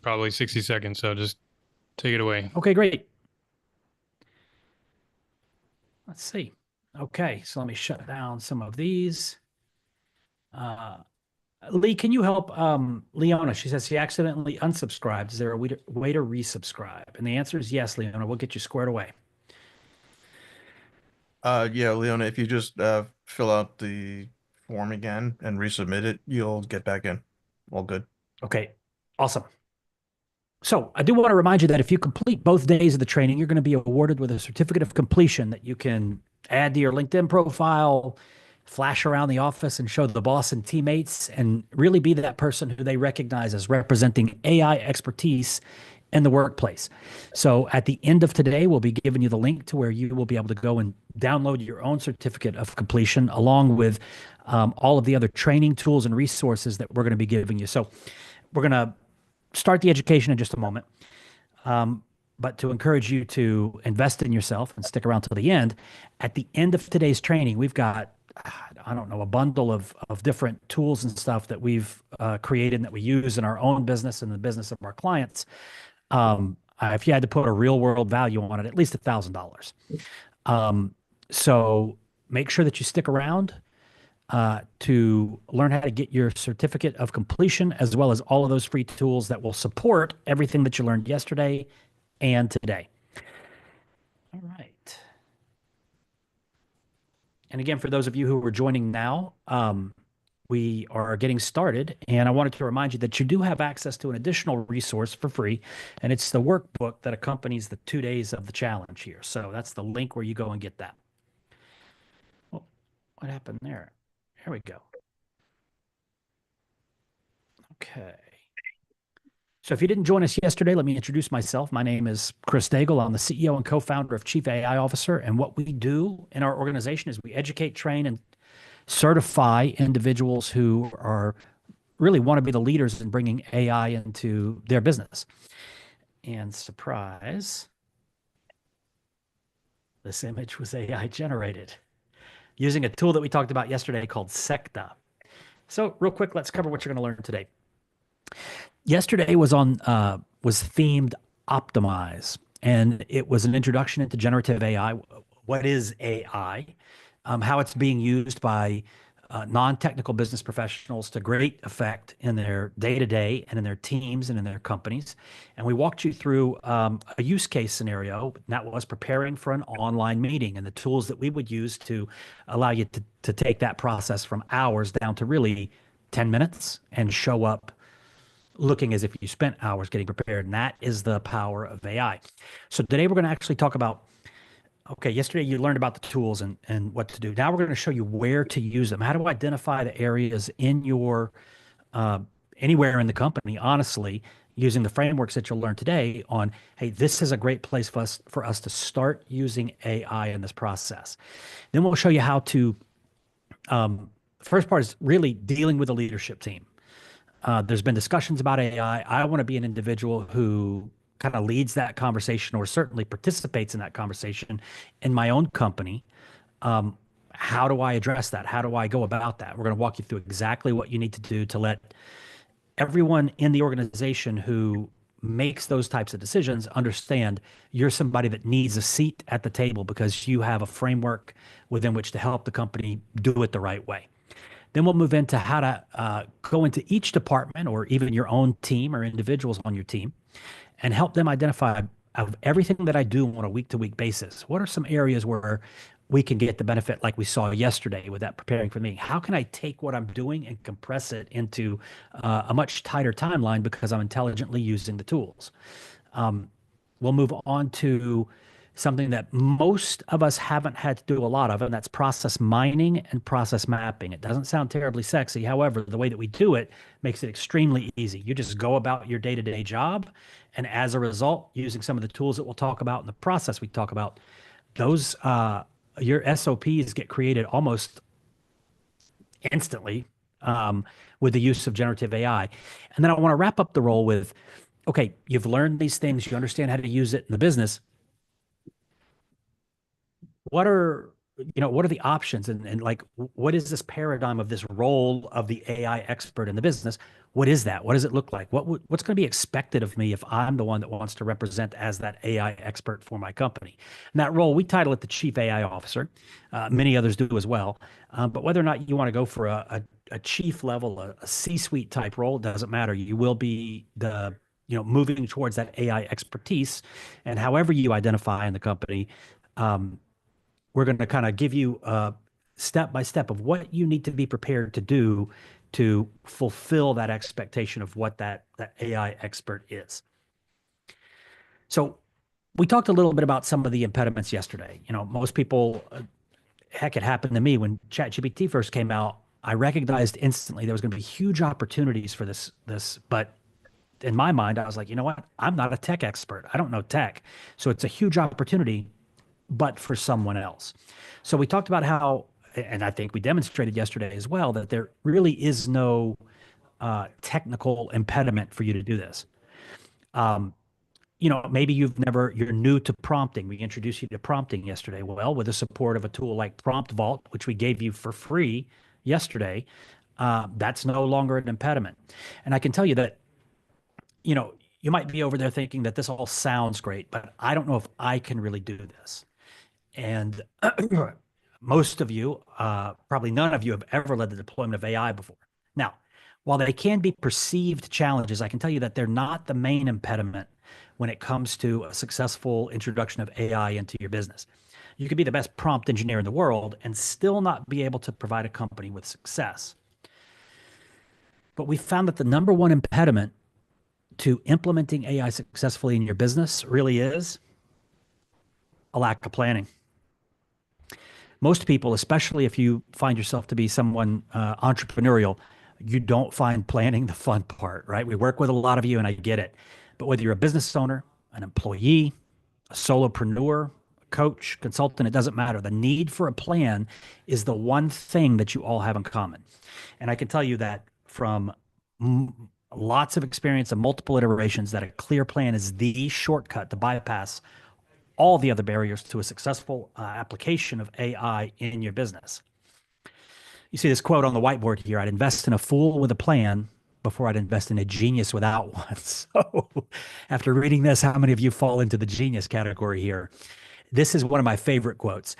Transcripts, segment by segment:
probably 60 seconds. So just take it away. Okay, great. Let's see. Okay, so let me shut down some of these. Uh, Lee, can you help Leona? She says she accidentally unsubscribed. Is there a way to resubscribe? And the answer is yes, Leona. We'll get you squared away. Yeah, Leona, if you just fill out the form again and resubmit it, you'll get back in. All good. Okay, awesome. So I do want to remind you that if you complete both days of the training, you're going to be awarded with a certificate of completion that you can add to your LinkedIn profile, flash around the office and show the boss and teammates, and really be that person who they recognize as representing AI expertise in the workplace. So at the end of today, we'll be giving you the link to where you will be able to go and download your own certificate of completion, along with all of the other training tools and resources that we're going to be giving you. So we're going to start the education in just a moment. But to encourage you to invest in yourself and stick around till the end, at the end of today's training, we've got, I don't know, a bundle of different tools and stuff that we've created and that we use in our own business and the business of our clients. If you had to put a real world value on it, at least $1,000. So make sure that you stick around to learn how to get your certificate of completion, as well as all of those free tools that will support everything that you learned yesterday and today. All right. And again, for those of you who are joining now, we are getting started, and I wanted to remind you that you do have access to an additional resource for free, and it's the workbook that accompanies the 2 days of the challenge here. So that's the link where you go and get that. Oh, what happened there? Here we go. Okay. So if you didn't join us yesterday, let me introduce myself. My name is Chris Daigle. I'm the CEO and co-founder of Chief AI Officer. And what we do in our organization is we educate, train, and certify individuals who are really want to be the leaders in bringing AI into their business. And surprise, this image was AI generated using a tool that we talked about yesterday called Secta. So real quick, let's cover what you're going to learn today. Yesterday was themed Optimize, and it was an introduction into generative AI. What is AI? How it's being used by non-technical business professionals to great effect in their day-to-day and in their teams and in their companies. And we walked you through a use case scenario that was preparing for an online meeting and the tools that we would use to allow you to take that process from hours down to really 10 minutes and show up looking as if you spent hours getting prepared. And that is the power of AI. So today we're going to actually talk about, okay, yesterday you learned about the tools and what to do. Now we're going to show you where to use them, how to identify the areas in your, anywhere in the company, honestly, using the frameworks that you'll learn today on, hey, this is a great place for us to start using AI in this process. Then we'll show you how to, the first part is really dealing with a leadership team. There's been discussions about AI. I want to be an individual who kind of leads that conversation or certainly participates in that conversation in my own company. How do I address that? How do I go about that? We're going to walk you through exactly what you need to do to let everyone in the organization who makes those types of decisions understand you're somebody that needs a seat at the table because you have a framework within which to help the company do it the right way. Then we'll move into how to go into each department or even your own team or individuals on your team and help them identify of everything that I do on a week-to-week basis. What are some areas where we can get the benefit like we saw yesterday with that preparing for me? How can I take what I'm doing and compress it into a much tighter timeline because I'm intelligently using the tools? We'll move on to something that most of us haven't had to do a lot of, and that's process mining and process mapping. It doesn't sound terribly sexy. However, the way that we do it makes it extremely easy. You just go about your day-to-day job, and as a result, using some of the tools that we'll talk about in the process we talk about, those your SOPs get created almost instantly with the use of generative AI. And then I want to wrap up the role with, okay, you've learned these things, you understand how to use it in the business. What are the options and like what is this paradigm of this role of the AI expert in the business? What is that? What does it look like? What's going to be expected of me if I'm the one that wants to represent as that AI expert for my company? And that role, we title it the Chief AI Officer. Many others do as well. But whether or not you want to go for a chief level, a C-suite type role, it doesn't matter. You will be moving towards that AI expertise. And however you identify in the company, we're going to kind of give you a step by step of what you need to be prepared to do to fulfill that expectation of what that AI expert is. So we talked a little bit about some of the impediments yesterday. Most people, heck, it happened to me when ChatGPT first came out. I recognized instantly there was going to be huge opportunities for this, but in my mind, I was like, you know what? I'm not a tech expert. I don't know tech. So it's a huge opportunity, but for someone else. So we talked about how, and I think we demonstrated yesterday as well, that there really is no technical impediment for you to do this. Maybe you're new to prompting. We introduced you to prompting yesterday. Well, with the support of a tool like Prompt Vault, which we gave you for free yesterday, that's no longer an impediment. And I can tell you that, you might be over there thinking that this all sounds great, but I don't know if I can really do this. And most of you, probably none of you have ever led the deployment of AI before. Now, while they can be perceived challenges, I can tell you that they're not the main impediment when it comes to a successful introduction of AI into your business. You could be the best prompt engineer in the world and still not be able to provide a company with success. But we found that the number one impediment to implementing AI successfully in your business really is a lack of planning. Most people, especially if you find yourself to be someone entrepreneurial, you don't find planning the fun part, right? We work with a lot of you and I get it. But whether you're a business owner, an employee, a solopreneur, a coach, consultant, it doesn't matter. The need for a plan is the one thing that you all have in common. And I can tell you that from lots of experience and multiple iterations that a clear plan is the shortcut to bypass all the other barriers to a successful application of AI in your business. You see this quote on the whiteboard here: I'd invest in a fool with a plan before I'd invest in a genius without one. So after reading this, how many of you fall into the genius category here? This is one of my favorite quotes.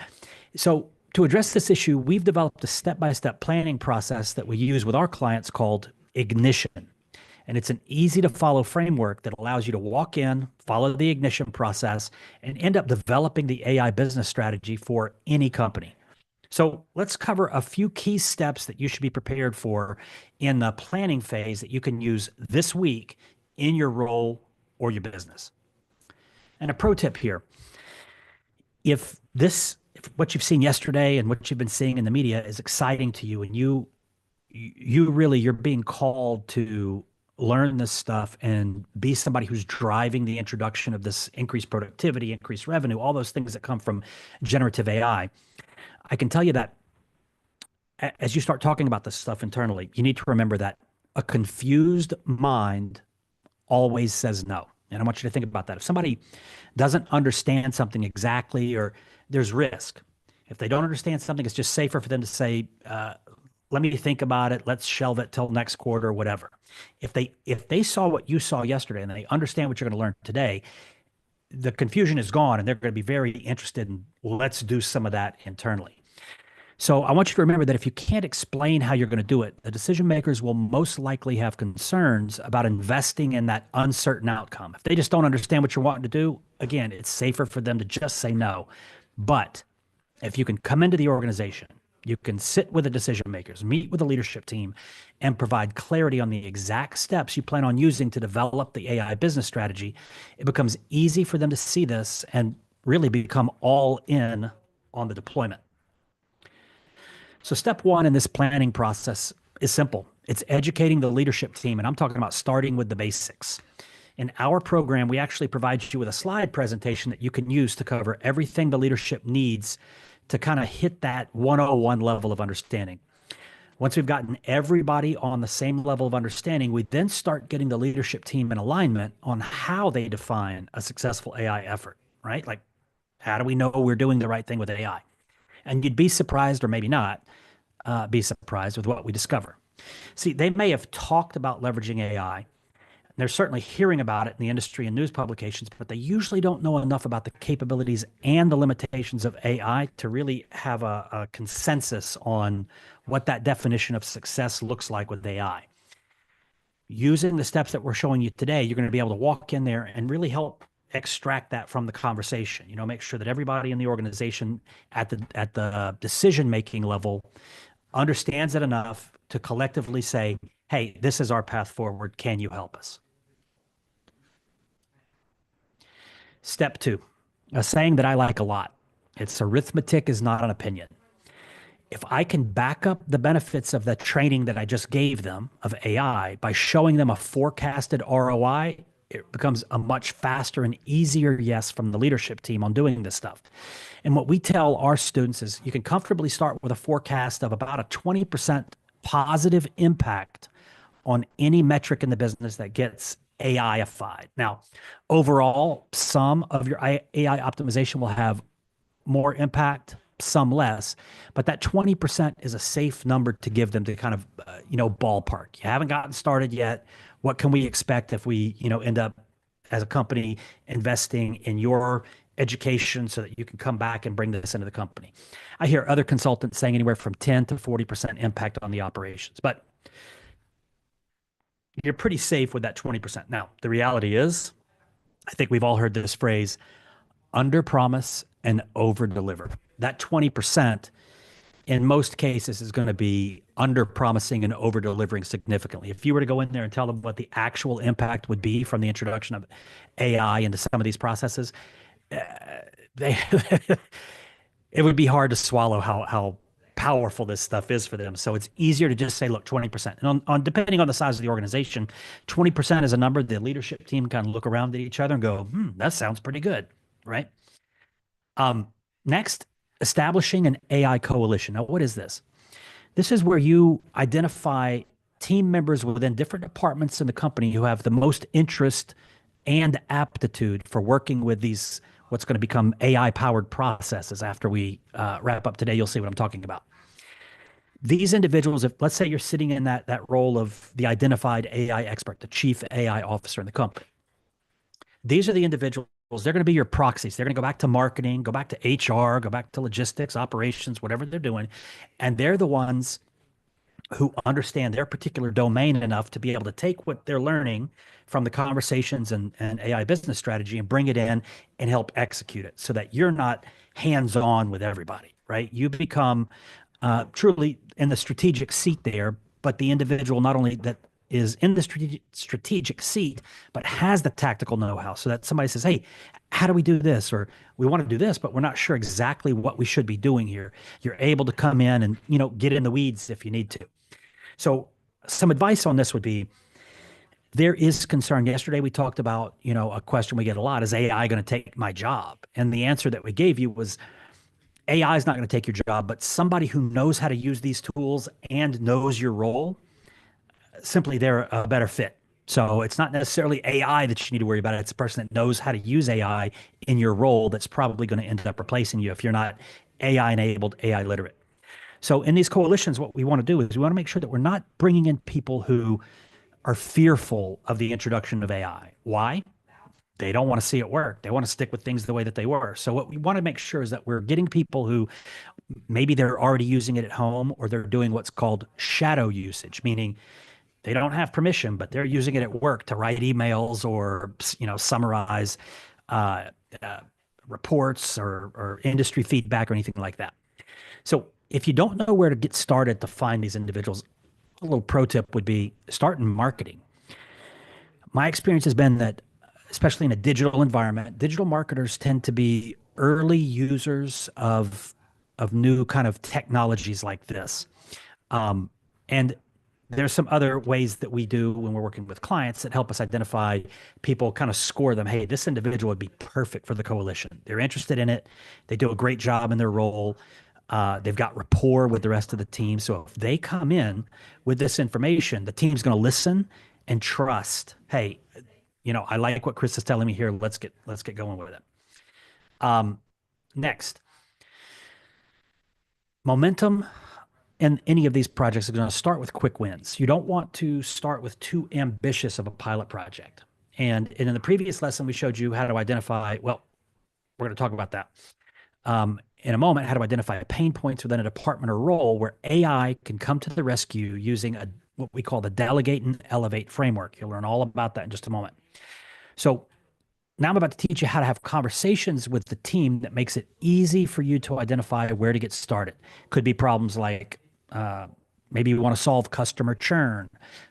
So to address this issue, we've developed a step-by-step planning process that we use with our clients called Ignition. And it's an easy to follow framework that allows you to walk in, follow the ignition process, and end up developing the AI business strategy for any company. So let's cover a few key steps that you should be prepared for in the planning phase that you can use this week in your role or your business. And a pro tip here: if what you've seen yesterday and what you've been seeing in the media is exciting to you, and you're being called to learn this stuff and be somebody who's driving the introduction of this increased productivity, increased revenue, all those things that come from generative AI, I can tell you that as you start talking about this stuff internally, you need to remember that a confused mind always says no. And I want you to think about that. If somebody doesn't understand something exactly, or there's risk, if they don't understand something, it's just safer for them to say, let me think about it. Let's shelve it till next quarter or whatever. If they saw what you saw yesterday and they understand what you're going to learn today, the confusion is gone and they're going to be very interested in, well, let's do some of that internally. So I want you to remember that if you can't explain how you're going to do it, the decision makers will most likely have concerns about investing in that uncertain outcome. If they just don't understand what you're wanting to do, again, it's safer for them to just say no. But if you can come into the organization, you can sit with the decision makers, meet with the leadership team, and provide clarity on the exact steps you plan on using to develop the AI business strategy, it becomes easy for them to see this and really become all in on the deployment. So step one in this planning process is simple. It's educating the leadership team, and I'm talking about starting with the basics. In our program, we actually provide you with a slide presentation that you can use to cover everything the leadership needs to kind of hit that 101 level of understanding. Once we've gotten everybody on the same level of understanding, we then start getting the leadership team in alignment on how they define a successful AI effort, right? Like, how do we know we're doing the right thing with AI? And you'd be surprised, or maybe not, be surprised with what we discover. See, they may have talked about leveraging AI. They're certainly hearing about it in the industry and news publications, but they usually don't know enough about the capabilities and the limitations of AI to really have a consensus on what that definition of success looks like with AI. Using the steps that we're showing you today, you're going to be able to walk in there and really help extract that from the conversation. Make sure that everybody in the organization at the decision making level understands it enough to collectively say, hey, this is our path forward. Can you help us? Step 2, a saying that I like a lot. It's arithmetic is not an opinion. If I can back up the benefits of the training that I just gave them of AI by showing them a forecasted ROI, it becomes a much faster and easier yes from the leadership team on doing this stuff. And what we tell our students is you can comfortably start with a forecast of about a 20% positive impact on any metric in the business that gets AI-ified. Now, overall, some of your AI optimization will have more impact, some less, but that 20% is a safe number to give them to kind of, ballpark. You haven't gotten started yet. What can we expect if we, end up as a company investing in your education so that you can come back and bring this into the company? I hear other consultants saying anywhere from 10 to 40% impact on the operations, but you're pretty safe with that 20%. Now, the reality is, I think we've all heard this phrase, under promise and over deliver. That 20% in most cases is going to be under promising and over delivering significantly. If you were to go in there and tell them what the actual impact would be from the introduction of AI into some of these processes, they it would be hard to swallow how powerful this stuff is for them. So it's easier to just say, look, 20%. And on depending on the size of the organization, 20% is a number the leadership team kind of look around at each other and go, that sounds pretty good, right? Next, establishing an AI coalition. Now, what is this? This is where you identify team members within different departments in the company who have the most interest and aptitude for working with these, what's going to become AI-powered processes. After we wrap up today, you'll see what I'm talking about. These individuals, if let's say you're sitting in that role of the identified AI expert, the chief AI officer in the company, these are the individuals. They're going to be your proxies. They're going to go back to marketing, go back to HR, go back to logistics, operations, whatever they're doing. And they're the ones who understand their particular domain enough to be able to take what they're learning from the conversations and AI business strategy and bring it in and help execute it so that you're not hands-on with everybody, right? You become truly in the strategic seat there, but the individual not only that is in the strategic seat, but has the tactical know-how so that somebody says, hey, how do we do this? Or we want to do this, but we're not sure exactly what we should be doing here. You're able to come in and, get in the weeds if you need to. So some advice on this would be, there is concern. Yesterday, we talked about, a question we get a lot, is AI going to take my job? And the answer that we gave you was, AI is not going to take your job, but somebody who knows how to use these tools and knows your role, simply they're a better fit. So it's not necessarily AI that you need to worry about. It's a person that knows how to use AI in your role that's probably going to end up replacing you if you're not AI enabled, AI literate. So in these coalitions, what we want to do is we want to make sure that we're not bringing in people who are fearful of the introduction of AI. Why? They don't want to see it work. They want to stick with things the way that they were. So what we want to make sure is that we're getting people who maybe they're already using it at home, or they're doing what's called shadow usage, meaning they don't have permission, but they're using it at work to write emails or, summarize reports or industry feedback or anything like that. So if you don't know where to get started to find these individuals, a little pro tip would be start in marketing. My experience has been that, especially in a digital environment, digital marketers tend to be early users of new kind of technologies like this. And there's some other ways that we do when we're working with clients that help us identify people, kind of score them. Hey, this individual would be perfect for the coalition. They're interested in it. They do a great job in their role. They've got rapport with the rest of the team. So if they come in with this information, the team's going to listen and trust. Hey, I like what Chris is telling me here. Let's get going with it. Next, momentum in any of these projects is going to start with quick wins. You don't want to start with too ambitious of a pilot project. And in the previous lesson, we showed you how to identify, well, we're going to talk about that in a moment, how to identify pain points within a department or role where AI can come to the rescue using what we call the delegate and elevate framework. You'll learn all about that in just a moment. So now I'm about to teach you how to have conversations with the team that makes it easy for you to identify where to get started. Could be problems like maybe you want to solve customer churn,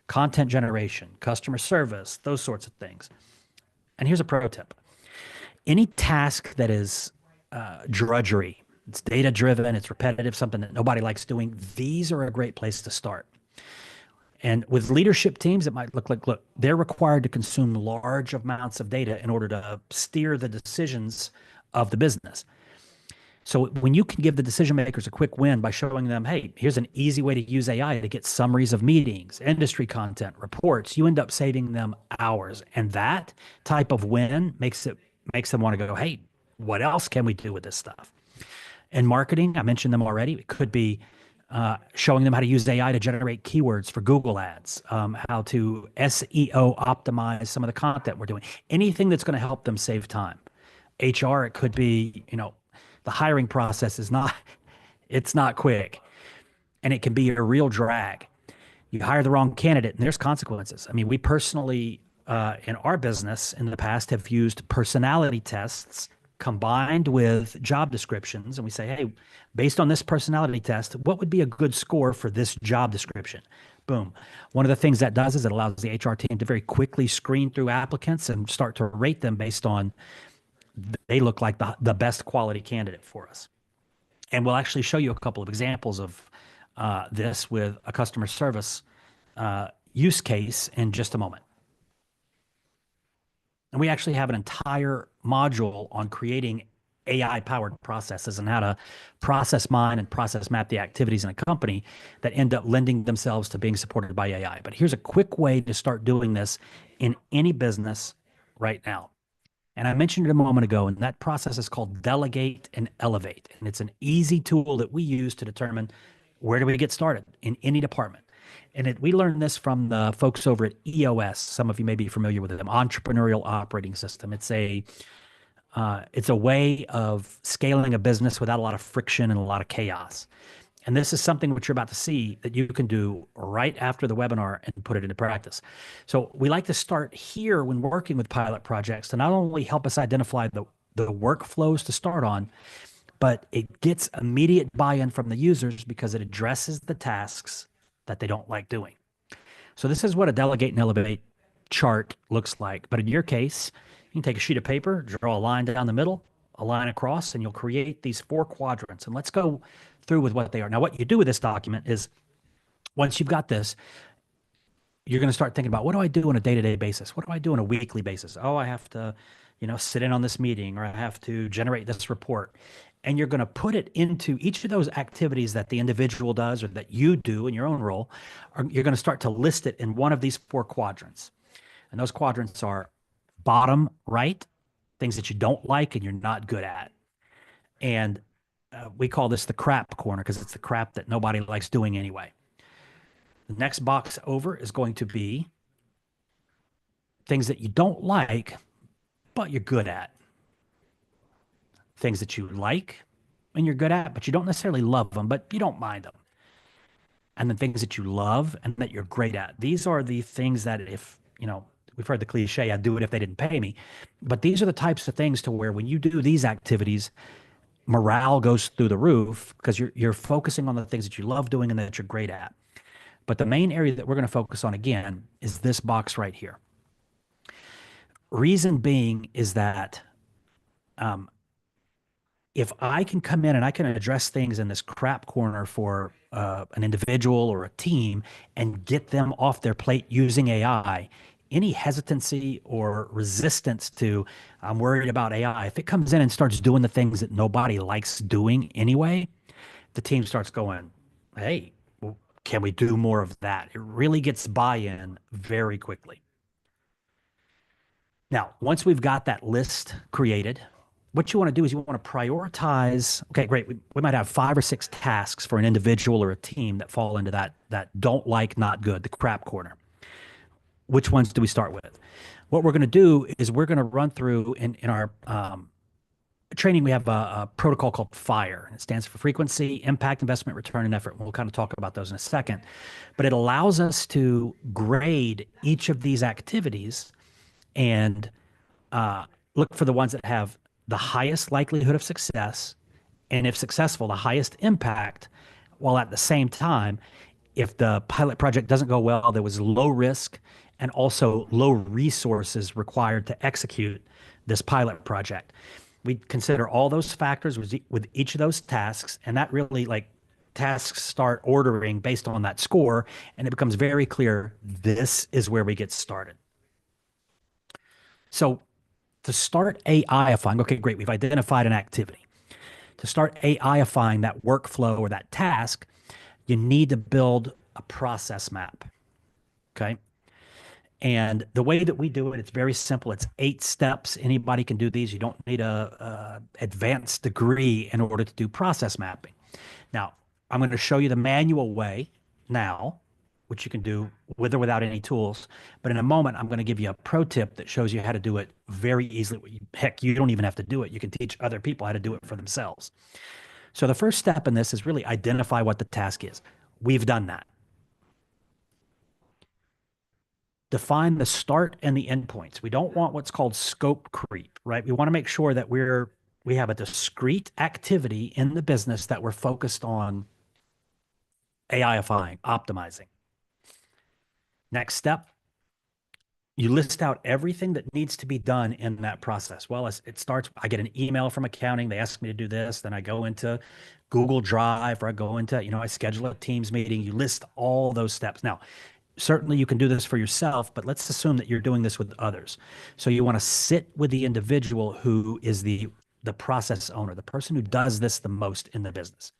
content generation, customer service, those sorts of things. And here's a pro tip. Any task that is drudgery, it's data driven, it's repetitive, something that nobody likes doing, these are a great place to start. And with leadership teams, it might look like, look, they're required to consume large amounts of data in order to steer the decisions of the business. So when you can give the decision makers a quick win by showing them, hey, here's an easy way to use AI to get summaries of meetings, industry content, reports, you end up saving them hours. And that type of win makes them want to go, hey, what else can we do with this stuff? In marketing, I mentioned them already. It could be showing them how to use AI to generate keywords for Google ads, how to SEO optimize some of the content we're doing, anything that's going to help them save time. HR, it could be, the hiring process it's not quick, and it can be a real drag. You hire the wrong candidate and there's consequences. I mean, we personally, in our business in the past have used personality tests combined with job descriptions. And we say, hey, based on this personality test, what would be a good score for this job description? Boom. One of the things that does is it allows the HR team to very quickly screen through applicants and start to rate them based on they look like the best quality candidate for us. And we'll actually show you a couple of examples of this with a customer service use case in just a moment. And we actually have an entire module on creating AI-powered processes and how to process mine and process map the activities in a company that end up lending themselves to being supported by AI. But here's a quick way to start doing this in any business right now. And I mentioned it a moment ago, and that process is called Delegate and Elevate. And it's an easy tool that we use to determine where do we get started in any department. And we learned this from the folks over at EOS. Some of you may be familiar with them, Entrepreneurial Operating System. It's a way of scaling a business without a lot of friction and a lot of chaos. And this is something which you're about to see that you can do right after the webinar and put it into practice. So we like to start here when working with pilot projects to not only help us identify the workflows to start on, but it gets immediate buy-in from the users because it addresses the tasks that they don't like doing. So this is what a delegate and elevate chart looks like. But in your case, you can take a sheet of paper, draw a line down the middle, a line across, and you'll create these 4 quadrants. And let's go through with what they are. Now, what you do with this document is once you've got this, you're going to start thinking about, what do I do on a day-to-day basis? What do I do on a weekly basis? Oh, I have to, sit in on this meeting, or I have to generate this report. And you're going to put it into each of those activities that the individual does or that you do in your own role. You're going to start to list it in one of these 4 quadrants. And those quadrants are bottom right, things that you don't like and you're not good at. And we call this the crap corner because it's the crap that nobody likes doing anyway. The next box over is going to be things that you don't like, but you're good at. Things that you like and you're good at, but you don't necessarily love them, but you don't mind them. And then things that you love and that you're great at. These are the things that if, we've heard the cliche, I'd do it if they didn't pay me. But these are the types of things to where when you do these activities, morale goes through the roof because you're focusing on the things that you love doing and that you're great at. But the main area that we're going to focus on again is this box right here. Reason being is that if I can come in and I can address things in this crap corner for an individual or a team and get them off their plate using AI, any hesitancy or resistance to, I'm worried about AI, if it comes in and starts doing the things that nobody likes doing anyway, the team starts going, hey, well, can we do more of that? It really gets buy-in very quickly. Now, once we've got that list created, what you want to do is you want to prioritize. Okay, great. We might have 5 or 6 tasks for an individual or a team that fall into that don't like, not good, the crap corner. Which ones do we start with? What we're going to do is we're going to run through in our training. We have a protocol called FIRE, and it stands for frequency, impact, investment, return, and effort. We'll kind of talk about those in a second, but it allows us to grade each of these activities and look for the ones that have the highest likelihood of success, and if successful, the highest impact, while at the same time, if the pilot project doesn't go well, there was low risk and also low resources required to execute this pilot project. We consider all those factors with each of those tasks, and that really, like, tasks start ordering based on that score, and it becomes very clear this is where we get started. So to start AIifying, okay, great, we've identified an activity. To start AIifying that workflow or that task, you need to build a process map, okay? And the way that we do it, it's very simple. It's 8 steps. Anybody can do these. You don't need a advanced degree in order to do process mapping. Now, I'm going to show you the manual way now, which you can do with or without any tools. But in a moment, I'm going to give you a pro tip that shows you how to do it very easily. Heck, you don't even have to do it. You can teach other people how to do it for themselves. So the first step in this is really identify what the task is. We've done that. Define the start and the endpoints. We don't want what's called scope creep, right? We want to make sure that we have a discrete activity in the business that we're focused on AIifying, optimizing. Next step, you list out everything that needs to be done in that process. Well, it starts, I get an email from accounting. They ask me to do this. Then I go into Google Drive, or I go into, I schedule a Teams meeting. You list all those steps. Now, certainly you can do this for yourself, but let's assume that you're doing this with others. So you want to sit with the individual who is the process owner, the person who does this the most in the business.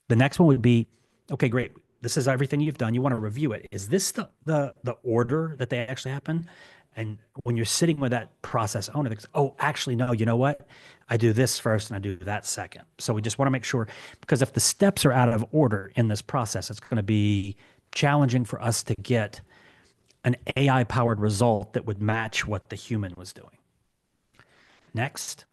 The next one would be, okay, great. This is everything you've done. You want to review it. Is this the order that they actually happen? And when you're sitting with that process owner, they say, oh, actually, no, you know what? I do this first and I do that second. So we just want to make sure, because if the steps are out of order in this process, it's going to be challenging for us to get an AI-powered result that would match what the human was doing. Next,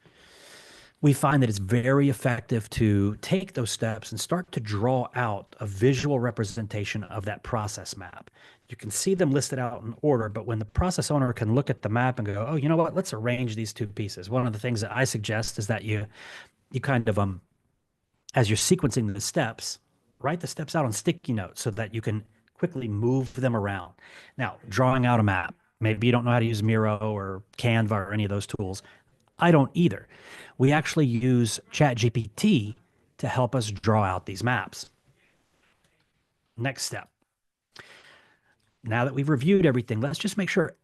we find that it's very effective to take those steps and start to draw out a visual representation of that process map. You can see them listed out in order, but when the process owner can look at the map and go, oh, you know what, let's arrange these 2 pieces. One of the things that I suggest is that you kind of, as you're sequencing the steps, write the steps out on sticky notes so that you can quickly move them around. Now, drawing out a map, maybe you don't know how to use Miro or Canva or any of those tools. I don't either. We actually use ChatGPT to help us draw out these maps. Next step. Now that we've reviewed everything, let's just make sure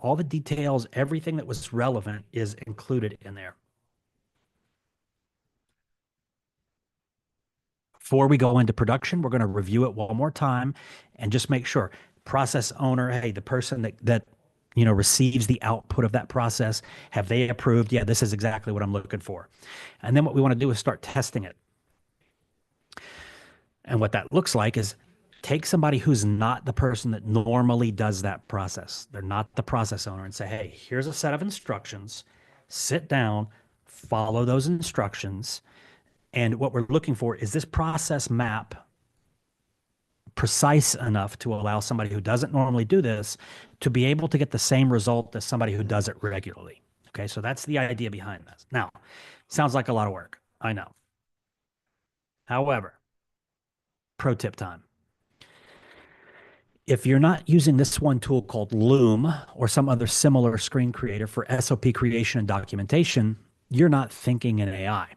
all the details, everything that was relevant is included in there. Before we go into production, we're going to review it one more time and just make sure process owner, hey, the person that receives the output of that process, have they approved? Yeah, this is exactly what I'm looking for. And then what we want to do is start testing it. And what that looks like is take somebody who's not the person that normally does that process. They're not the process owner, and say, hey, here's a set of instructions. Sit down, follow those instructions. And what we're looking for is this process map precise enough to allow somebody who doesn't normally do this to be able to get the same result as somebody who does it regularly. Okay, so that's the idea behind this. Now, sounds like a lot of work, I know. However, pro tip time. If you're not using this one tool called Loom or some other similar screen creator for SOP creation and documentation, you're not thinking in AI.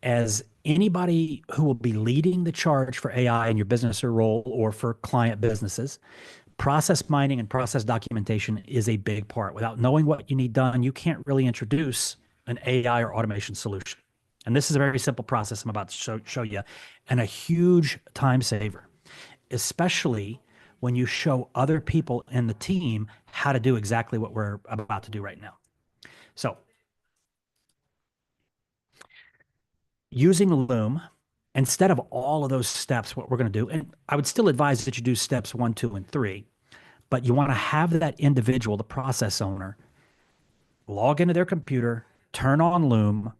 As anybody who will be leading the charge for AI in your business or role or for client businesses, process mining and process documentation is a big part. Without knowing what you need done, you can't really introduce an AI or automation solution. And this is a very simple process I'm about to show you, and a huge time saver, especially when you show other people in the team how to do exactly what we're about to do right now. So using Loom, instead of all of those steps, what we're going to do, and I would still advise that you do steps 1, 2, and 3, but you want to have that individual, the process owner, log into their computer, turn on Loom,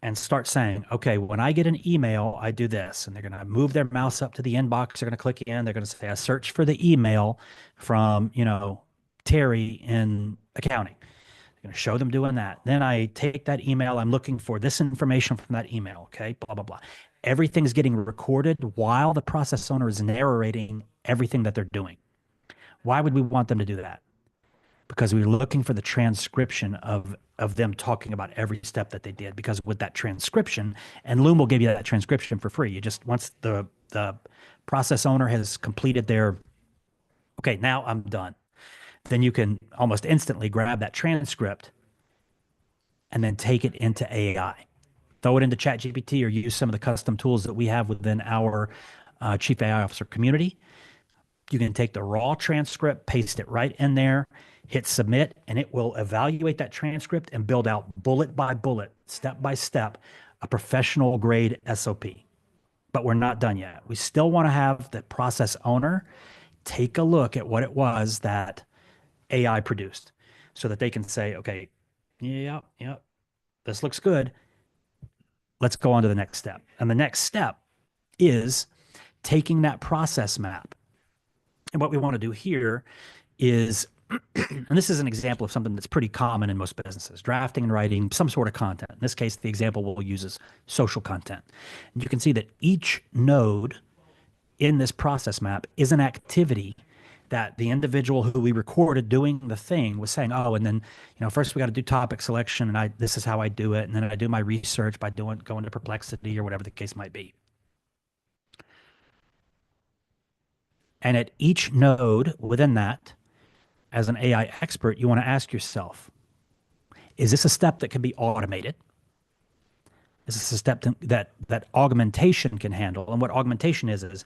and start saying, okay, when I get an email, I do this. And they're going to move their mouse up to the inbox. They're going to click in. They're going to say, I search for the email from, Terry in accounting. They're going to show them doing that. Then I take that email. I'm looking for this information from that email. Okay, blah, blah, blah. Everything's getting recorded while the process owner is narrating everything that they're doing. Why would we want them to do that? Because we were looking for the transcription of them talking about every step that they did. Because with that transcription, and Loom will give you that transcription for free. You just, once the process owner has completed their, okay, now I'm done, then you can almost instantly grab that transcript and then take it into AI. Throw it into ChatGPT or use some of the custom tools that we have within our Chief AI Officer community. You can take the raw transcript, paste it right in there, hit submit, and it will evaluate that transcript and build out bullet by bullet, step by step, a professional grade SOP. But we're not done yet. We still want to have the process owner take a look at what it was that AI produced so that they can say, okay, yeah, this looks good. Let's go on to the next step. And the next step is taking that process map. And what we want to do here is, and this is an example of something that's pretty common in most businesses, drafting and writing some sort of content. In this case, the example we'll use is social content. And you can see that each node in this process map is an activity that the individual who we recorded doing the thing was saying, oh, and then, first we got to do topic selection, and this is how I do it. And then I do my research by going to Perplexity or whatever the case might be. And at each node within that, as an AI expert, you want to ask yourself, is this a step that can be automated? Is this a step that augmentation can handle? And what augmentation is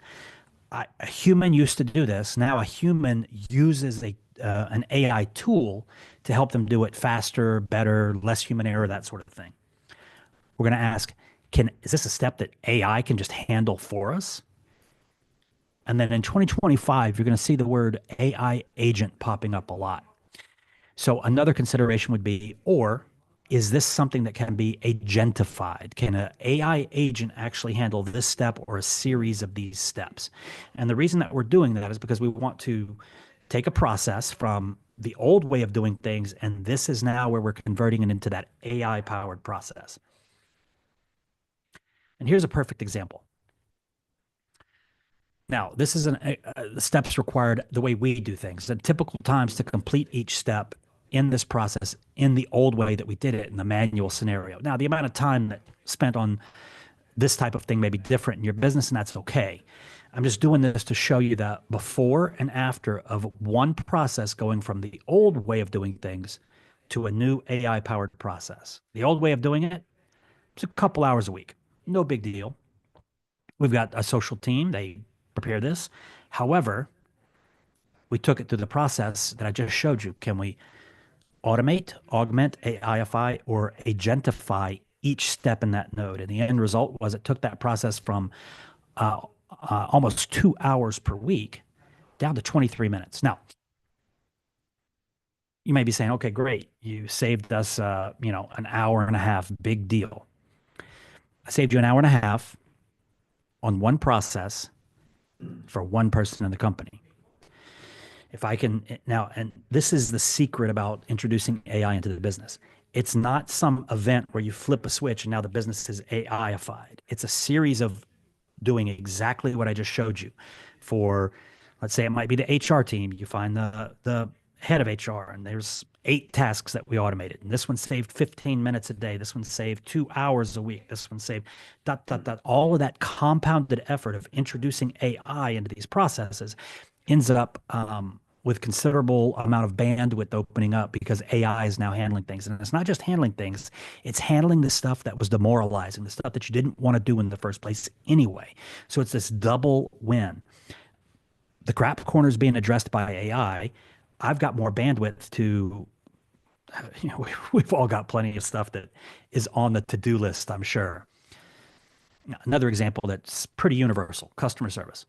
a human used to do this. Now a human uses an AI tool to help them do it faster, better, less human error, that sort of thing. We're going to ask, is this a step that AI can just handle for us? And then in 2025, you're going to see the word AI agent popping up a lot. So another consideration would be, or is this something that can be agentified? Can an AI agent actually handle this step or a series of these steps? And the reason that we're doing that is because we want to take a process from the old way of doing things, and this is now where we're converting it into that AI-powered process. And here's a perfect example. Now, this is the steps required the way we do things. The typical times to complete each step in this process in the old way that we did it in the manual scenario. Now, the amount of time that spent on this type of thing may be different in your business, and that's okay. I'm just doing this to show you the before and after of one process going from the old way of doing things to a new AI-powered process. The old way of doing it, it's a couple hours a week. No big deal. We've got a social team. They prepare this. However, we took it through the process that I just showed you. Can we automate, augment, AIify, or agentify each step in that node? And the end result was it took that process from almost 2 hours per week down to 23 minutes. Now, you may be saying, okay, great. You saved us, an hour and a half, big deal. I saved you an hour and a half on one process for one person in the company. If I can now, and this is the secret about introducing AI into the business. It's not some event where you flip a switch and now the business is AIified. It's a series of doing exactly what I just showed you. For, let's say it might be the HR team. You find the head of HR, and there's 8 tasks that we automated. And this one saved 15 minutes a day. This one saved 2 hours a week. This one saved ... All of that compounded effort of introducing AI into these processes ends up with considerable amount of bandwidth opening up because AI is now handling things. And it's not just handling things, it's handling the stuff that was demoralizing, the stuff that you didn't want to do in the first place anyway. So it's this double win. The crap corners being addressed by AI. I've got more bandwidth to, we've all got plenty of stuff that is on the to-do list, I'm sure. Another example that's pretty universal, customer service.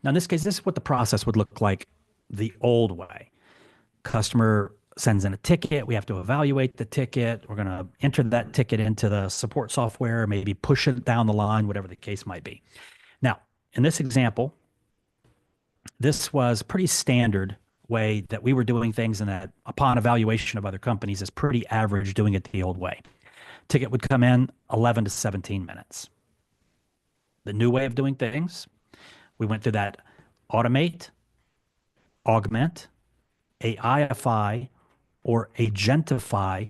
Now, in this case, this is what the process would look like the old way. Customer sends in a ticket. We have to evaluate the ticket. We're going to enter that ticket into the support software, maybe push it down the line, whatever the case might be. Now, in this example, this was pretty standard way that we were doing things, and that upon evaluation of other companies is pretty average doing it the old way. Ticket would come in 11 to 17 minutes. The new way of doing things, we went through that automate, augment, AIify, or agentify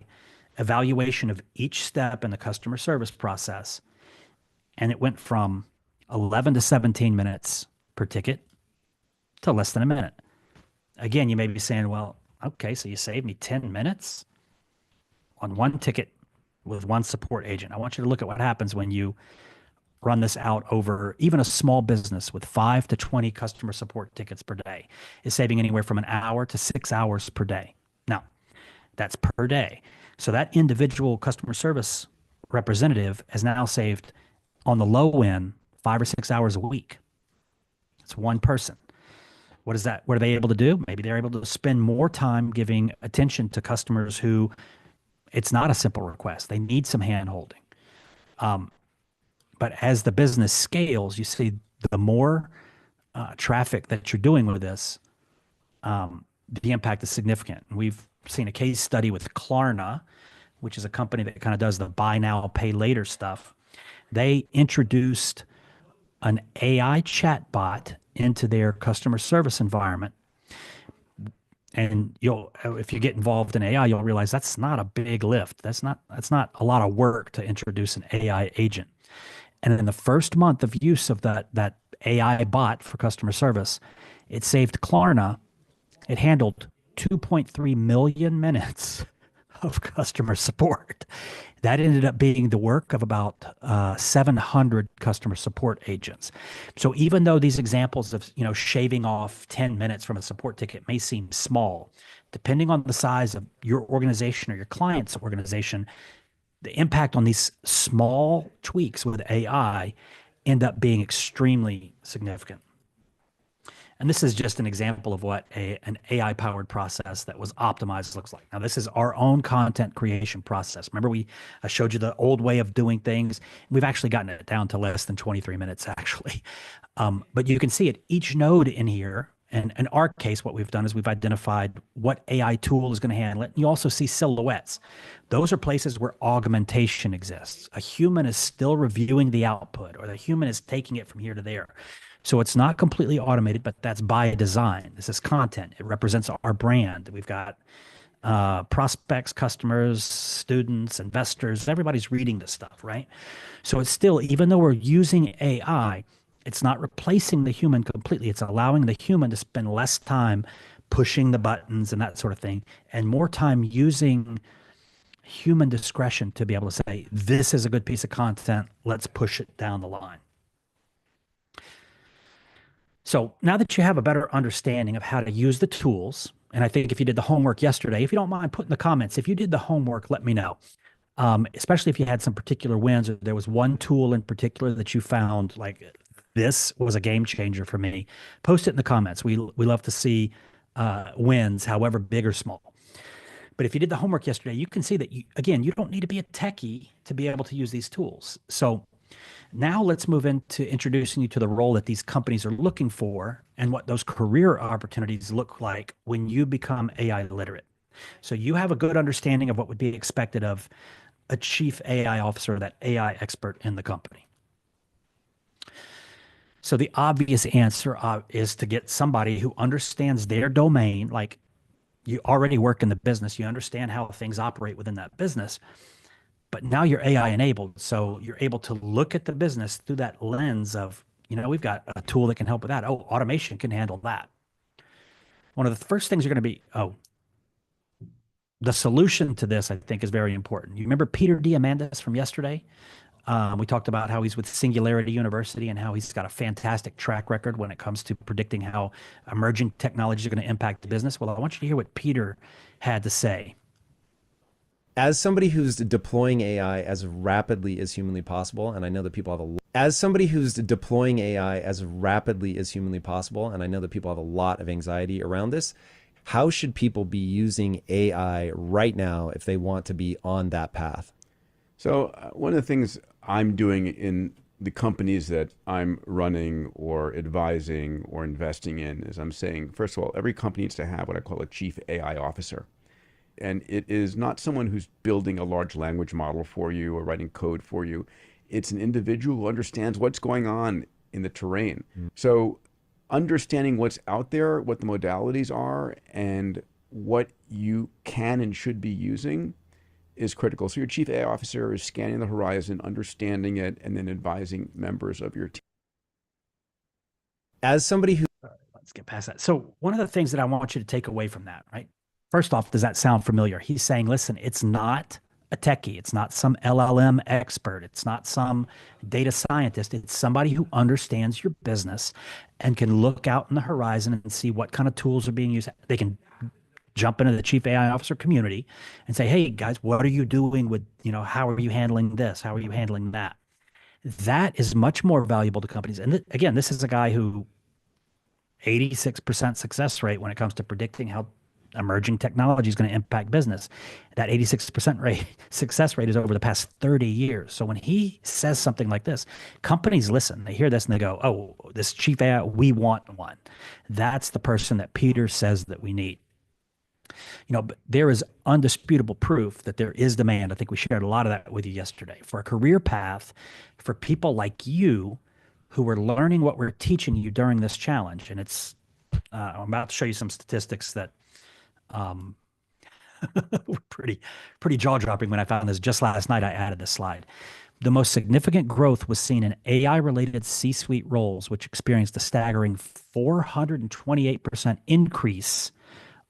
evaluation of each step in the customer service process. And it went from 11 to 17 minutes per ticket to less than a minute. Again, you may be saying, well, okay, so you saved me 10 minutes on one ticket with one support agent. I want you to look at what happens when you run this out over even a small business with 5 to 20 customer support tickets per day is saving anywhere from an hour to 6 hours per day. Now, that's per day. So that individual customer service representative has now saved on the low end 5 or 6 hours a week. It's one person. What is that? What are they able to do? Maybe they're able to spend more time giving attention to customers who it's not a simple request. They need some hand holding. But as the business scales, you see the more traffic that you're doing with this, the impact is significant. And we've seen a case study with Klarna, which is a company that kind of does the buy now, pay later stuff. They introduced an AI chatbot into their customer service environment. And if you get involved in AI, you'll realize that's not a big lift. That's not a lot of work to introduce an AI agent. And in the first month of use of that AI bot for customer service, it saved Klarna. It handled 2.3 million minutes of customer support. That ended up being the work of about 700 customer support agents. So even though these examples of shaving off 10 minutes from a support ticket may seem small, depending on the size of your organization or your client's organization, the impact on these small tweaks with AI end up being extremely significant. And this is just an example of what an AI-powered process that was optimized looks like. Now, this is our own content creation process. Remember, I showed you the old way of doing things. We've actually gotten it down to less than 23 minutes, actually. But you can see at each node in here, and in our case, what we've done is we've identified what AI tool is going to handle it. You also see silhouettes. Those are places where augmentation exists. A human is still reviewing the output, or the human is taking it from here to there. So it's not completely automated, but that's by design. This is content. It represents our brand. We've got prospects, customers, students, investors. Everybody's reading this stuff, right? So it's still, even though we're using AI, it's not replacing the human completely. It's allowing the human to spend less time pushing the buttons and that sort of thing, and more time using human discretion to be able to say, this is a good piece of content. Let's push it down the line. So now that you have a better understanding of how to use the tools, and I think if you did the homework yesterday, if you don't mind, put in the comments. If you did the homework, let me know. Especially if you had some particular wins, or there was one tool in particular that you found like this was a game changer for me. Post it in the comments. We love to see wins, however big or small. But if you did the homework yesterday, you can see that, you don't need to be a techie to be able to use these tools. So now let's move into introducing you to the role that these companies are looking for and what those career opportunities look like when you become AI literate. So you have a good understanding of what would be expected of a chief AI officer, that AI expert in the company. So the obvious answer is to get somebody who understands their domain. Like, you already work in the business, you understand how things operate within that business. But now you're AI enabled, so you're able to look at the business through that lens of, we've got a tool that can help with that. Oh, automation can handle that. One of the first things you're going to be, the solution to this, I think, is very important. You remember Peter Diamandis from yesterday? We talked about how he's with Singularity University and how he's got a fantastic track record when it comes to predicting how emerging technologies are going to impact the business. Well, I want you to hear what Peter had to say. As somebody who's deploying AI as rapidly as humanly possible, and I know that people have as somebody who's deploying AI as rapidly as humanly possible, and I know that people have a lot of anxiety around this, how should people be using AI right now if they want to be on that path? So one of the things I'm doing in the companies that I'm running or advising or investing in is I'm saying, first of all, every company needs to have what I call a chief AI officer. And it is not someone who's building a large language model for you or writing code for you. It's an individual who understands what's going on in the terrain. So understanding what's out there, what the modalities are, and what you can and should be using is critical. So your chief AI officer is scanning the horizon, understanding it, and then advising members of your team. As somebody who Let's get past that. So one of the things that I want you to take away from that, right? First off, does that sound familiar? He's saying, listen, it's not a techie. It's not some LLM expert. It's not some data scientist. It's somebody who understands your business and can look out in the horizon and see what kind of tools are being used. They can jump into the chief AI officer community and say, hey guys, what are you doing with, how are you handling this? How are you handling that? That is much more valuable to companies. And again, this is a guy who 86% success rate when it comes to predicting how emerging technology is going to impact business. That 86% success rate is over the past 30 years. So when he says something like this, companies listen, they hear this and they go, oh, this chief AI, we want one. That's the person that Peter says that we need. But there is undisputable proof that there is demand. I think we shared a lot of that with you yesterday for a career path for people like you who are learning what we're teaching you during this challenge. And it's, I'm about to show you some statistics that were pretty jaw-dropping when I found this. Just last night, I added this slide. The most significant growth was seen in AI-related C-suite roles, which experienced a staggering 428% increase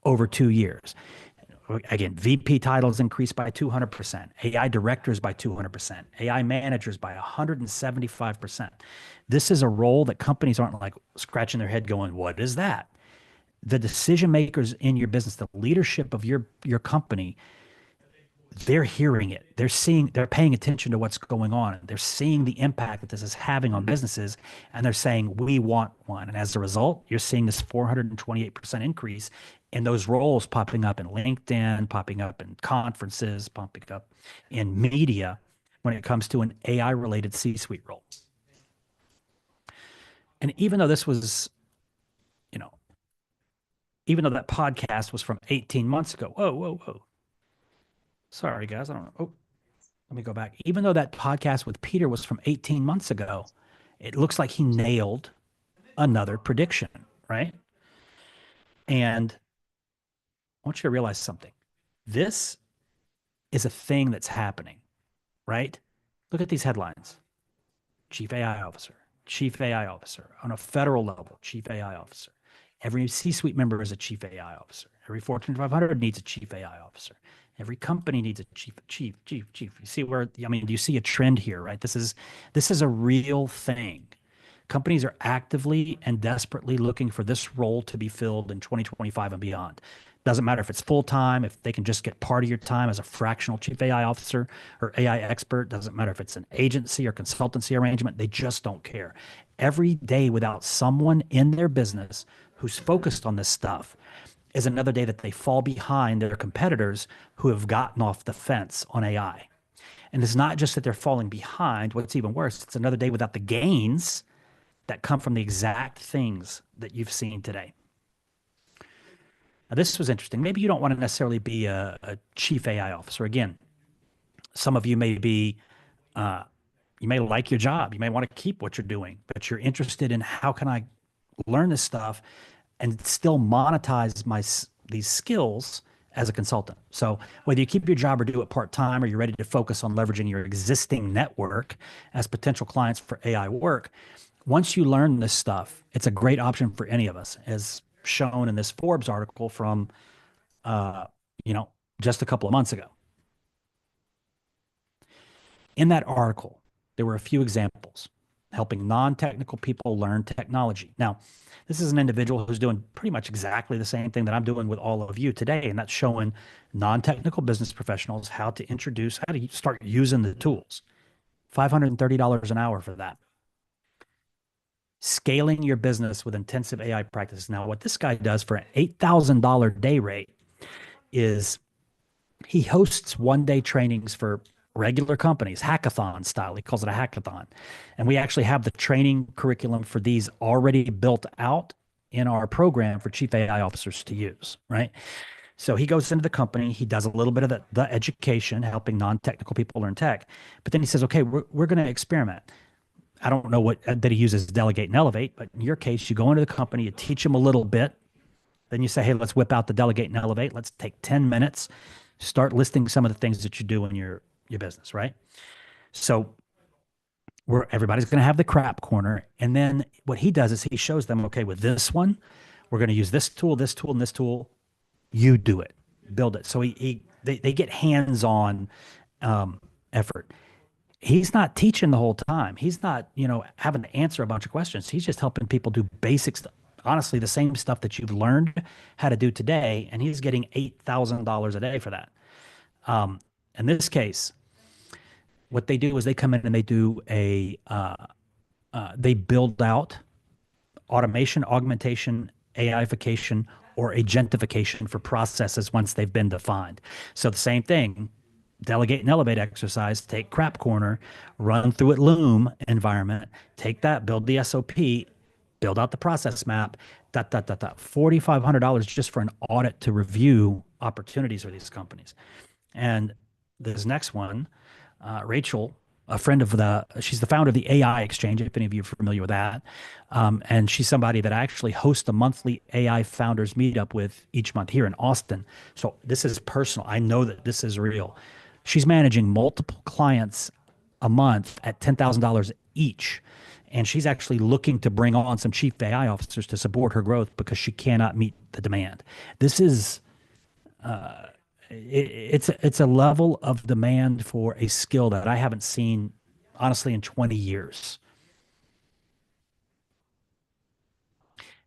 over 2 years. Again, VP titles increased by 200%, AI directors by 200%, AI managers by 175%. This is a role that companies aren't like scratching their head going, what is that? The decision makers in your business, the leadership of your company, they're hearing it. They're paying attention to what's going on. They're seeing the impact that this is having on businesses, and they're saying, we want one. And as a result, you're seeing this 428% increase in those roles popping up in LinkedIn, popping up in conferences, popping up in media when it comes to an AI-related C-suite role. And even though this was, even though that podcast was from 18 months ago, whoa. Sorry, guys. I don't know. Oh, let me go back. Even though that podcast with Peter was from 18 months ago, it looks like he nailed another prediction, right? And I want you to realize something. This is a thing that's happening, right? Look at these headlines. Chief AI officer, chief AI officer on a federal level, chief AI officer. Every C-suite member is a chief AI officer. Every Fortune 500 needs a chief AI officer. Every company needs a chief. You see do you see a trend here, right? This is a real thing. Companies are actively and desperately looking for this role to be filled in 2025 and beyond. Doesn't matter if it's full-time, if they can just get part of your time as a fractional chief AI officer or AI expert. Doesn't matter if it's an agency or consultancy arrangement. They just don't care. Every day without someone in their business who's focused on this stuff is another day that they fall behind their competitors who have gotten off the fence on AI. And it's not just that they're falling behind. What's even worse, it's another day without the gains that come from the exact things that you've seen today. Now, this was interesting. Maybe you don't want to necessarily be a chief AI officer. Again, some of you may be, you may like your job. You may want to keep what you're doing, but you're interested in how can I learn this stuff and still monetize these skills as a consultant. So whether you keep your job or do it part-time, or you're ready to focus on leveraging your existing network as potential clients for AI work, once you learn this stuff, it's a great option for any of us, as shown in this Forbes article from, just a couple of months ago. In that article, there were a few examples. helping non-technical people learn technology. Now, this is an individual who's doing pretty much exactly the same thing that I'm doing with all of you today, and that's showing non-technical business professionals how to start using the tools. $530 an hour for that. Scaling your business with intensive AI practices. Now, what this guy does for an $8,000 day rate is he hosts one-day trainings for regular companies, hackathon style. He calls it a hackathon. And we actually have the training curriculum for these already built out in our program for chief AI officers to use, right? So he goes into the company, he does a little bit of the education, helping non-technical people learn tech. But then he says, okay, we're going to experiment. I don't know what that he uses delegate and elevate, but in your case, you go into the company, you teach them a little bit. Then you say, hey, let's whip out the delegate and elevate. Let's take 10 minutes, start listing some of the things that you do in your business, right? So everybody's going to have the crap corner. And then what he does is he shows them, okay, with this one, we're going to use this tool, and this tool. You do it, build it. So they get hands-on effort. He's not teaching the whole time. He's not, having to answer a bunch of questions. He's just helping people do basic stuff. Honestly, the same stuff that you've learned how to do today, and he's getting $8,000 a day for that. In this case, what they do is they come in and they do they build out automation, augmentation, AIification, or agentification for processes once they've been defined. So the same thing, delegate and elevate exercise, take crap corner, run through it Loom environment, take that, build the SOP, build out the process map, $4,500 just for an audit to review opportunities for these companies. And this next one, Rachel, a friend of she's the founder of the AI Exchange, if any of you are familiar with that. And she's somebody that I actually host a monthly AI founders meetup with each month here in Austin. So this is personal. I know that this is real. She's managing multiple clients a month at $10,000 each. And she's actually looking to bring on some chief AI officers to support her growth because she cannot meet the demand. This is, it's a level of demand for a skill that I haven't seen, honestly, in 20 years.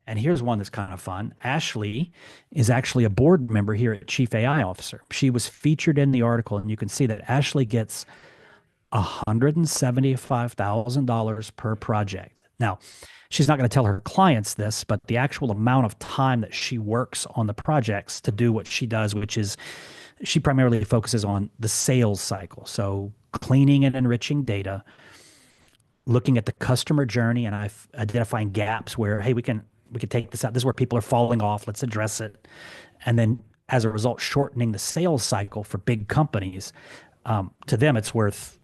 And here's one that's kind of fun. Ashley is actually a board member here at Chief AI Officer. She was featured in the article, and you can see that Ashley gets $175,000 per project. Now, she's not going to tell her clients this, but the actual amount of time that she works on the projects to do what she does, which is she primarily focuses on the sales cycle. So cleaning and enriching data, looking at the customer journey, and identifying gaps where, hey, we can take this out. This is where people are falling off. Let's address it. And then as a result, shortening the sales cycle for big companies. To them, it's worth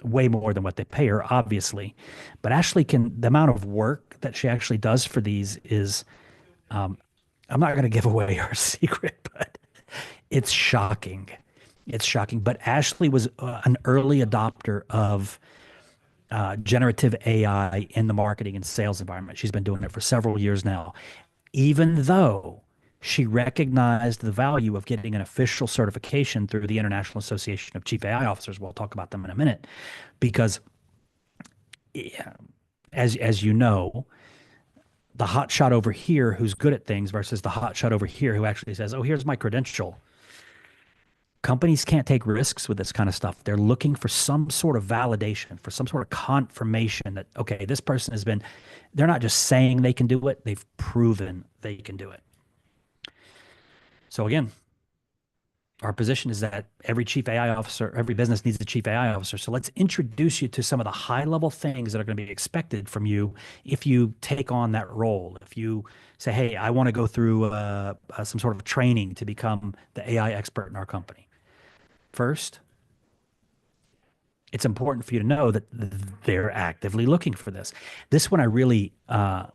way more than what they pay her, obviously. But Ashley the amount of work that she actually does for these is, I'm not going to give away her secret, but it's shocking. It's shocking. But Ashley was an early adopter of generative AI in the marketing and sales environment. She's been doing it for several years now, even though she recognized the value of getting an official certification through the International Association of Chief AI Officers. We'll talk about them in a minute, because as you know, the hot shot over here who's good at things versus the hot shot over here who actually says, oh, here's my credential. Companies can't take risks with this kind of stuff. They're looking for some sort of validation, for some sort of confirmation that, okay, this person they're not just saying they can do it, they've proven they can do it. So again, our position is that every chief AI officer, every business needs a chief AI officer. So let's introduce you to some of the high level things that are going to be expected from you if you take on that role. If you say, hey, I want to go through some sort of training to become the AI expert in our company. First, it's important for you to know that they're actively looking for this. This one I really, I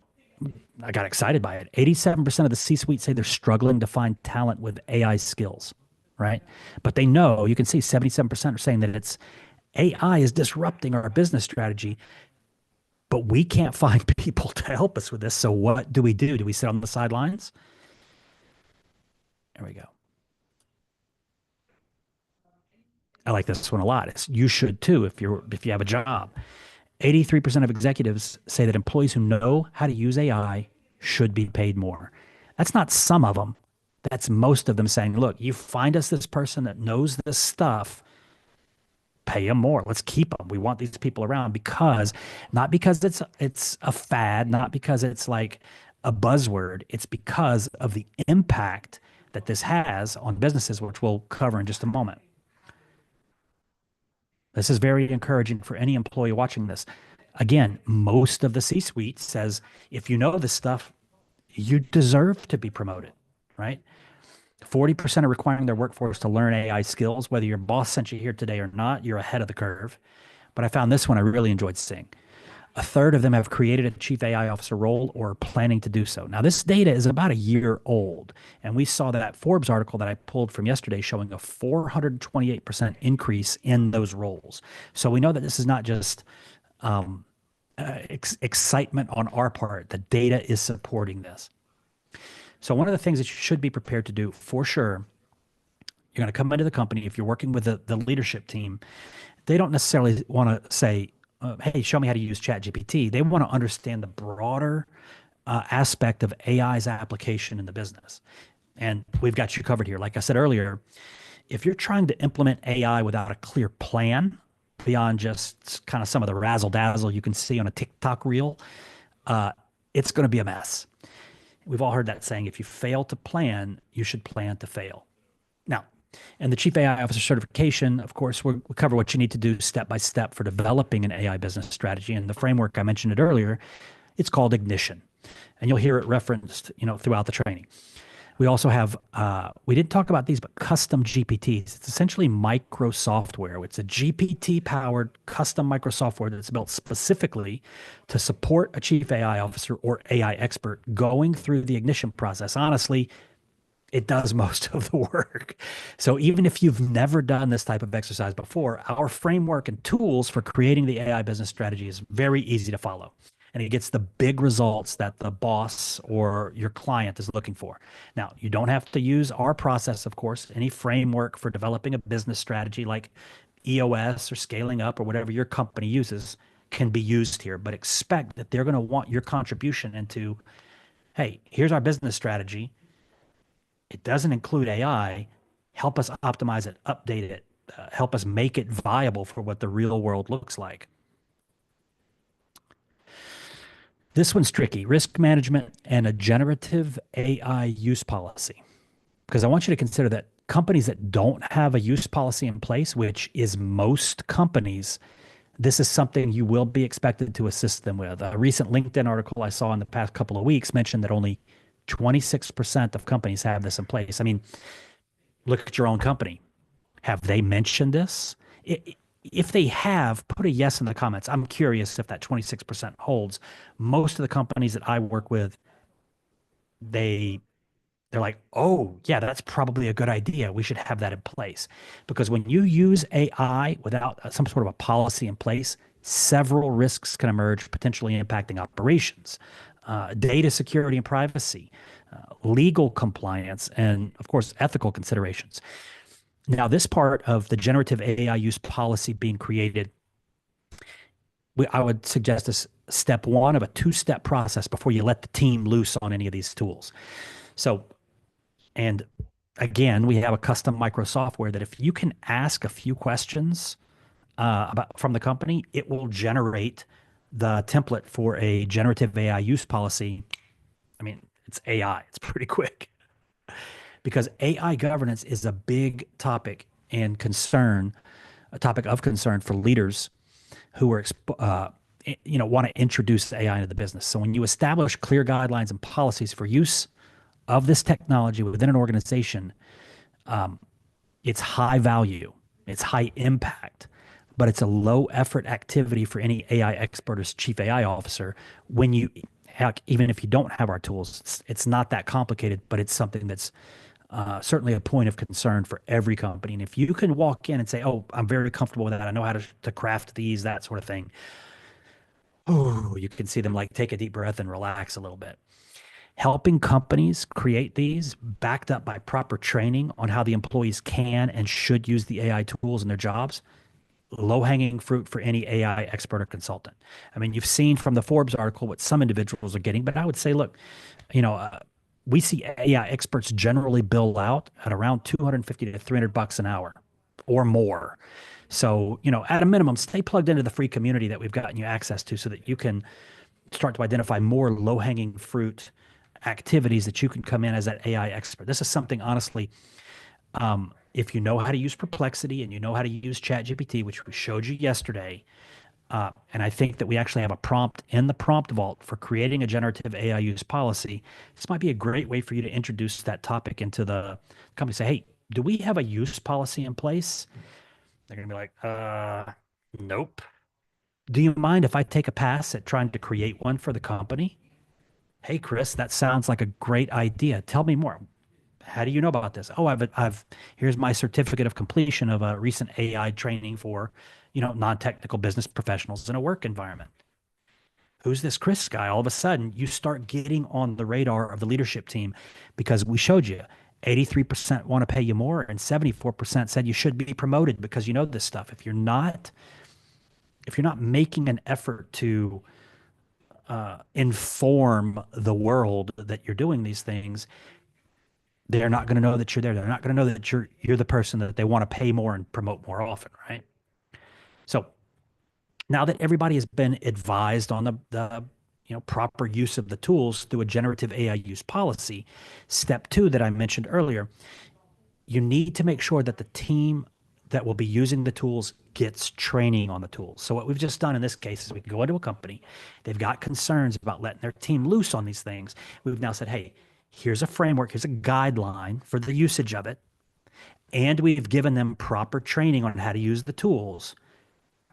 got excited by it. 87% of the C-suite say they're struggling to find talent with AI skills, right? But they know, you can see 77% are saying that AI is disrupting our business strategy, but we can't find people to help us with this. So what do? Do we sit on the sidelines? There we go. I like this one a lot. You should too if you have a job. 83% of executives say that employees who know how to use AI should be paid more. That's not some of them. That's most of them saying, look, you find us this person that knows this stuff, pay them more. Let's keep them. We want these people around because not because it's a fad, not because it's like a buzzword. It's because of the impact that this has on businesses, which we'll cover in just a moment. This is very encouraging for any employee watching this. Again, most of the C-suite says, if you know this stuff, you deserve to be promoted, right? 40% are requiring their workforce to learn AI skills. Whether your boss sent you here today or not, you're ahead of the curve. But I found this one I really enjoyed seeing. A third of them have created a chief AI officer role or are planning to do so. Now, this data is about a year old. And we saw that Forbes article that I pulled from yesterday showing a 428% increase in those roles. So we know that this is not just excitement on our part. The data is supporting this. So one of the things that you should be prepared to do for sure, you're going to come into the company, if you're working with the leadership team, they don't necessarily want to say, hey, show me how to use ChatGPT. They want to understand the broader aspect of AI's application in the business. And we've got you covered here. Like I said earlier, if you're trying to implement AI without a clear plan, beyond just kind of some of the razzle dazzle you can see on a TikTok reel, it's going to be a mess. We've all heard that saying, if you fail to plan, you should plan to fail. Now, and the Chief AI Officer certification, of course, we cover what you need to do step by step for developing an AI business strategy. And the framework, I mentioned it earlier, it's called Ignition. And you'll hear it referenced, throughout the training. We also have, we didn't talk about these, but custom GPTs. It's essentially micro software. It's a GPT-powered custom micro software that's built specifically to support a chief AI officer or AI expert going through the ignition process. Honestly, it does most of the work. So even if you've never done this type of exercise before, our framework and tools for creating the AI business strategy is very easy to follow. And it gets the big results that the boss or your client is looking for. Now, you don't have to use our process, of course. Any framework for developing a business strategy like EOS or scaling up or whatever your company uses can be used here. But expect that they're going to want your contribution into, hey, here's our business strategy. It doesn't include AI. Help us optimize it, update it, help us make it viable for what the real world looks like. This one's tricky, risk management and a generative AI use policy. Because I want you to consider that companies that don't have a use policy in place, which is most companies, this is something you will be expected to assist them with. A recent LinkedIn article I saw in the past couple of weeks mentioned that only 26% of companies have this in place. I mean, look at your own company. Have they mentioned this? If they have, put a yes in the comments. I'm curious if that 26% holds. Most of the companies that I work with, they're like, oh, yeah, that's probably a good idea. We should have that in place. Because when you use AI without some sort of a policy in place, several risks can emerge, potentially impacting operations, data security and privacy, legal compliance, and of course, ethical considerations. Now, this part of the generative AI use policy being created, I would suggest this step one of a two-step process before you let the team loose on any of these tools. So, and again, we have a custom micro software that if you can ask a few questions from the company, it will generate the template for a generative AI use policy. I mean, it's AI. It's pretty quick. Because AI governance is a big topic and concern, a topic of concern for leaders who are, want to introduce AI into the business. So when you establish clear guidelines and policies for use of this technology within an organization, it's high value, it's high impact, but it's a low effort activity for any AI expert or chief AI officer. When you, heck, even if you don't have our tools, it's not that complicated, but it's something that's certainly a point of concern for every company. And if you can walk in and say, oh, I'm very comfortable with that, I know how to craft these, that sort of thing. Oh, you can see them like take a deep breath and relax a little bit. Helping companies create these backed up by proper training on how the employees can and should use the AI tools in their jobs low-hanging fruit for any AI expert or consultant. I mean, you've seen from the Forbes article what some individuals are getting, but I would say, look, we see AI experts generally bill out at around 250 to 300 bucks an hour or more. So, at a minimum, stay plugged into the free community that we've gotten you access to so that you can start to identify more low-hanging fruit activities that you can come in as that AI expert. This is something, honestly, if you know how to use Perplexity and you know how to use ChatGPT, which we showed you yesterday, and I think that we actually have a prompt in the prompt vault for creating a generative AI use policy. This might be a great way for you to introduce that topic into the company. Say, hey, do we have a use policy in place? They're going to be like, nope. Do you mind if I take a pass at trying to create one for the company? Hey, Chris, that sounds like a great idea. Tell me more. How do you know about this? Oh, here's my certificate of completion of a recent AI training for, non-technical business professionals in a work environment. Who's this Chris guy? All of a sudden, you start getting on the radar of the leadership team because we showed you 83% want to pay you more and 74% said you should be promoted because you know this stuff. If you're not making an effort to inform the world that you're doing these things, they're not going to know that you're there. They're not going to know that you're the person that they want to pay more and promote more often, right? So now that everybody has been advised on the proper use of the tools through a generative AI use policy, step 2 that I mentioned earlier, you need to make sure that the team that will be using the tools gets training on the tools. So what we've just done in this case is we can go into a company, they've got concerns about letting their team loose on these things. We've now said, hey, here's a framework, here's a guideline for the usage of it, and we've given them proper training on how to use the tools.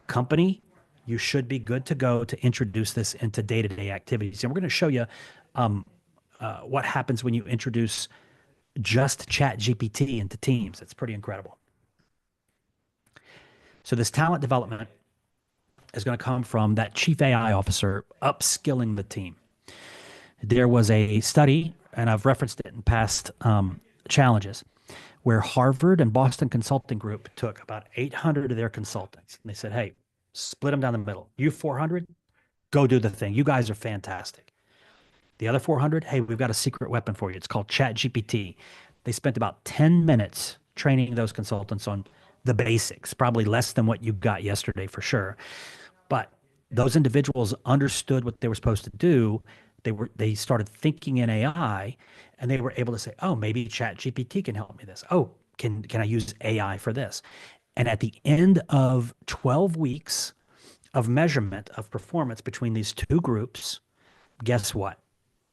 Company, you should be good to go to introduce this into day-to-day activities. And we're going to show you what happens when you introduce just ChatGPT into teams. It's pretty incredible. So this talent development is going to come from that chief AI officer upskilling the team. There was a study, and I've referenced it in past challenges, where Harvard and Boston Consulting Group took about 800 of their consultants, and they said, hey, split them down the middle. You 400, go do the thing. You guys are fantastic. The other 400, hey, we've got a secret weapon for you. It's called ChatGPT. They spent about 10 minutes training those consultants on the basics, probably less than what you got yesterday for sure. But those individuals understood what they were supposed to do. They started thinking in AI, and they were able to say, oh, maybe ChatGPT can help me this. Oh, can I use AI for this? And at the end of 12 weeks of measurement of performance between these two groups, guess what?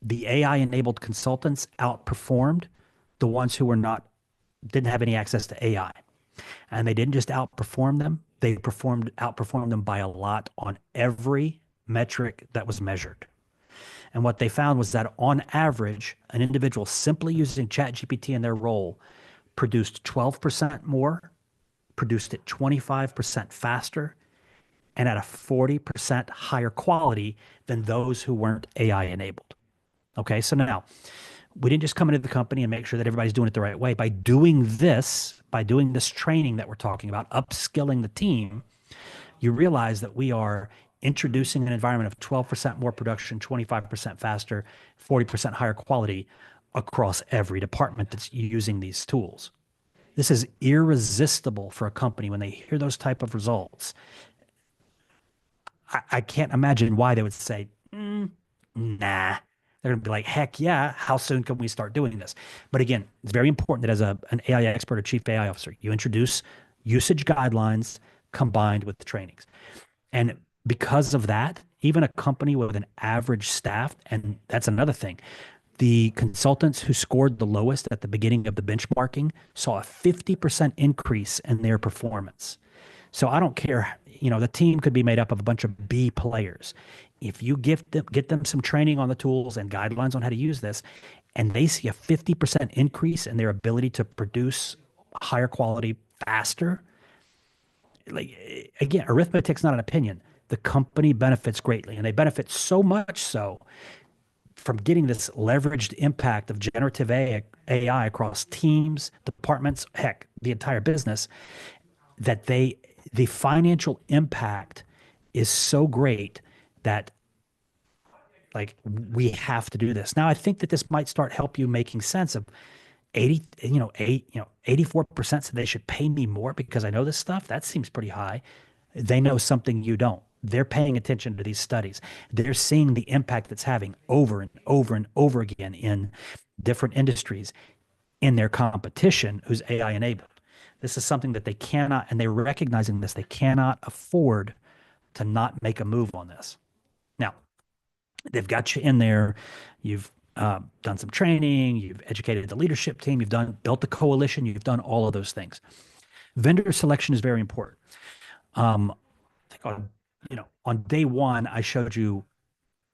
The AI-enabled consultants outperformed the ones who didn't have any access to AI. And they didn't just outperform them, they outperformed them by a lot on every metric that was measured. And what they found was that on average, an individual simply using ChatGPT in their role produced 12% more, produced it 25% faster, and at a 40% higher quality than those who weren't AI enabled. Okay, so now we didn't just come into the company and make sure that everybody's doing it the right way. By doing this training that we're talking about, upskilling the team, you realize that we are introducing an environment of 12% more production, 25% faster, 40% higher quality across every department that's using these tools. This is irresistible for a company when they hear those type of results. I can't imagine why they would say, nah. They're going to be like, heck yeah, how soon can we start doing this? But again, it's very important that as an AI expert or chief AI officer, you introduce usage guidelines combined with the trainings. And because of that, even a company with an average staff, and that's another thing, the consultants who scored the lowest at the beginning of the benchmarking saw a 50% increase in their performance. So I don't care, the team could be made up of a bunch of B players. If you get them some training on the tools and guidelines on how to use this, and they see a 50% increase in their ability to produce higher quality faster, like, again, arithmetic's not an opinion. The company benefits greatly, and they benefit so much so from getting this leveraged impact of generative AI across teams, departments, heck, the entire business, that they the financial impact is so great that like we have to do this. Now I think that this might start help you making sense of 84% said they should pay me more because I know this stuff. That seems pretty high. They know something you don't. They're paying attention to these studies. They're seeing the impact that's having over and over and over again in different industries in their competition who's AI enabled. This is something that they cannot, and they're recognizing this, they cannot afford to not make a move on this. Now, they've got you in there. You've done some training. You've educated the leadership team. You've built the coalition. You've done all of those things. Vendor selection is very important. I think on day one, I showed you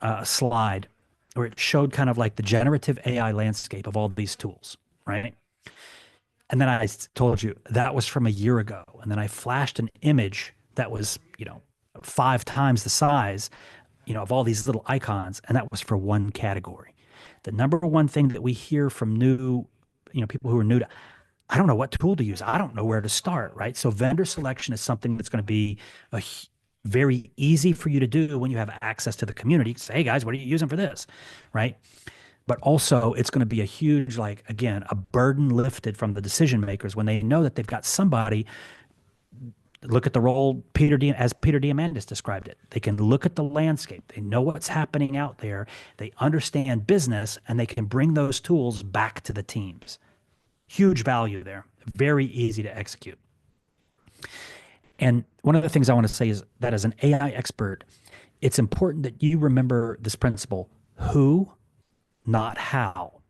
a slide where it showed kind of like the generative AI landscape of all these tools, right? And then I told you that was from a year ago. And then I flashed an image that was, 5 times the size, of all these little icons. And that was for one category. The number one thing that we hear from new, people who are new to, I don't know what tool to use. I don't know where to start, right? So vendor selection is something that's going to be very easy for you to do when you have access to the community. Say, hey guys, what are you using for this, right? But also it's going to be a huge, again, a burden lifted from the decision makers when they know that they've got somebody. Look at the role as Peter Diamandis described it. They can look at the landscape. They know what's happening out there. They understand business, and they can bring those tools back to the teams. Huge value there. Very easy to execute. And one of the things I want to say is that as an AI expert, it's important that you remember this principle: who, not how.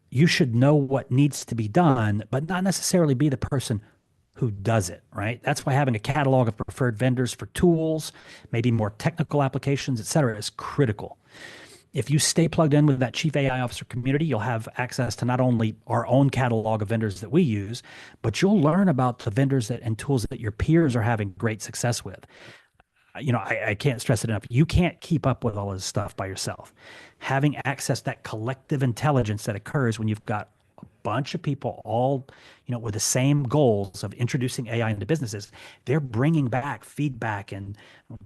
You should know what needs to be done, but not necessarily be the person who does it, right? That's why having a catalog of preferred vendors for tools, maybe more technical applications, et cetera, is critical. If you stay plugged in with that chief AI officer community, you'll have access to not only our own catalog of vendors that we use, but you'll learn about the vendors and tools that your peers are having great success with. I can't stress it enough. You can't keep up with all this stuff by yourself. Having access to that collective intelligence that occurs when you've got a bunch of people all, with the same goals of introducing AI into businesses, they're bringing back feedback and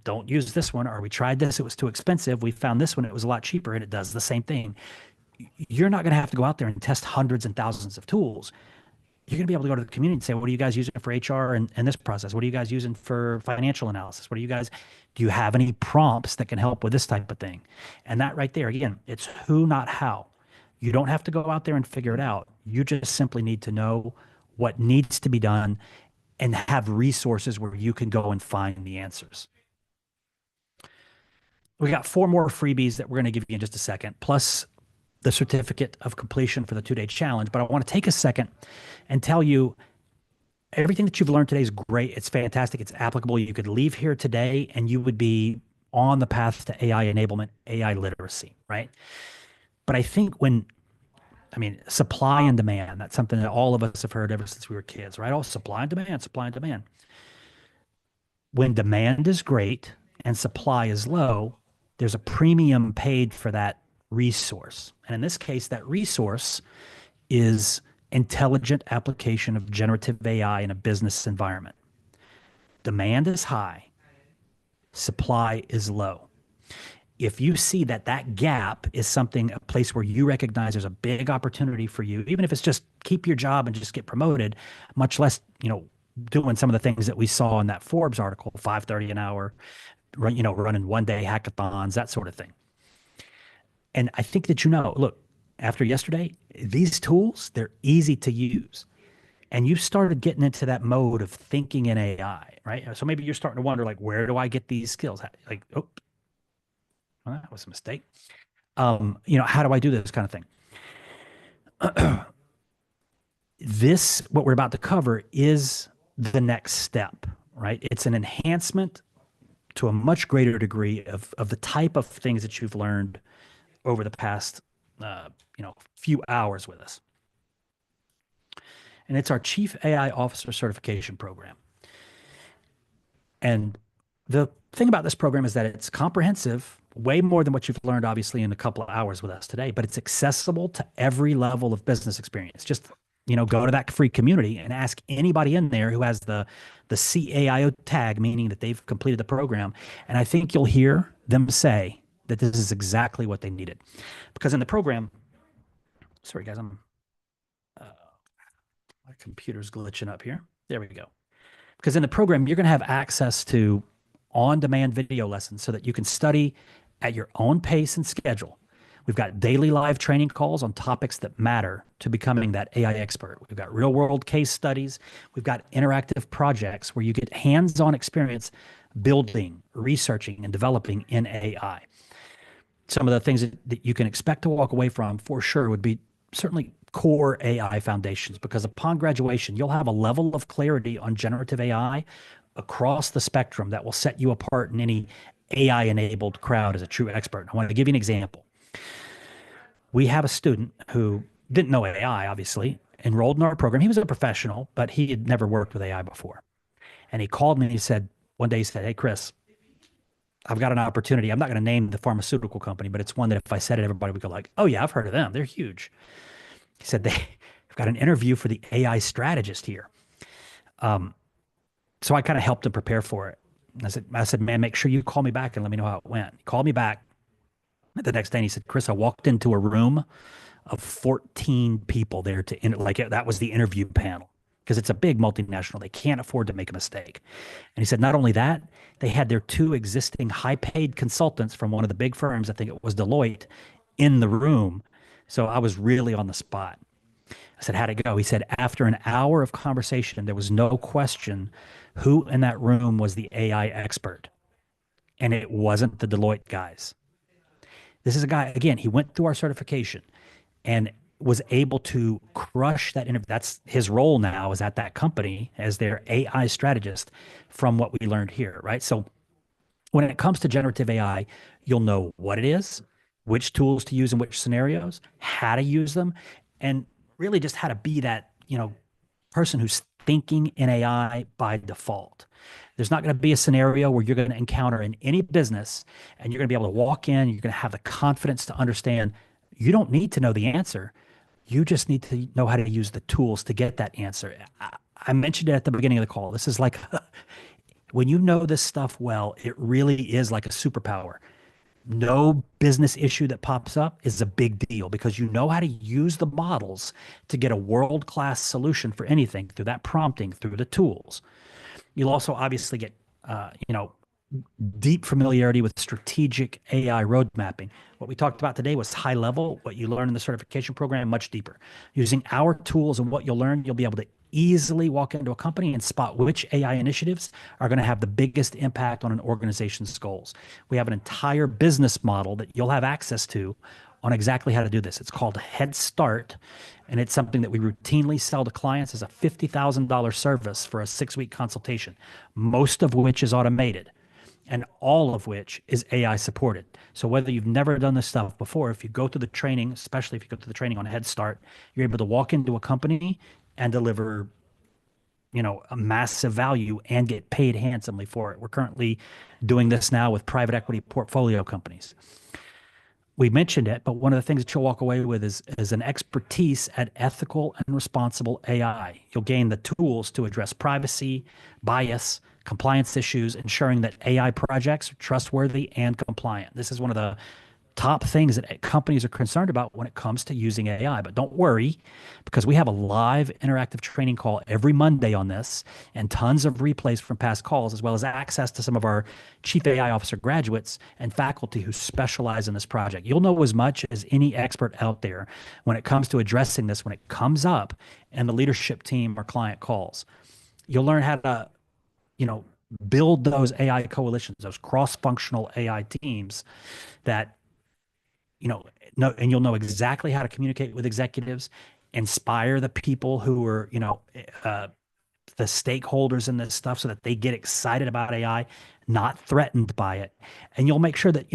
don't use this one, or we tried this, it was too expensive. We found this one, it was a lot cheaper, and it does the same thing. You're not going to have to go out there and test hundreds and thousands of tools. You're going to be able to go to the community and say, what are you guys using for HR and this process? What are you guys using for financial analysis? Do you have any prompts that can help with this type of thing? And that right there, again, it's who, not how. You don't have to go out there and figure it out. You just simply need to know what needs to be done and have resources where you can go and find the answers. We got 4 more freebies that we're going to give you in just a second, plus the certificate of completion for the 2-day challenge. But I want to take a second and tell you everything that you've learned today is great. It's fantastic. It's applicable. You could leave here today and you would be on the path to AI enablement, AI literacy, right? But I think supply and demand, that's something that all of us have heard ever since we were kids, right? Oh, supply and demand, supply and demand. When demand is great and supply is low, there's a premium paid for that resource. And in this case, that resource is intelligent application of generative AI in a business environment. Demand is high, supply is low. If you see that gap is a place where you recognize there's a big opportunity for you, even if it's just keep your job and just get promoted, much less, doing some of the things that we saw in that Forbes article, $5.30 an hour, running 1-day hackathons, that sort of thing. And I think that, look, after yesterday, these tools, they're easy to use. And you started getting into that mode of thinking in AI, right? So maybe you're starting to wonder, where do I get these skills? Well, that was a mistake. How do I do this kind of thing? What we're about to cover is the next step, right? It's an enhancement to a much greater degree of the type of things that you've learned over the past, few hours with us. And it's our Chief AI Officer Certification Program. And the thing about this program is that it's comprehensive, way more than what you've learned, obviously, in a couple of hours with us today, but it's accessible to every level of business experience. Just go to that free community and ask anybody in there who has the CAIO tag, meaning that they've completed the program. And I think you'll hear them say that this is exactly what they needed. Because in the program, sorry guys, my computer's glitching up here. There we go. Because in the program, you're going to have access to on-demand video lessons so that you can study at your own pace and schedule. We've got daily live training calls on topics that matter to becoming that AI expert. We've got real-world case studies. We've got interactive projects where you get hands-on experience building, researching, and developing in AI. Some of the things that you can expect to walk away from for sure would be certainly core AI foundations, because upon graduation, you'll have a level of clarity on generative AI across the spectrum that will set you apart in any AI-enabled crowd as a true expert. I want to give you an example. We have a student who didn't know AI, obviously, enrolled in our program. He was a professional, but he had never worked with AI before. And he called me and he said, one day he said, "Hey, Chris, I've got an opportunity. I'm not going to name the pharmaceutical company, but it's one that if I said it, everybody would go like, oh yeah, I've heard of them. They're huge." He said, they've got an interview for the AI strategist here. So I kind of helped him prepare for it. I said, man, make sure you call me back and let me know how it went. He called me back the next day and he said, Chris, I walked into a room of 14 people there that was the interview panel, because it's a big multinational. They can't afford to make a mistake. And he said, not only that, they had their 2 existing high-paid consultants from one of the big firms, I think it was Deloitte, in the room. So I was really on the spot. I said, how'd it go? He said, after an hour of conversation, there was no question who in that room was the AI expert. And it wasn't the Deloitte guys. This is a guy, again, he went through our certification and was able to crush that interview. That's his role now, is at that company as their AI strategist, from what we learned here, right? So when it comes to generative AI, you'll know what it is, which tools to use in which scenarios, how to use them, and really just how to be that, person who's thinking in AI by default. There's not going to be a scenario where you're going to encounter in any business and you're going to be able to walk in, you're going to have the confidence to understand you don't need to know the answer. You just need to know how to use the tools to get that answer. I mentioned it at the beginning of the call. This is like, when you know this stuff well, it really is like a superpower. No business issue that pops up is a big deal because you know how to use the models to get a world-class solution for anything through that prompting, through the tools. You'll also obviously get, deep familiarity with strategic AI road mapping. What we talked about today was high level. What you learn in the certification program, much deeper. Using our tools and what you'll learn, you'll be able to easily walk into a company and spot which AI initiatives are going to have the biggest impact on an organization's goals. We have an entire business model that you'll have access to on exactly how to do this. It's called Head Start, and it's something that we routinely sell to clients as a $50,000 service for a 6-week consultation, most of which is automated and all of which is AI supported. So whether you've never done this stuff before, if you go through the training, especially if you go through the training on Head Start, you're able to walk into a company and deliver, a massive value and get paid handsomely for it. We're currently doing this now with private equity portfolio companies. We mentioned it, but one of the things that you'll walk away with is an expertise at ethical and responsible AI. You'll gain the tools to address privacy, bias, compliance issues, ensuring that AI projects are trustworthy and compliant. This is one of the top things that companies are concerned about when it comes to using AI. But don't worry, because we have a live interactive training call every Monday on this and tons of replays from past calls, as well as access to some of our chief AI officer graduates and faculty who specialize in this project. You'll know as much as any expert out there when it comes to addressing this, when it comes up and the leadership team or client calls. You'll learn how to, build those AI coalitions, those cross-functional AI teams that, and you'll know exactly how to communicate with executives, inspire the people who are, the stakeholders in this stuff so that they get excited about AI, not threatened by it. And you'll make sure that,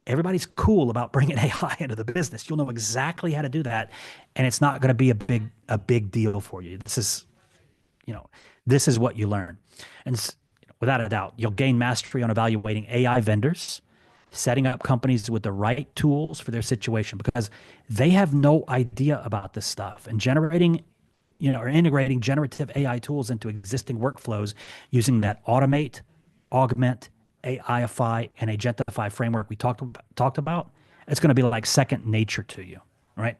everybody's cool about bringing AI into the business. You'll know exactly how to do that. And it's not going to be a big deal for you. This is what you learn. And without a doubt, you'll gain mastery on evaluating AI vendors, setting up companies with the right tools for their situation, because they have no idea about this stuff. And generating or integrating generative AI tools into existing workflows using that automate, augment, AIify, and agentify framework we talked about, it's going to be like second nature to you, right?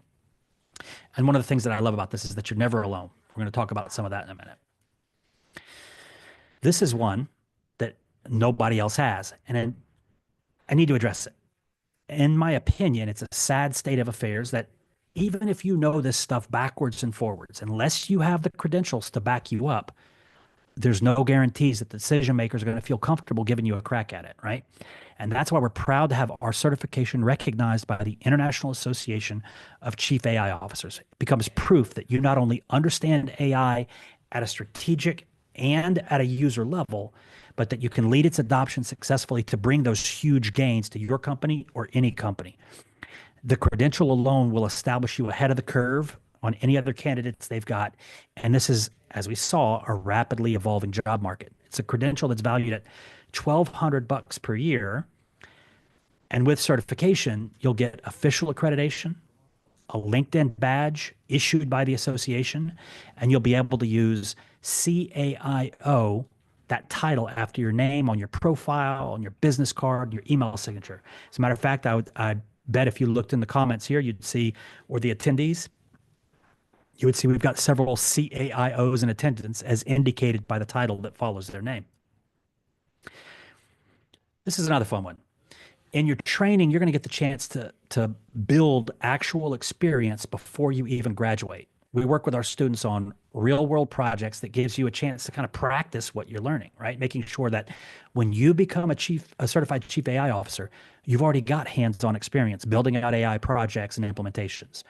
And one of the things that I love about this is that you're never alone. We're going to talk about some of that in a minute. This is one that nobody else has, and I need to address it. In my opinion, it's a sad state of affairs that even if you know this stuff backwards and forwards, unless you have the credentials to back you up, there's no guarantees that the decision makers are going to feel comfortable giving you a crack at it, right? And that's why we're proud to have our certification recognized by the International Association of Chief AI Officers. It becomes proof that you not only understand AI at a strategic and at a user level, but that you can lead its adoption successfully to bring those huge gains to your company or any company. The credential alone will establish you ahead of the curve on any other candidates they've got. And this is, as we saw, a rapidly evolving job market. It's a credential that's valued at $1,200 per year. And with certification, you'll get official accreditation, a LinkedIn badge issued by the association, and you'll be able to use CAIO, that title, after your name on your profile, on your business card, your email signature. As a matter of fact, I bet if you looked in the comments here, you'd see, or the attendees, you would see we've got several CAIOs in attendance as indicated by the title that follows their name. This is another fun one. In your training, you're going to get the chance to build actual experience before you even graduate. We work with our students on real world projects that gives you a chance to kind of practice what you're learning, right? Making sure that when you become a certified chief AI officer, you've already got hands-on experience building out AI projects and implementations.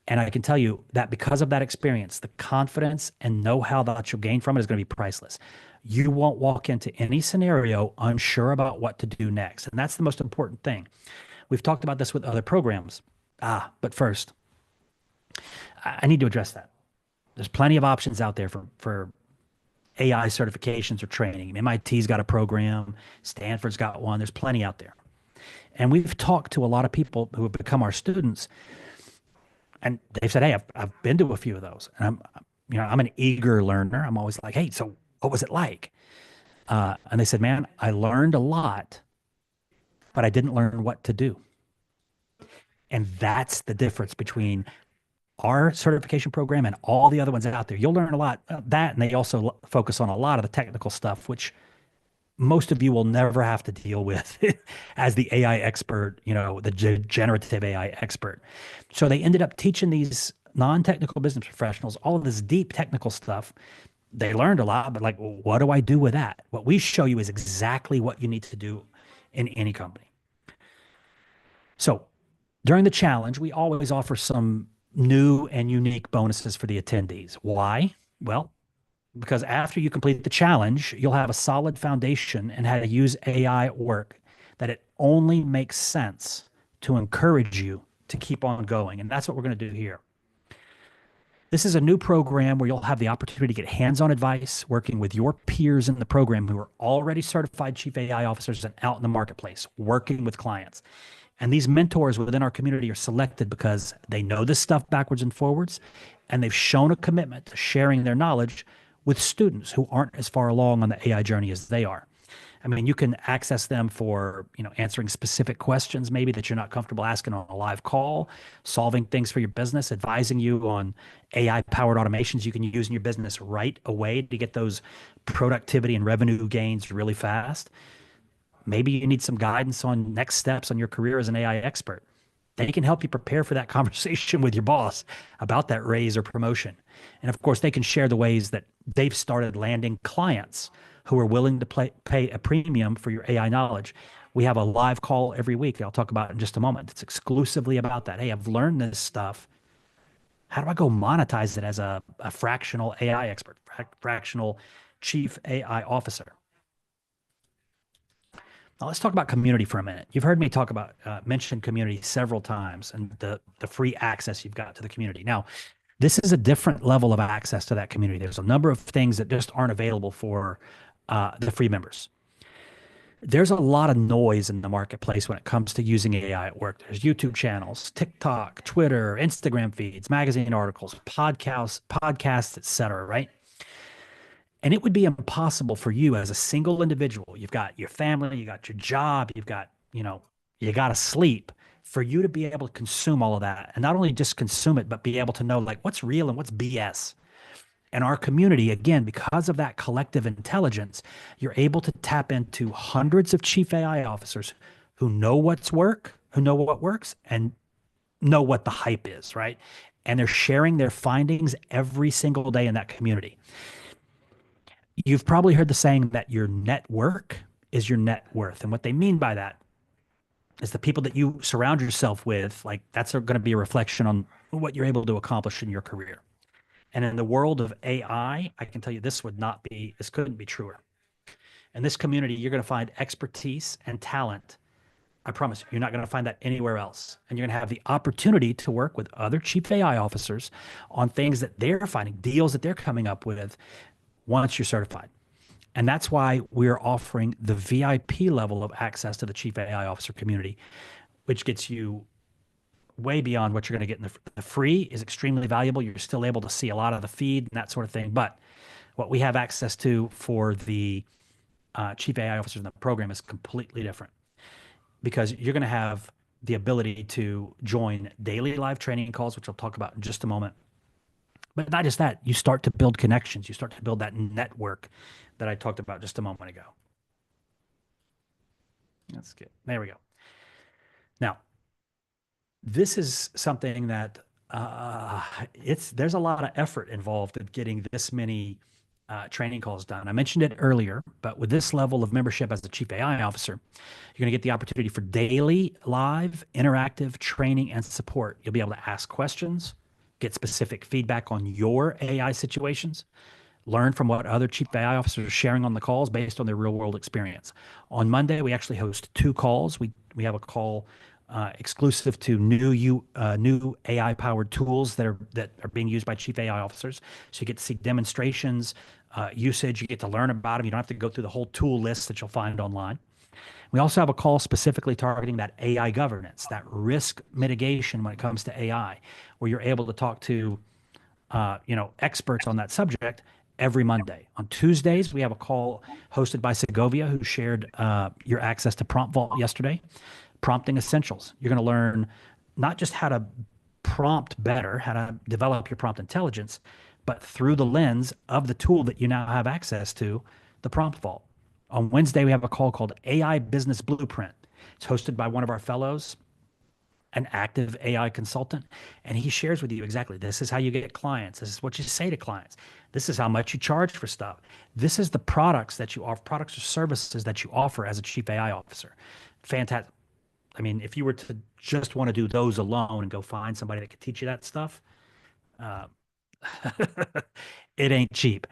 And I can tell you that because of that experience, the confidence and know-how that you'll gain from it is going to be priceless. You won't walk into any scenario unsure about what to do next. And that's the most important thing. We've talked about this with other programs. But first, I need to address that. There's plenty of options out there for AI certifications or training. MIT's got a program. Stanford's got one. There's plenty out there. And we've talked to a lot of people who have become our students, and they've said, hey, I've been to a few of those. And I'm an eager learner. I'm always like, hey, so what was it like? And they said, man, I learned a lot, but I didn't learn what to do. And that's the difference between our certification program and all the other ones out there. You'll learn a lot of that, and they also focus on a lot of the technical stuff, which most of you will never have to deal with as the AI expert, the generative AI expert. So they ended up teaching these non-technical business professionals all of this deep technical stuff. They learned a lot, but like, well, what do I do with that? What we show you is exactly what you need to do in any company. So during the challenge, we always offer some new and unique bonuses for the attendees. Why? Well, because after you complete the challenge, you'll have a solid foundation in how to use AI at work, that it only makes sense to encourage you to keep on going. And that's what we're going to do here. This is a new program where you'll have the opportunity to get hands-on advice working with your peers in the program who are already certified chief AI officers and out in the marketplace working with clients. And these mentors within our community are selected because they know this stuff backwards and forwards, and they've shown a commitment to sharing their knowledge with students who aren't as far along on the AI journey as they are. I mean, you can access them for, answering specific questions maybe that you're not comfortable asking on a live call, solving things for your business, advising you on AI-powered automations you can use in your business right away to get those productivity and revenue gains really fast. Maybe you need some guidance on next steps on your career as an AI expert. They can help you prepare for that conversation with your boss about that raise or promotion. And of course, they can share the ways that they've started landing clients who are willing to pay a premium for your AI knowledge. We have a live call every week that I'll talk about in just a moment. It's exclusively about that. Hey, I've learned this stuff. How do I go monetize it as a fractional AI expert, fractional chief AI officer? Now let's talk about community for a minute. You've heard me talk about, mention community several times and the free access you've got to the community. Now, this is a different level of access to that community. There's a number of things that just aren't available for the free members. There's a lot of noise in the marketplace when it comes to using AI at work. There's YouTube channels, TikTok, Twitter, Instagram feeds, magazine articles, podcasts, etc., right? And it would be impossible for you as a single individual. You've got your family, you got your job, you've got, you got to sleep, for you to be able to consume all of that. And not only just consume it, but be able to know like what's real and what's BS. And our community, again, because of that collective intelligence, you're able to tap into hundreds of chief AI officers who know who know what works and know what the hype is, right? And they're sharing their findings every single day in that community. You've probably heard the saying that your network is your net worth. And what they mean by that is the people that you surround yourself with, like that's going to be a reflection on what you're able to accomplish in your career. And in the world of AI, I can tell you this couldn't be truer. In this community, you're going to find expertise and talent. I promise you, you're not going to find that anywhere else. And you're going to have the opportunity to work with other chief AI officers on things that they're finding, deals that they're coming up with once you're certified. And that's why we're offering the VIP level of access to the chief AI officer community, which gets you way beyond what you're going to get in the free is extremely valuable. You're still able to see a lot of the feed and that sort of thing. But what we have access to for the chief AI officers in the program is completely different, because you're going to have the ability to join daily live training calls, which I'll talk about in just a moment. But not just that, you start to build connections. You start to build that network that I talked about just a moment ago. That's good. There we go. Now, this is something that there's a lot of effort involved in getting this many training calls done. I mentioned it earlier, but with this level of membership as the chief AI officer, you're going to get the opportunity for daily, live, interactive training and support. You'll be able to ask questions, get specific feedback on your AI situations, learn from what other chief AI officers are sharing on the calls based on their real world experience. On Monday, we actually host 2 calls. We have a call exclusive to new AI powered tools that are being used by chief AI officers. So you get to see demonstrations, usage. You get to learn about them. You don't have to go through the whole tool list that you'll find online. We also have a call specifically targeting that AI governance, that risk mitigation when it comes to AI, where you're able to talk to experts on that subject every Monday. On Tuesdays, we have a call hosted by Segovia, who shared your access to Prompt Vault yesterday. Prompting essentials. You're going to learn not just how to prompt better, how to develop your prompt intelligence, but through the lens of the tool that you now have access to, the Prompt Vault. On Wednesday, we have a call called AI Business Blueprint. It's hosted by one of our fellows, an active AI consultant, and he shares with you exactly, this is how you get clients. This is what you say to clients. This is how much you charge for stuff. This is the products that you offer, products or services that you offer as a chief AI officer. Fantastic. I mean, if you were to just want to do those alone and go find somebody that could teach you that stuff, it ain't cheap.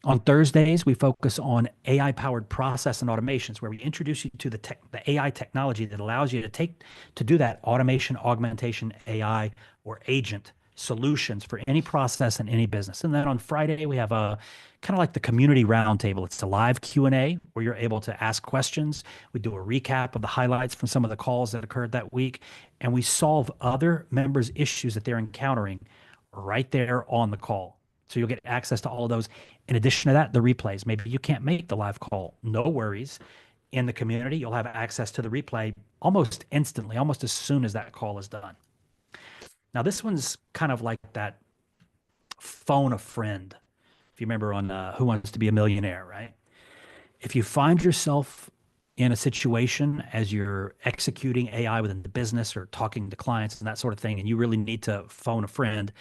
On Thursdays, we focus on AI-powered process and automations, where we introduce you to the AI technology that allows you to do that automation, augmentation, AI, or agent solutions for any process in any business. And then on Friday, we have a kind of like the community roundtable. It's a live Q&A where you're able to ask questions. We do a recap of the highlights from some of the calls that occurred that week, and we solve other members' issues that they're encountering right there on the call. So you'll get access to all of those. In addition to that, the replays. Maybe you can't make the live call. No worries. In the community, you'll have access to the replay almost instantly, almost as soon as that call is done. Now, this one's kind of like that phone a friend. If you remember on Who Wants to Be a Millionaire, right? If you find yourself in a situation as you're executing AI within the business or talking to clients and that sort of thing, and you really need to phone a friend,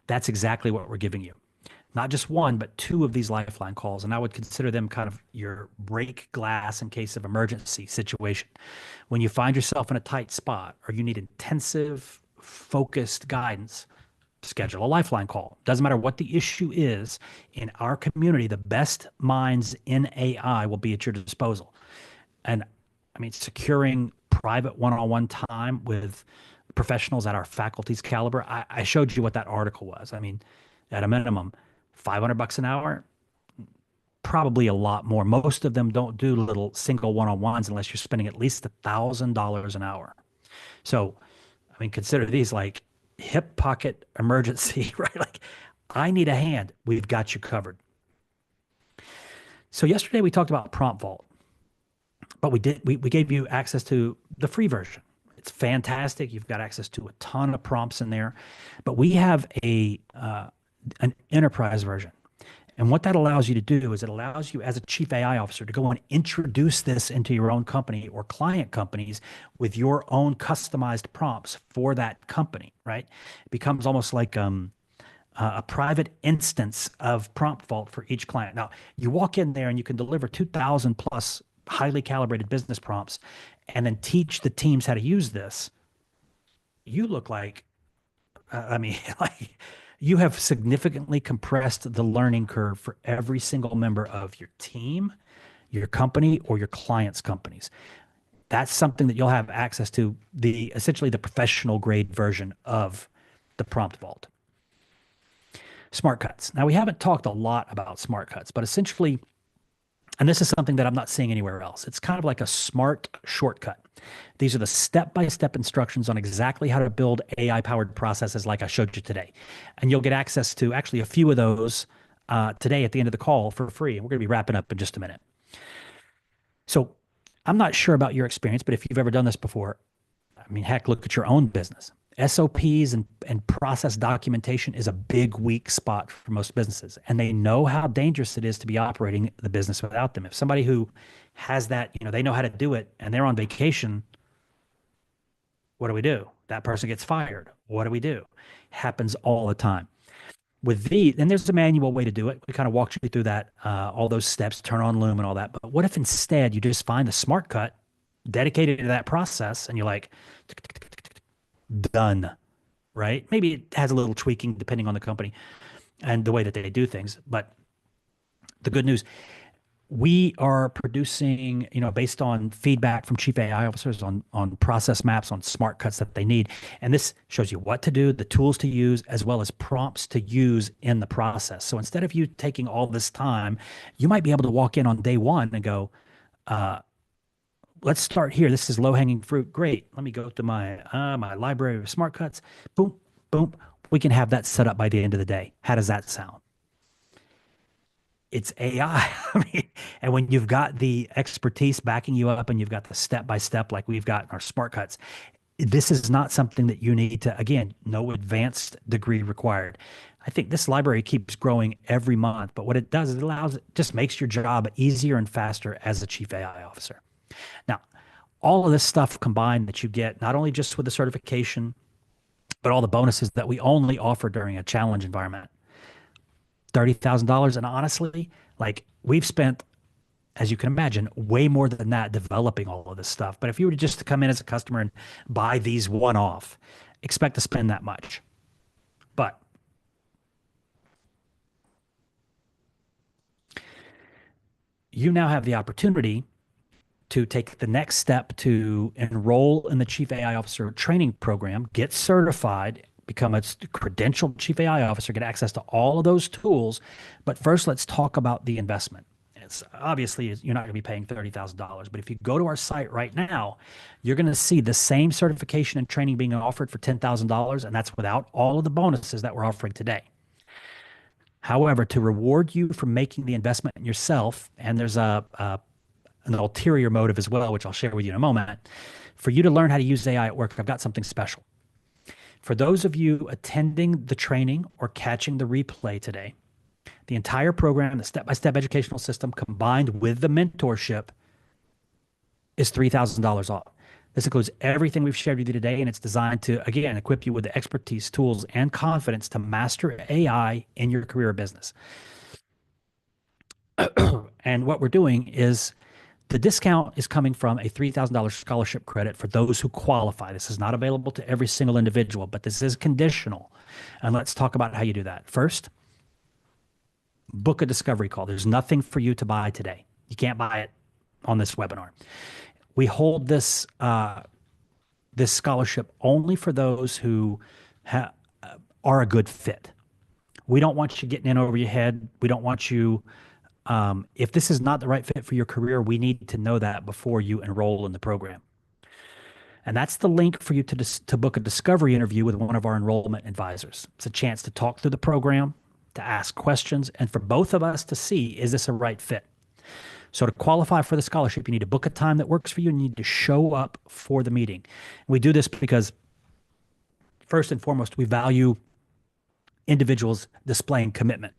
that's exactly what we're giving you. Not just one, but 2 of these lifeline calls. And I would consider them kind of your break glass in case of emergency situation. When you find yourself in a tight spot or you need intensive, focused guidance, schedule a lifeline call. Doesn't matter what the issue is. In our community, the best minds in AI will be at your disposal. And I mean, securing private one-on-one time with professionals at our faculty's caliber. I showed you what that article was. I mean, at a minimum, $500 an hour, probably a lot more. Most of them don't do little single one-on-ones unless you're spending at least $1,000 an hour. So, I mean, consider these like hip pocket emergency, right? Like, I need a hand. We've got you covered. So yesterday we talked about Prompt Vault, but we gave you access to the free version. It's fantastic. You've got access to a ton of prompts in there, but we have an enterprise version. And what that allows you to do is it allows you as a chief AI officer to go and introduce this into your own company or client companies with your own customized prompts for that company, right? It becomes almost like a private instance of Prompt Vault for each client. Now, you walk in there and you can deliver 2,000 plus highly calibrated business prompts and then teach the teams how to use this. You look like, like you have significantly compressed the learning curve for every single member of your team, your company, or your clients' companies. That's something that you'll have access to, essentially the professional grade version of the Prompt Vault. Smart cuts. Now, we haven't talked a lot about smart cuts, but essentially, and this is something that I'm not seeing anywhere else, it's kind of like a smart shortcut. These are the step-by-step instructions on exactly how to build AI-powered processes like I showed you today. And you'll get access to actually a few of those today at the end of the call for free. And we're going to be wrapping up in just a minute. So I'm not sure about your experience, but if you've ever done this before, I mean, heck, look at your own business. SOPs and process documentation is a big weak spot for most businesses. And they know how dangerous it is to be operating the business without them. If somebody who has that, they know how to do it and they're on vacation, what do? That person gets fired. What do we do? Happens all the time. And there's a manual way to do it. We kind of walked you through that, all those steps, turn on Loom and all that. But what if instead you just find the smart cut dedicated to that process and you're like, done, right? Maybe it has a little tweaking depending on the company and the way that they do things. But the good news, we are producing, based on feedback from chief AI officers on process maps, on smart cuts that they need. And this shows you what to do, the tools to use, as well as prompts to use in the process. So instead of you taking all this time, you might be able to walk in on day one and go, let's start here. This is low-hanging fruit. Great. Let me go to my library of smart cuts. Boom, boom. We can have that set up by the end of the day. How does that sound? It's AI. And when you've got the expertise backing you up and you've got the step-by-step like we've got in our smart cuts, this is not something that you need to, again, no advanced degree required. I think this library keeps growing every month, but what it does is it just makes your job easier and faster as a chief AI officer. Now, all of this stuff combined that you get, not only just with the certification, but all the bonuses that we only offer during a challenge environment, $30,000. And honestly, like we've spent, as you can imagine, way more than that developing all of this stuff. But if you were just to come in as a customer and buy these one-off, expect to spend that much. But you now have the opportunity to take the next step to enroll in the Chief AI Officer training program, get certified, become a credentialed Chief AI Officer, get access to all of those tools. But first, let's talk about the investment. It's obviously, you're not going to be paying $30,000, but if you go to our site right now, you're going to see the same certification and training being offered for $10,000, and that's without all of the bonuses that we're offering today. However, to reward you for making the investment in yourself, and there's an ulterior motive as well, which I'll share with you in a moment, for you to learn how to use AI at work, I've got something special. For those of you attending the training or catching the replay today, the entire program, the step-by-step educational system combined with the mentorship is $3,000 off. This includes everything we've shared with you today, and it's designed to, again, equip you with the expertise, tools, and confidence to master AI in your career or business. And what we're doing is the discount is coming from a $3,000 scholarship credit for those who qualify. This is not available to every single individual, but this is conditional. And let's talk about how you do that. First, book a discovery call. There's nothing for you to buy today. You can't buy it on this webinar. We hold this this scholarship only for those who are a good fit. We don't want you getting in over your head. We don't want you If this is not the right fit for your career, we need to know that before you enroll in the program. And that's the link for you to book a discovery interview with one of our enrollment advisors. It's a chance to talk through the program, to ask questions, and for both of us to see, is this a right fit? So to qualify for the scholarship, you need to book a time that works for you and you need to show up for the meeting. And we do this because first and foremost, we value individuals displaying commitment.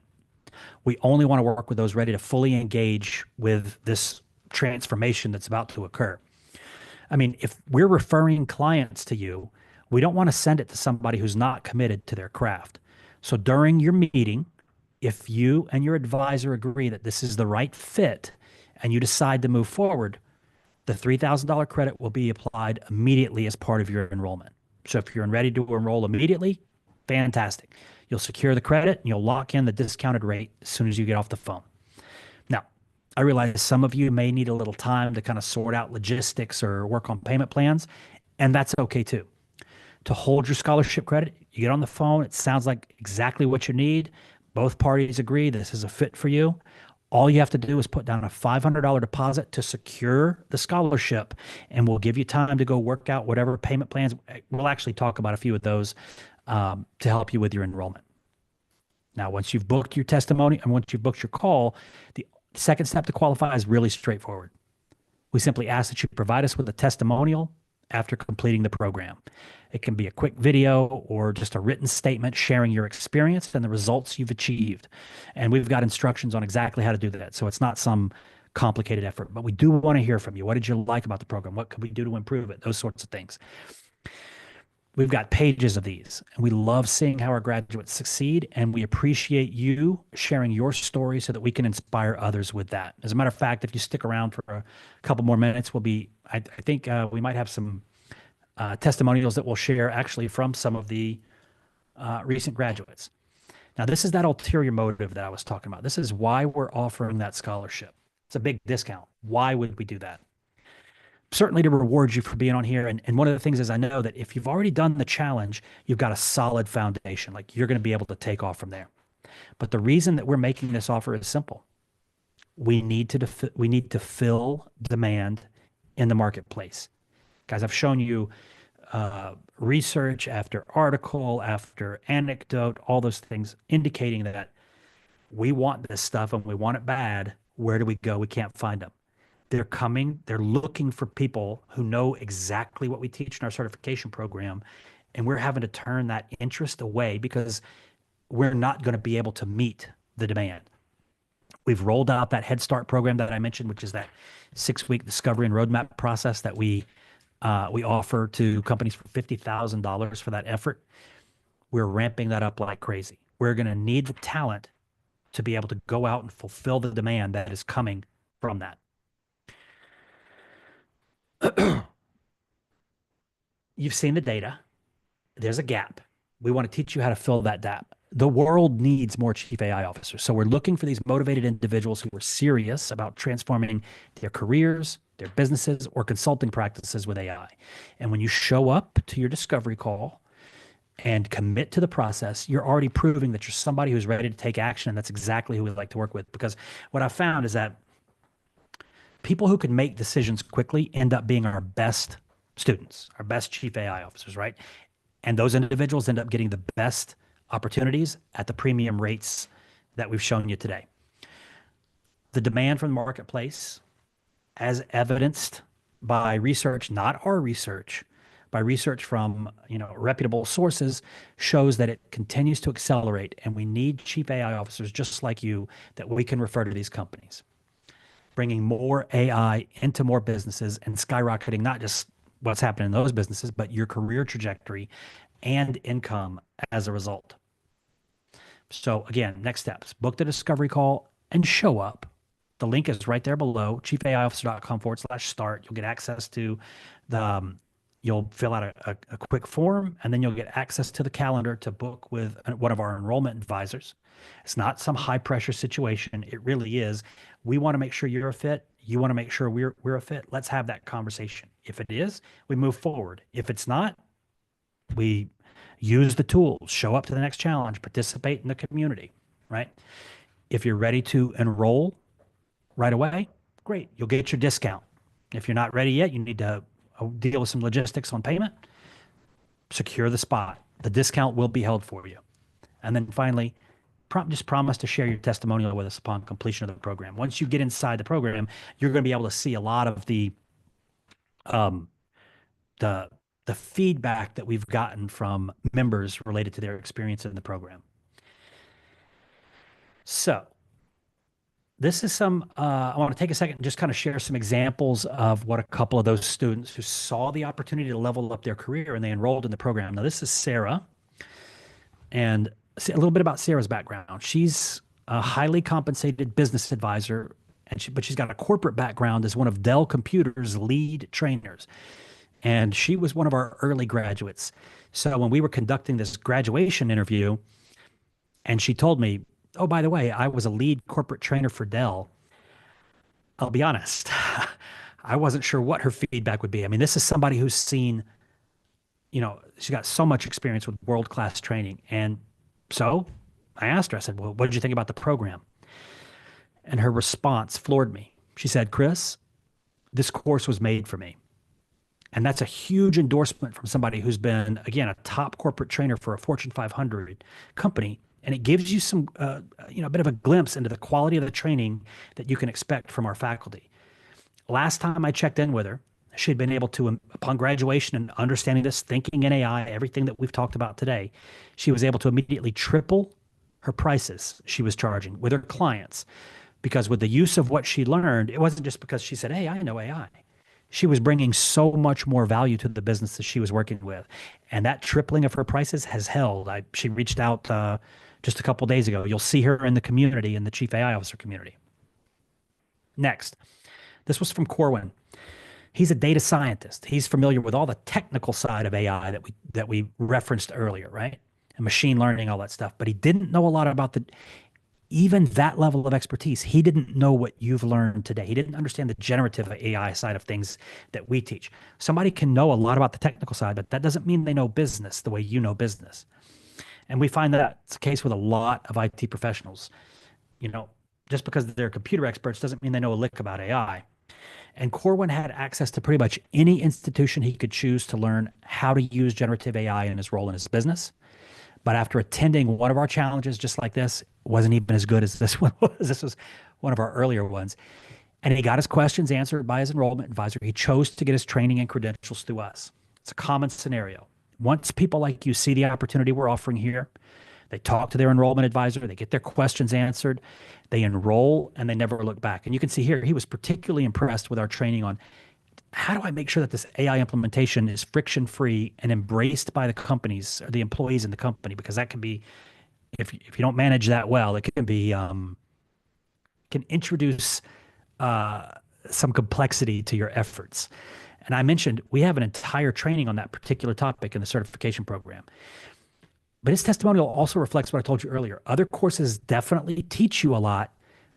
We only want to work with those ready to fully engage with this transformation that's about to occur. I mean, if we're referring clients to you, we don't want to send it to somebody who's not committed to their craft. So during your meeting, if you and your advisor agree that this is the right fit and you decide to move forward, the $3,000 credit will be applied immediately as part of your enrollment. So if you're ready to enroll immediately, fantastic. You'll secure the credit and you'll lock in the discounted rate as soon as you get off the phone. Now, I realize some of you may need a little time to kind of sort out logistics or work on payment plans, and that's okay too. To hold your scholarship credit, you get on the phone, it sounds like exactly what you need. Both parties agree this is a fit for you. All you have to do is put down a $500 deposit to secure the scholarship, and we'll give you time to go work out whatever payment plans. We'll actually talk about a few of those to help you with your enrollment. Now, once you've booked your testimony and once you've booked your call, the second step to qualify is really straightforward. We simply ask that you provide us with a testimonial after completing the program. It can be a quick video or just a written statement sharing your experience and the results you've achieved. And we've got instructions on exactly how to do that. So it's not some complicated effort, but we do want to hear from you. What did you like about the program? What could we do to improve it? Those sorts of things. We've got pages of these, and we love seeing how our graduates succeed, and we appreciate you sharing your story so that we can inspire others with that. As a matter of fact, if you stick around for a couple more minutes, I think we might have some testimonials that we'll share actually from some of the recent graduates. Now, this is that ulterior motive that I was talking about. This is why we're offering that scholarship. It's a big discount. Why would we do that? Certainly to reward you for being on here. And one of the things is I know that if you've already done the challenge, you've got a solid foundation. Like you're going to be able to take off from there. But the reason that we're making this offer is simple. We need to fill demand in the marketplace. Guys, I've shown you research after article, after anecdote, all those things indicating that we want this stuff and we want it bad. Where do we go? We can't find them. They're coming. They're looking for people who know exactly what we teach in our certification program. And we're having to turn that interest away because we're not going to be able to meet the demand. We've rolled out that Head Start program that I mentioned, which is that 6-week discovery and roadmap process that we offer to companies for $50,000 for that effort. We're ramping that up like crazy. We're going to need the talent to be able to go out and fulfill the demand that is coming from that. You've seen the data. There's a gap. We want to teach you how to fill that gap. The world needs more chief AI officers. So we're looking for these motivated individuals who are serious about transforming their careers, their businesses, or consulting practices with AI. And when you show up to your discovery call and commit to the process, you're already proving that you're somebody who's ready to take action. And that's exactly who we'd like to work with. Because what I found is that people who can make decisions quickly end up being our best students, our best chief AI officers, right? And those individuals end up getting the best opportunities at the premium rates that we've shown you today. The demand from the marketplace, as evidenced by research, not our research, by research from reputable sources, shows that it continues to accelerate, and we need chief AI officers just like you that we can refer to these companies, bringing more AI into more businesses and skyrocketing not just what's happening in those businesses, but your career trajectory and income as a result. So again, next steps, book the discovery call and show up. The link is right there below, chiefaiofficer.com/start. You'll get access to you'll fill out a quick form, and then you'll get access to the calendar to book with one of our enrollment advisors. It's not some high pressure situation. It really is. We want to make sure you're a fit. You want to make sure we're a fit. Let's have that conversation. If it is, we move forward. If it's not, we use the tools, show up to the next challenge, participate in the community, right? If you're ready to enroll right away, great. You'll get your discount. If you're not ready yet, you need to deal with some logistics on payment, secure the spot. The discount will be held for you. And then finally, just promise to share your testimonial with us upon completion of the program. Once you get inside the program, you're going to be able to see a lot of um, the the feedback that we've gotten from members related to their experience in the program. So this is I want to take a second and just kind of share some examples of what a couple of those students who saw the opportunity to level up their career and they enrolled in the program. Now, this is Sarah, and a little bit about Sarah's background. She's a highly compensated business advisor, but she's got a corporate background as one of Dell Computer's lead trainers. And she was one of our early graduates. So when we were conducting this graduation interview, and she told me, oh, by the way, I was a lead corporate trainer for Dell. I'll be honest, I wasn't sure what her feedback would be. I mean, this is somebody who's seen, she got so much experience with world-class training. And so I asked her, I said, well, what did you think about the program? And her response floored me. She said, Chris, this course was made for me. And that's a huge endorsement from somebody who's been, again, a top corporate trainer for a Fortune 500 company. And it gives you some, a bit of a glimpse into the quality of the training that you can expect from our faculty. Last time I checked in with her, she had been able to, upon graduation and understanding this, thinking in AI, everything that we've talked about today, she was able to immediately triple her prices she was charging with her clients. Because with the use of what she learned, it wasn't just because she said, hey, I know AI. She was bringing so much more value to the business that she was working with. And that tripling of her prices has held. She reached out just a couple of days ago. You'll see her in the community, in the Chief AI Officer community. Next, this was from Corwin. He's a data scientist. He's familiar with all the technical side of AI that we referenced earlier, right? And machine learning, all that stuff. But he didn't know a lot about even that level of expertise. He didn't know what you've learned today. He didn't understand the generative AI side of things that we teach. Somebody can know a lot about the technical side, but that doesn't mean they know business the way you know business. And we find that it's the case with a lot of IT professionals. Just because they're computer experts doesn't mean they know a lick about AI. And Corwin had access to pretty much any institution he could choose to learn how to use generative AI in his role in his business. But after attending one of our challenges just like this, wasn't even as good as this one was. This was one of our earlier ones. And he got his questions answered by his enrollment advisor. He chose to get his training and credentials through us. It's a common scenario. Once people like you see the opportunity we're offering here, they talk to their enrollment advisor, they get their questions answered, they enroll, and they never look back. And you can see here, he was particularly impressed with our training on how do I make sure that this AI implementation is friction-free and embraced by the companies or the employees in the company, because that can be, if you don't manage that well, it can be, can introduce some complexity to your efforts. And I mentioned we have an entire training on that particular topic in the certification program. But his testimonial also reflects what I told you earlier. Other courses definitely teach you a lot,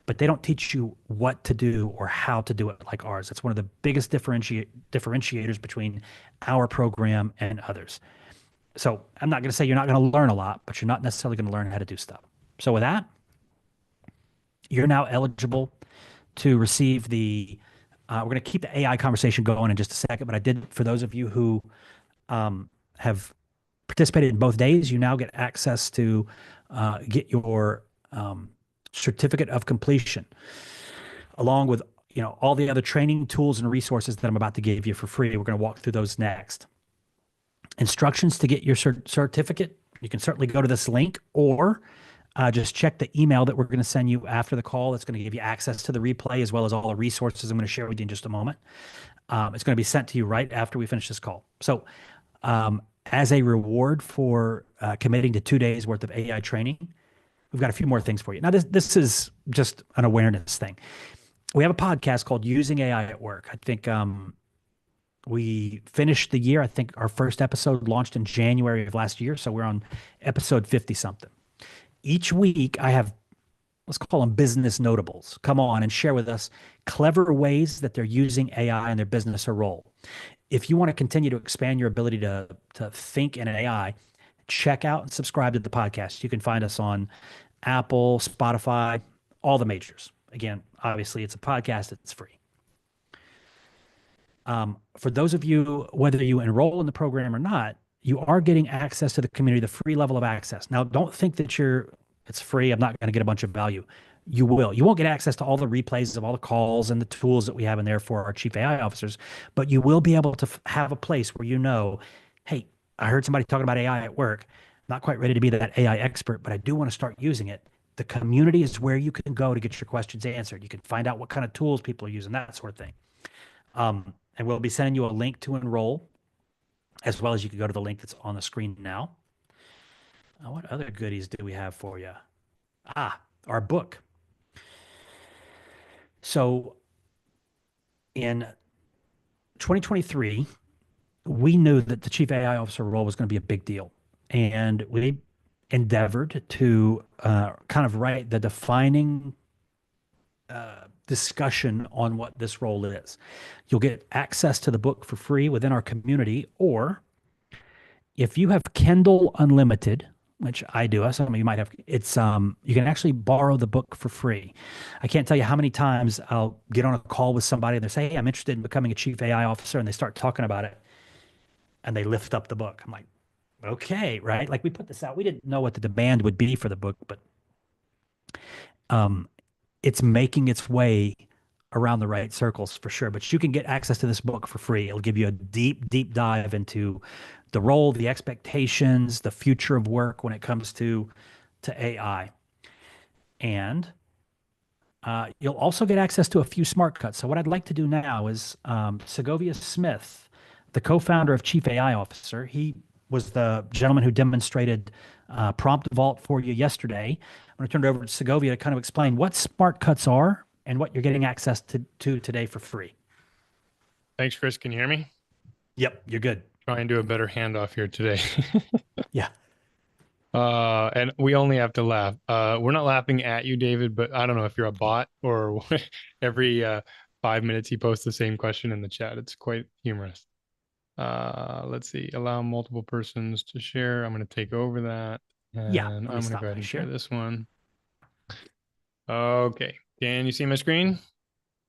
but they don't teach you what to do or how to do it like ours. It's one of the biggest differentiators between our program and others. So I'm not going to say you're not going to learn a lot, but you're not necessarily going to learn how to do stuff. So with that, you're now eligible to receive we're going to keep the AI conversation going in just a second, but I did, for those of you who have participated in both days, you now get access to get your certificate of completion, along with all the other training tools and resources that I'm about to give you for free. We're going to walk through those next. Instructions to get your certificate, you can certainly go to this link, or just check the email that we're going to send you after the call. It's going to give you access to the replay as well as all the resources I'm going to share with you in just a moment. It's going to be sent to you right after we finish this call. So as a reward for committing to 2 days worth of AI training, we've got a few more things for you. Now, this is just an awareness thing. We have a podcast called Using AI at Work. I think we finished the year. I think our first episode launched in January of last year. So we're on episode 50-something. Each week, I have, let's call them business notables, come on and share with us clever ways that they're using AI in their business or role. If you want to continue to expand your ability to think in AI, check out and subscribe to the podcast. You can find us on Apple, Spotify, all the majors. Again, obviously, it's a podcast, it's free. For those of you, whether you enroll in the program or not, you are getting access to the community, the free level of access. Now, don't think that it's free. I'm not going to get a bunch of value. You will. You won't get access to all the replays of all the calls and the tools that we have in there for our chief AI officers, but you will be able to have a place where you know, hey, I heard somebody talking about AI at work. Not quite ready to be that AI expert, but I do want to start using it. The community is where you can go to get your questions answered. You can find out what kind of tools people are using, that sort of thing. And we'll be sending you a link to enroll, as well as you can go to the link that's on the screen now. What other goodies do we have for you? Our book. So in 2023, we knew that the chief AI officer role was going to be a big deal. And we endeavored to kind of write the defining discussion on what this role is. You'll get access to the book for free within our community, or if you have Kindle Unlimited, which I do, some of you might have, it's you can actually borrow the book for free. I can't tell you how many times I'll get on a call with somebody and they say, hey, I'm interested in becoming a chief AI officer, and they start talking about it and they lift up the book. I'm like, okay, right? Like, we put this out. We didn't know what the demand would be for the book, but it's making its way around the right circles for sure. But you can get access to this book for free. It'll give you a deep, deep dive into the role, the expectations, the future of work when it comes to AI. And you'll also get access to a few smart cuts. So what I'd like to do now is Segovia Smith, the co-founder of Chief AI Officer, he was the gentleman who demonstrated Prompt Vault for you yesterday. I'm going to turn it over to Segovia to kind of explain what smart cuts are and what you're getting access to today for free. Thanks, Chris. Can you hear me? Yep, you're good. Try and do a better handoff here today. Yeah. And we only have to laugh. We're not laughing at you, David, but I don't know if you're a bot or every 5 minutes he posts the same question in the chat. It's quite humorous. Let's see. Allow multiple persons to share. I'm going to take over that. And Yeah, I'm let me going to stop go ahead my and share share. this one. Okay. Can you see my screen?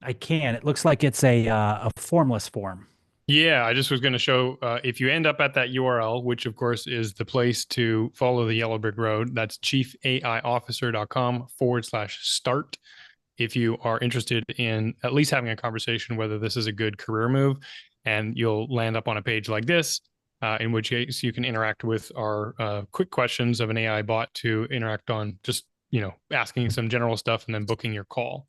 I can. It looks like it's a formless form. Yeah, I just was going to show if you end up at that URL, which of course is the place to follow the yellow brick road, that's chiefaiofficer.com/start. If you are interested in at least having a conversation whether this is a good career move, and you'll land up on a page like this, in which case you can interact with our quick questions of an AI bot to interact on just, asking some general stuff and then booking your call.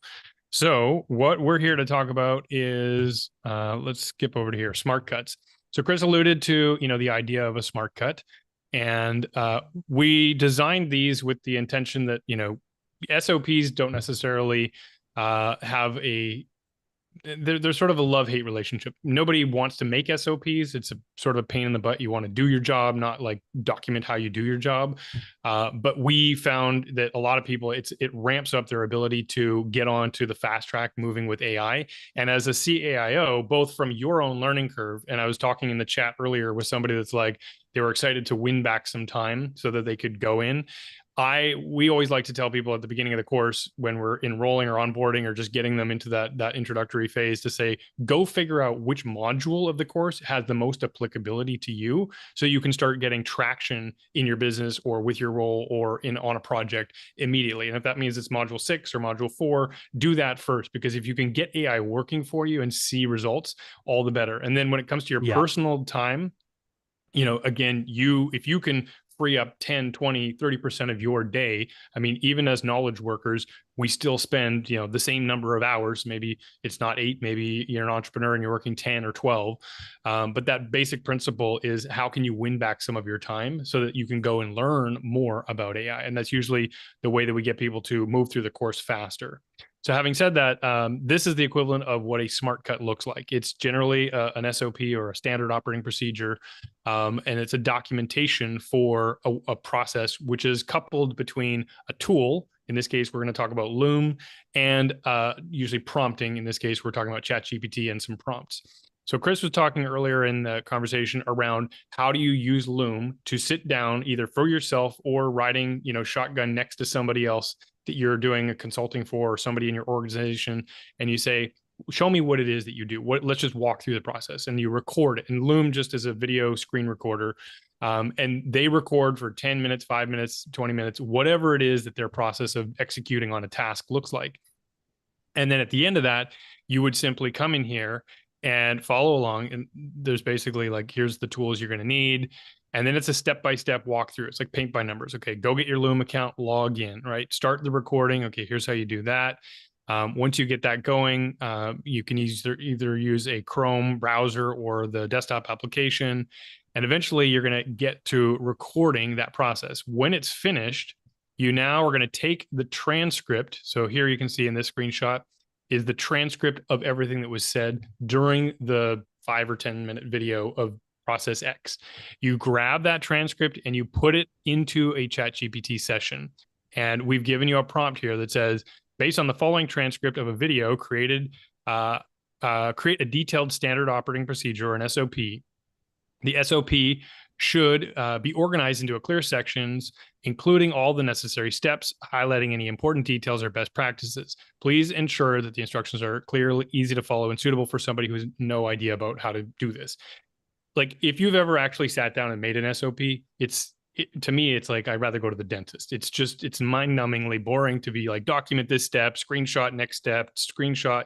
So what we're here to talk about is, let's skip over to here, smart cuts. So Chris alluded to, the idea of a smart cut, and we designed these with the intention that, SOPs don't necessarily have there's sort of a love-hate relationship. Nobody wants to make SOPs. It's a sort of a pain in the butt. You want to do your job, not like document how you do your job. But we found that a lot of people, it ramps up their ability to get on to the fast track moving with AI. And as a CAIO, both from your own learning curve, and I was talking in the chat earlier with somebody that's like, they were excited to win back some time so that they could go in. We always like to tell people at the beginning of the course when we're enrolling or onboarding or just getting them into that introductory phase to say, go figure out which module of the course has the most applicability to you so you can start getting traction in your business or with your role or on a project immediately. And if that means it's module 6 or module 4, do that first, because if you can get AI working for you and see results, all the better. And then when it comes to your personal time, again, if you can free up 10, 20, 30% of your day. I mean, even as knowledge workers, we still spend, the same number of hours. Maybe it's not 8, maybe you're an entrepreneur and you're working 10 or 12. But that basic principle is, how can you win back some of your time so that you can go and learn more about AI? And that's usually the way that we get people to move through the course faster. So having said that, this is the equivalent of what a smart cut looks like. It's generally an SOP or a standard operating procedure, and it's a documentation for a process which is coupled between a tool. In this case, we're going to talk about Loom, and usually prompting. In this case, we're talking about ChatGPT and some prompts. So Chris was talking earlier in the conversation around how do you use Loom to sit down either for yourself or riding, shotgun next to somebody else that you're doing a consulting for, or somebody in your organization, and you say, show me what it is that you do. Let's just walk through the process, and you record it. And Loom just is a video screen recorder. And they record for 10 minutes, 5 minutes, 20 minutes, whatever it is that their process of executing on a task looks like. And then at the end of that, you would simply come in here and follow along. And there's basically like, here's the tools you're going to need. And then it's a step-by-step walkthrough. It's like paint by numbers. Okay, go get your Loom account, log in, right? Start the recording. Okay, here's how you do that. Once you get that going, you can either use a Chrome browser or the desktop application. And eventually you're going to get to recording that process. When it's finished, you now are going to take the transcript. So here you can see in this screenshot is the transcript of everything that was said during the 5 or 10 minute video of process X. You grab that transcript and you put it into a ChatGPT session. And we've given you a prompt here that says, based on the following transcript of a video created, create a detailed standard operating procedure, or an SOP. The SOP should be organized into clear sections, including all the necessary steps, highlighting any important details or best practices. Please ensure that the instructions are clear, easy to follow, and suitable for somebody who has no idea about how to do this. Like, if you've ever actually sat down and made an SOP, to me, it's like, I'd rather go to the dentist. It's mind-numbingly boring to be like, document this step, screenshot next step, screenshot,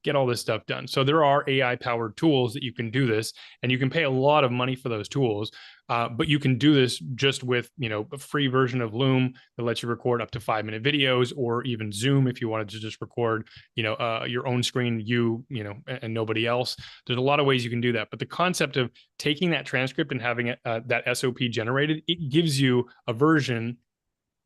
get all this stuff done. So there are AI-powered tools that you can do this, and you can pay a lot of money for those tools. But you can do this just with, a free version of Loom that lets you record up to 5-minute videos, or even Zoom if you wanted to just record, your own screen, and nobody else. There's a lot of ways you can do that. But the concept of taking that transcript and having that SOP generated, it gives you a version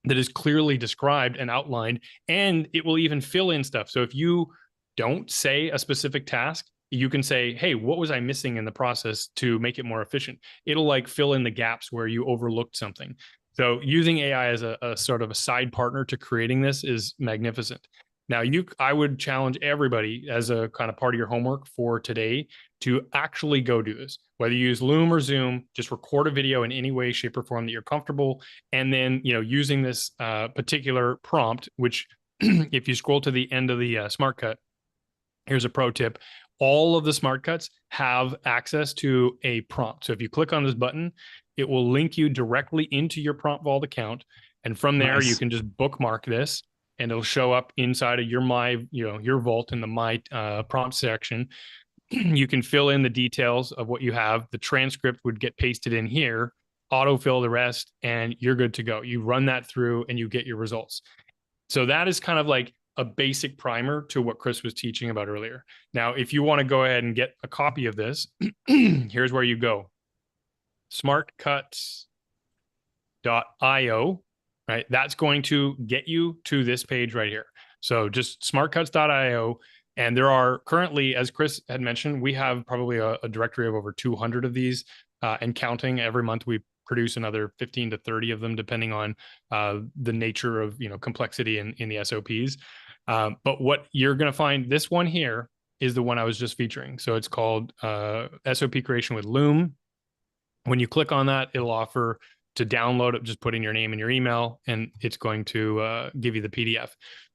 that is clearly described and outlined, and it will even fill in stuff. So if you don't say a specific task, you can say, hey, what was I missing in the process to make it more efficient? It'll like fill in the gaps where you overlooked something. So using AI as a sort of a side partner to creating this is magnificent. Now, I would challenge everybody as a kind of part of your homework for today to actually go do this. Whether you use Loom or Zoom, just record a video in any way, shape, or form that you're comfortable. And then, using this particular prompt, which if you scroll to the end of the Smart Cut, here's a pro tip. All of the Smart Cuts have access to a prompt. So if you click on this button, it will link you directly into your Prompt Vault account. And from there, you can just bookmark this, and it'll show up inside of your vault in the My Prompt section. You can fill in the details of what you have. The transcript would get pasted in here, autofill the rest, and you're good to go. You run that through and you get your results. So that is kind of like a basic primer to what Chris was teaching about earlier. Now, if you want to go ahead and get a copy of this, here's where you go. smartcuts.io, right? That's going to get you to this page right here. So just smartcuts.io. And there are currently, as Chris had mentioned, we have probably a directory of over 200 of these and counting. Every month we produce another 15 to 30 of them, depending on the nature of complexity in the SOPs. But what you're going to find, this one here is the one I was just featuring. So it's called SOP Creation with Loom. When you click on that, it'll offer to download it. Just put in your name and your email, and it's going to give you the PDF.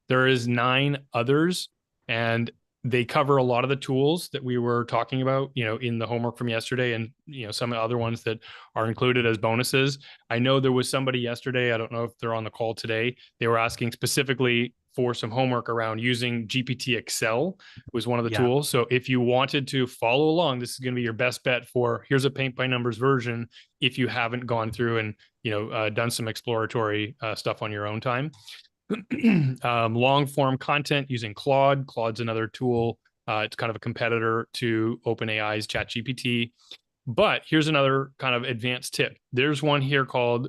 There is 9 others, and they cover a lot of the tools that we were talking about, in the homework from yesterday, and, some other ones that are included as bonuses. I know there was somebody yesterday, I don't know if they're on the call today, they were asking specifically for some homework around using GPT Excel was one of the tools. So if you wanted to follow along, this is going to be your best bet for, here's a paint by numbers version, if you haven't gone through and, done some exploratory stuff on your own time. Long form content using Claude. Claude's another tool. It's kind of a competitor to OpenAI's ChatGPT. But here's another kind of advanced tip. There's one here called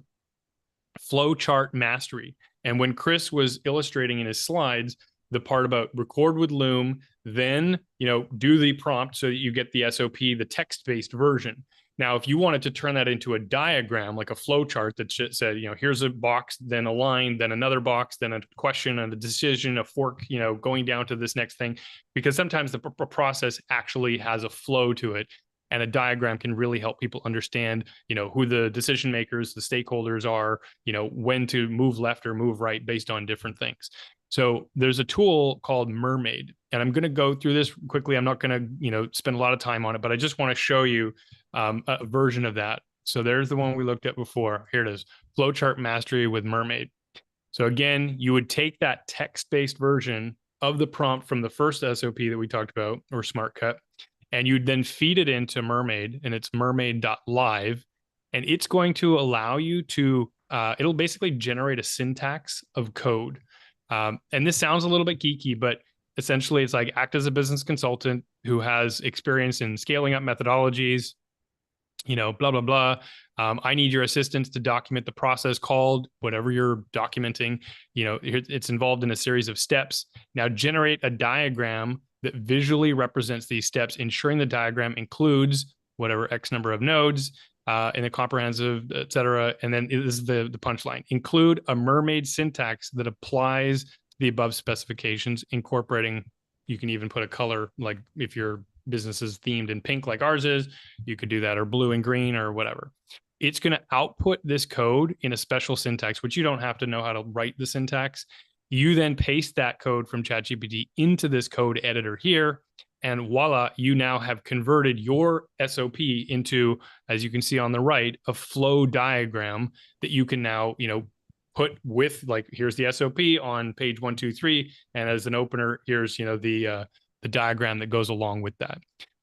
Flowchart Mastery. And when Chris was illustrating in his slides, the part about record with Loom, then, do the prompt so that you get the SOP, the text-based version. Now, if you wanted to turn that into a diagram, like a flow chart that said, here's a box, then a line, then another box, then a question and a decision, a fork, going down to this next thing, because sometimes the process actually has a flow to it. And a diagram can really help people understand, who the decision makers, the stakeholders are, when to move left or move right based on different things. So there's a tool called Mermaid, and I'm going to go through this quickly. I'm not going to, spend a lot of time on it, but I just want to show you a version of that. So there's the one we looked at before. Here it is, Flowchart Mastery with Mermaid. So again, you would take that text-based version of the prompt from the first SOP that we talked about, or Smart Cut, and you'd then feed it into Mermaid, and it's mermaid.live, and it's going to allow you to, it'll basically generate a syntax of code. And this sounds a little bit geeky, but essentially it's like act as a business consultant who has experience in scaling up methodologies, blah, blah, blah. I need your assistance to document the process called whatever you're documenting. It's involved in a series of steps. Now generate a diagram that visually represents these steps, ensuring the diagram includes whatever X number of nodes in a comprehensive, et cetera. And then this is the punchline. Include a Mermaid syntax that applies to the above specifications, incorporating, you can even put a color, like if your business is themed in pink like ours is, you could do that, or blue and green or whatever. It's going to output this code in a special syntax, which you don't have to know how to write the syntax. You then paste that code from ChatGPT into this code editor here, and voila, you now have converted your SOP into, as you can see on the right, a flow diagram that you can now, put with, like, here's the SOP on page 1, 2, 3, and as an opener, here's the diagram that goes along with that.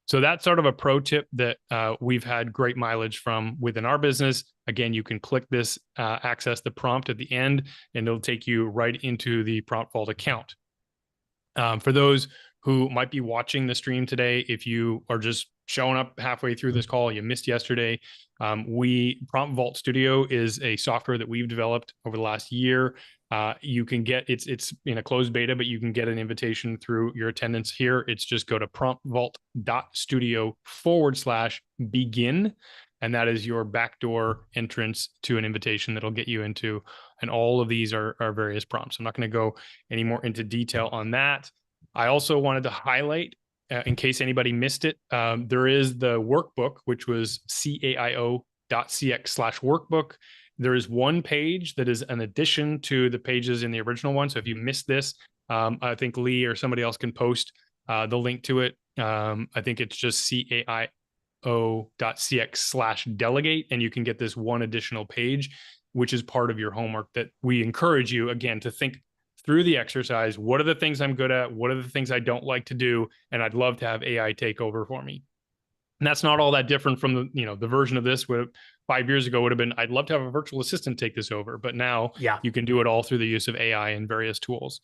So that's sort of a pro tip that we've had great mileage from within our business. Again, you can click this, access the prompt at the end, and it'll take you right into the Prompt Vault account. For those who might be watching the stream today, if you are just showing up halfway through this call, you missed yesterday, Prompt Vault Studio is a software that we've developed over the last year. You can get, it's in a closed beta, but you can get an invitation through your attendance here. It's just go to promptvault.studio/begin. And that is your backdoor entrance to an invitation that'll get you into, and all of these are various prompts. I'm not going to go any more into detail on that. I also wanted to highlight, in case anybody missed it, there is the workbook, which was caio.cx/workbook. There is one page that is an addition to the pages in the original one. So if you missed this, I think Lee or somebody else can post the link to it. I think it's just caio.cx/delegate, and you can get this one additional page, which is part of your homework that we encourage you, again, to think through the exercise. What are the things I'm good at? What are the things I don't like to do? And I'd love to have AI take over for me. And that's not all that different from the version of this where 5 years ago would have been, I'd love to have a virtual assistant take this over. But now you can do it all through the use of AI and various tools.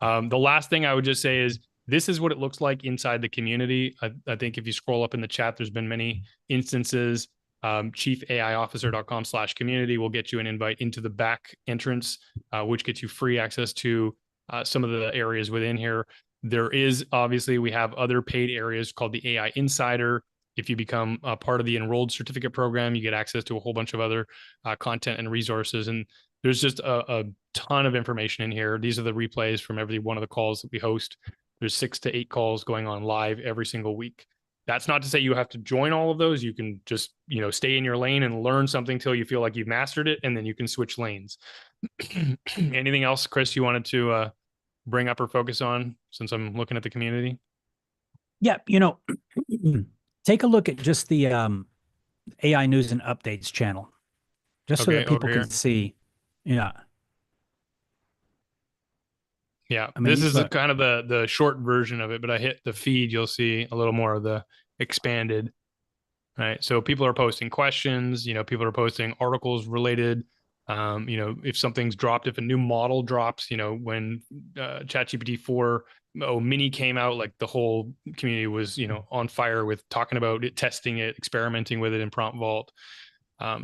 The last thing I would just say is, this is what it looks like inside the community. I think if you scroll up in the chat, there's been many instances. chiefaiofficer.com/community will get you an invite into the back entrance, which gets you free access to some of the areas within here. There is, obviously, we have other paid areas called the AI Insider. If you become a part of the enrolled certificate program, you get access to a whole bunch of other content and resources. And there's just a ton of information in here. These are the replays from every one of the calls that we host. There's 6 to 8 calls going on live every single week. That's not to say you have to join all of those. You can just, stay in your lane and learn something till you feel like you've mastered it, and then you can switch lanes. Anything else, Chris, you wanted to bring up or focus on, since I'm looking at the community? Yeah, take a look at just the AI News and Updates channel, just so that people can see. Yeah. Yeah, I mean, this is kind of the short version of it, but I hit the feed, you'll see a little more of the expanded, right? So people are posting questions, people are posting articles related. If something's dropped, if a new model drops, when ChatGPT 4 mini came out, like the whole community was, on fire with talking about it, testing it, experimenting with it in Prompt Vault.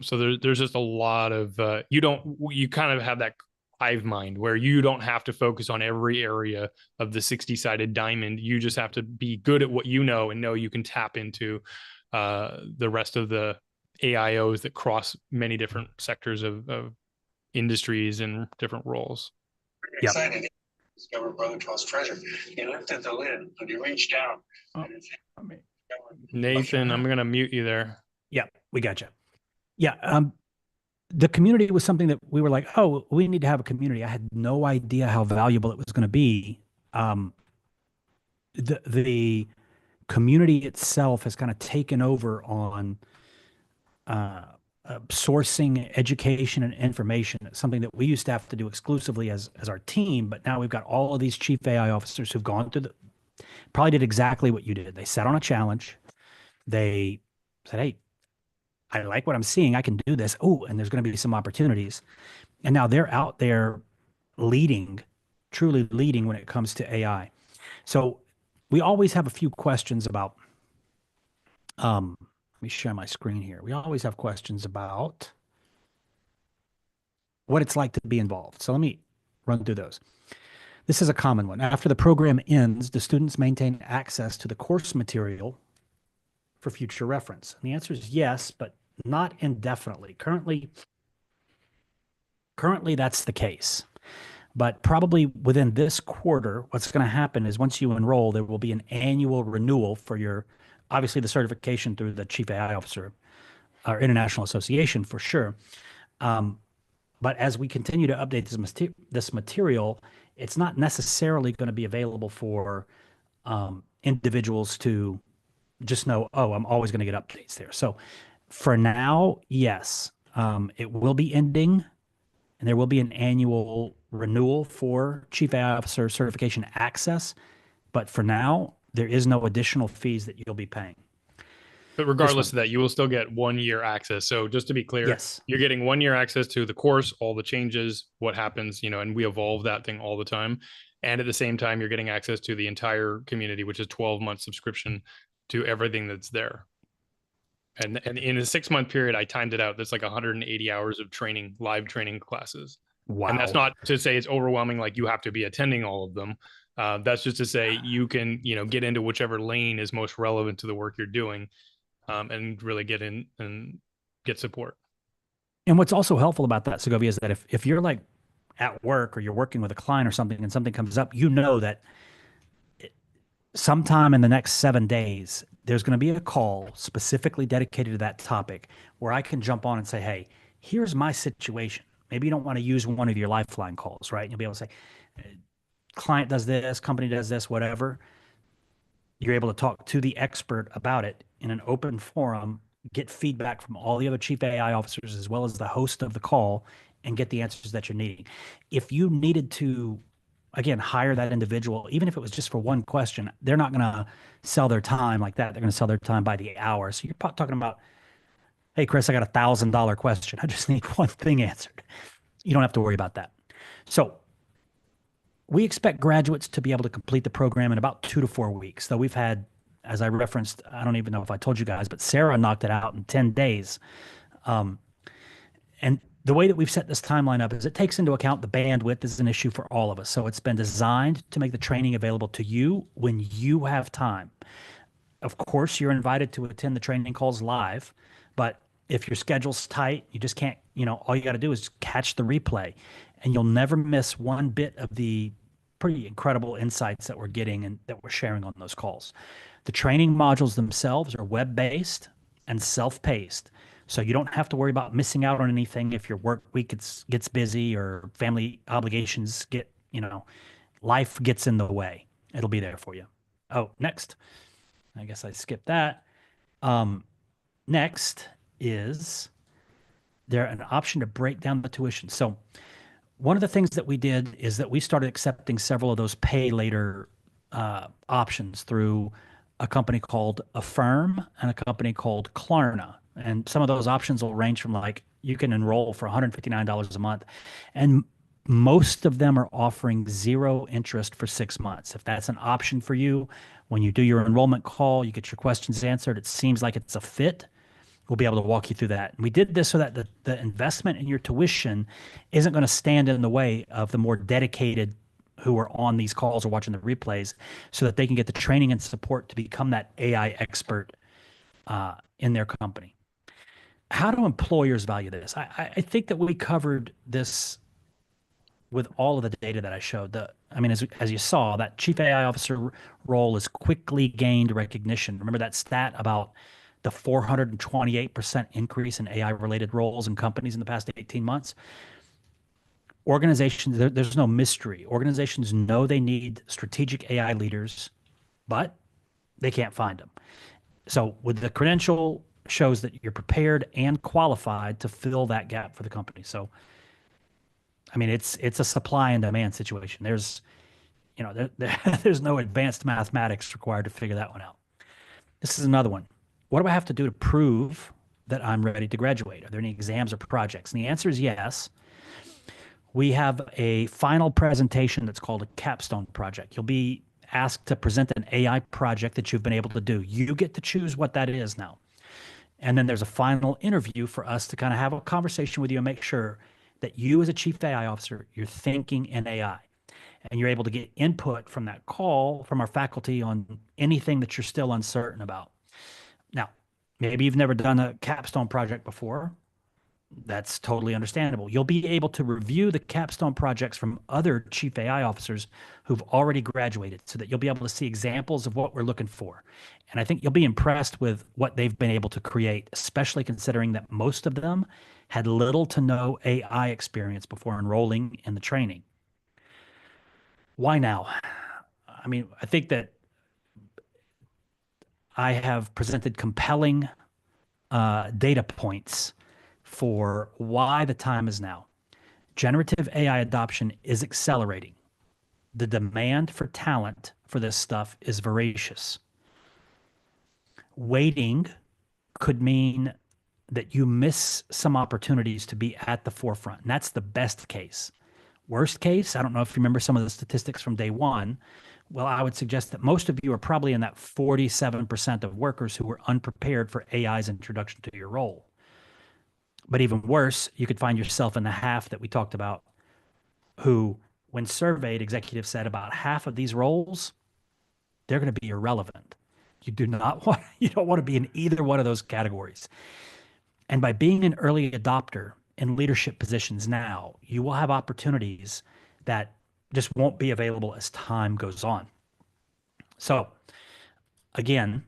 So there's just a lot of, you kind of have that hive mind where you don't have to focus on every area of the 60-sided diamond. You just have to be good at what you know, and know you can tap into the rest of the AIOs that cross many different sectors of industries and different roles. Excited to discover Brother Troll's treasure. He lifted the lid and he reached down. Nathan, I'm going to mute you there. Yeah, we got you. Yeah. The community was something that we were like, oh, we need to have a community. I had no idea how valuable it was going to be. The community itself has kind of taken over on sourcing education and information. It's something that we used to have to do exclusively as our team, but now we've got all of these chief AI officers who've gone through probably did exactly what you did. They sat on a challenge. They said, hey, I like what I'm seeing. I can do this. Oh, and there's going to be some opportunities. And now they're out there leading, truly leading when it comes to AI. So we always have a few questions about, let me share my screen here. We always have questions about what it's like to be involved. So let me run through those. This is a common one. After the program ends, do students maintain access to the course material for future reference? And the answer is yes, but not indefinitely. Currently, that's the case. But probably within this quarter, what's going to happen is once you enroll, there will be an annual renewal for your, obviously the certification through the Chief AI Officer or International Association for sure. But as we continue to update this material, it's not necessarily going to be available for individuals to just know, oh, I'm always going to get updates there. So for now, yes, it will be ending, and there will be an annual renewal for Chief AI Officer certification access. But for now, there is no additional fees that you'll be paying. But regardless of that, you will still get 1 year access. So just to be clear, yes, you're getting 1 year access to the course, all the changes, what happens, and we evolve that thing all the time. And at the same time, you're getting access to the entire community, which is 12-month subscription to everything that's there. And in a 6-month period, I timed it out. That's like 180 hours of training, live training classes. Wow. And that's not to say it's overwhelming, like you have to be attending all of them. That's just to say you can, get into whichever lane is most relevant to the work you're doing, and really get in and get support. And what's also helpful about that, Segovia, is that if you're like at work or you're working with a client or something and something comes up, that sometime in the next 7 days, there's going to be a call specifically dedicated to that topic where I can jump on and say, hey, here's my situation. Maybe you don't want to use one of your lifeline calls, right? And you'll be able to say, client does this, company does this, whatever. You're able to talk to the expert about it in an open forum, get feedback from all the other chief AI officers as well as the host of the call, and get the answers that you're needing. If you needed to, again, hire that individual, even if it was just for one question, they're not going to sell their time like that. They're going to sell their time by the hour. So you're talking about, hey, Chris, I got $1,000 question. I just need one thing answered. You don't have to worry about that. So we expect graduates to be able to complete the program in about 2 to 4 weeks. Though we've had, as I referenced, I don't even know if I told you guys, but Sarah knocked it out in 10 days. And the way that we've set this timeline up is it takes into account the bandwidth is an issue for all of us. So it's been designed to make the training available to you when you have time. Of course, you're invited to attend the training calls live, but if your schedule's tight, you just can't, all you got to do is catch the replay, and you'll never miss one bit of the pretty incredible insights that we're getting and that we're sharing on those calls. The training modules themselves are web-based and self-paced. So you don't have to worry about missing out on anything if your work week gets busy or family obligations life gets in the way. It'll be there for you. Oh, next. I guess I skipped that. Next is there an option to break down the tuition. So one of the things that we did is that we started accepting several of those pay later options through a company called Affirm and a company called Klarna. And some of those options will range from you can enroll for $159 a month. And most of them are offering 0 interest for 6 months. If that's an option for you, when you do your enrollment call, you get your questions answered. It seems like it's a fit. We'll be able to walk you through that. And we did this so that the investment in your tuition isn't going to stand in the way of the more dedicated who are on these calls or watching the replays, so that they can get the training and support to become that AI expert in their company. How do employers value this? I think that we covered this with all of the data that I showed. As you saw, that chief AI officer role has quickly gained recognition. Remember that stat about the 428% increase in AI related roles in companies in the past 18 months? Organizations, there's no mystery. Organizations know they need strategic AI leaders, but they can't find them. So with the credential shows that you're prepared and qualified to fill that gap for the company. So, it's a supply and demand situation. There's, there's no advanced mathematics required to figure that one out. This is another one. What do I have to do to prove that I'm ready to graduate? Are there any exams or projects? And the answer is yes. We have a final presentation that's called a capstone project. You'll be asked to present an AI project that you've been able to do. You get to choose what that is now. And then there's a final interview for us to kind of have a conversation with you and make sure that you as a chief AI officer, you're thinking in AI. And you're able to get input from that call from our faculty on anything that you're still uncertain about. Now, maybe you've never done a capstone project before. That's totally understandable. You'll be able to review the capstone projects from other chief AI officers who've already graduated so that you'll be able to see examples of what we're looking for. And I think you'll be impressed with what they've been able to create, especially considering that most of them had little to no AI experience before enrolling in the training. Why now? I think that I have presented compelling data points for why the time is now. Generative AI adoption is accelerating. The demand for talent for this stuff is voracious. Waiting could mean that you miss some opportunities to be at the forefront, and that's the best case. Worst case, I don't know if you remember some of the statistics from day one. Well, I would suggest that most of you are probably in that 47% of workers who were unprepared for AI's introduction to your role. But even worse, you could find yourself in the half that we talked about, who, when surveyed, executives said about half of these roles, they're going to be irrelevant. You don't want to be in either one of those categories. And by being an early adopter in leadership positions now, you will have opportunities that just won't be available as time goes on. So again,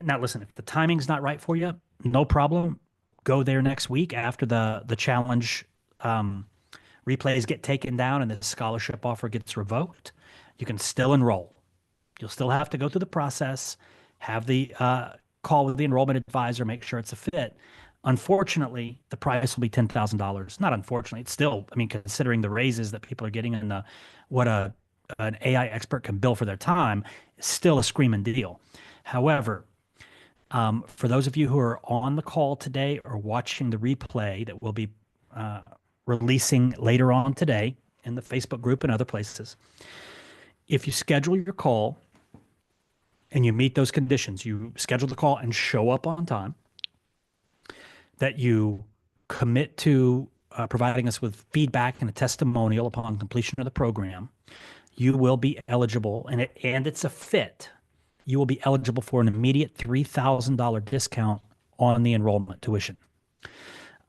now listen, if the timing's not right for you, no problem. Go there next week after the challenge replays get taken down and the scholarship offer gets revoked. You can still enroll. You'll still have to go through the process, have the call with the enrollment advisor, make sure it's a fit. Unfortunately, the price will be $10,000. Not unfortunately, it's still, considering the raises that people are getting and what an AI expert can bill for their time, is still a screaming deal. However, for those of you who are on the call today or watching the replay that we'll be releasing later on today in the Facebook group and other places, if you schedule your call and you meet those conditions, you schedule the call and show up on time, that you commit to providing us with feedback and a testimonial upon completion of the program, you will be eligible, and it's a fit. You will be eligible for an immediate $3,000 discount on the enrollment tuition.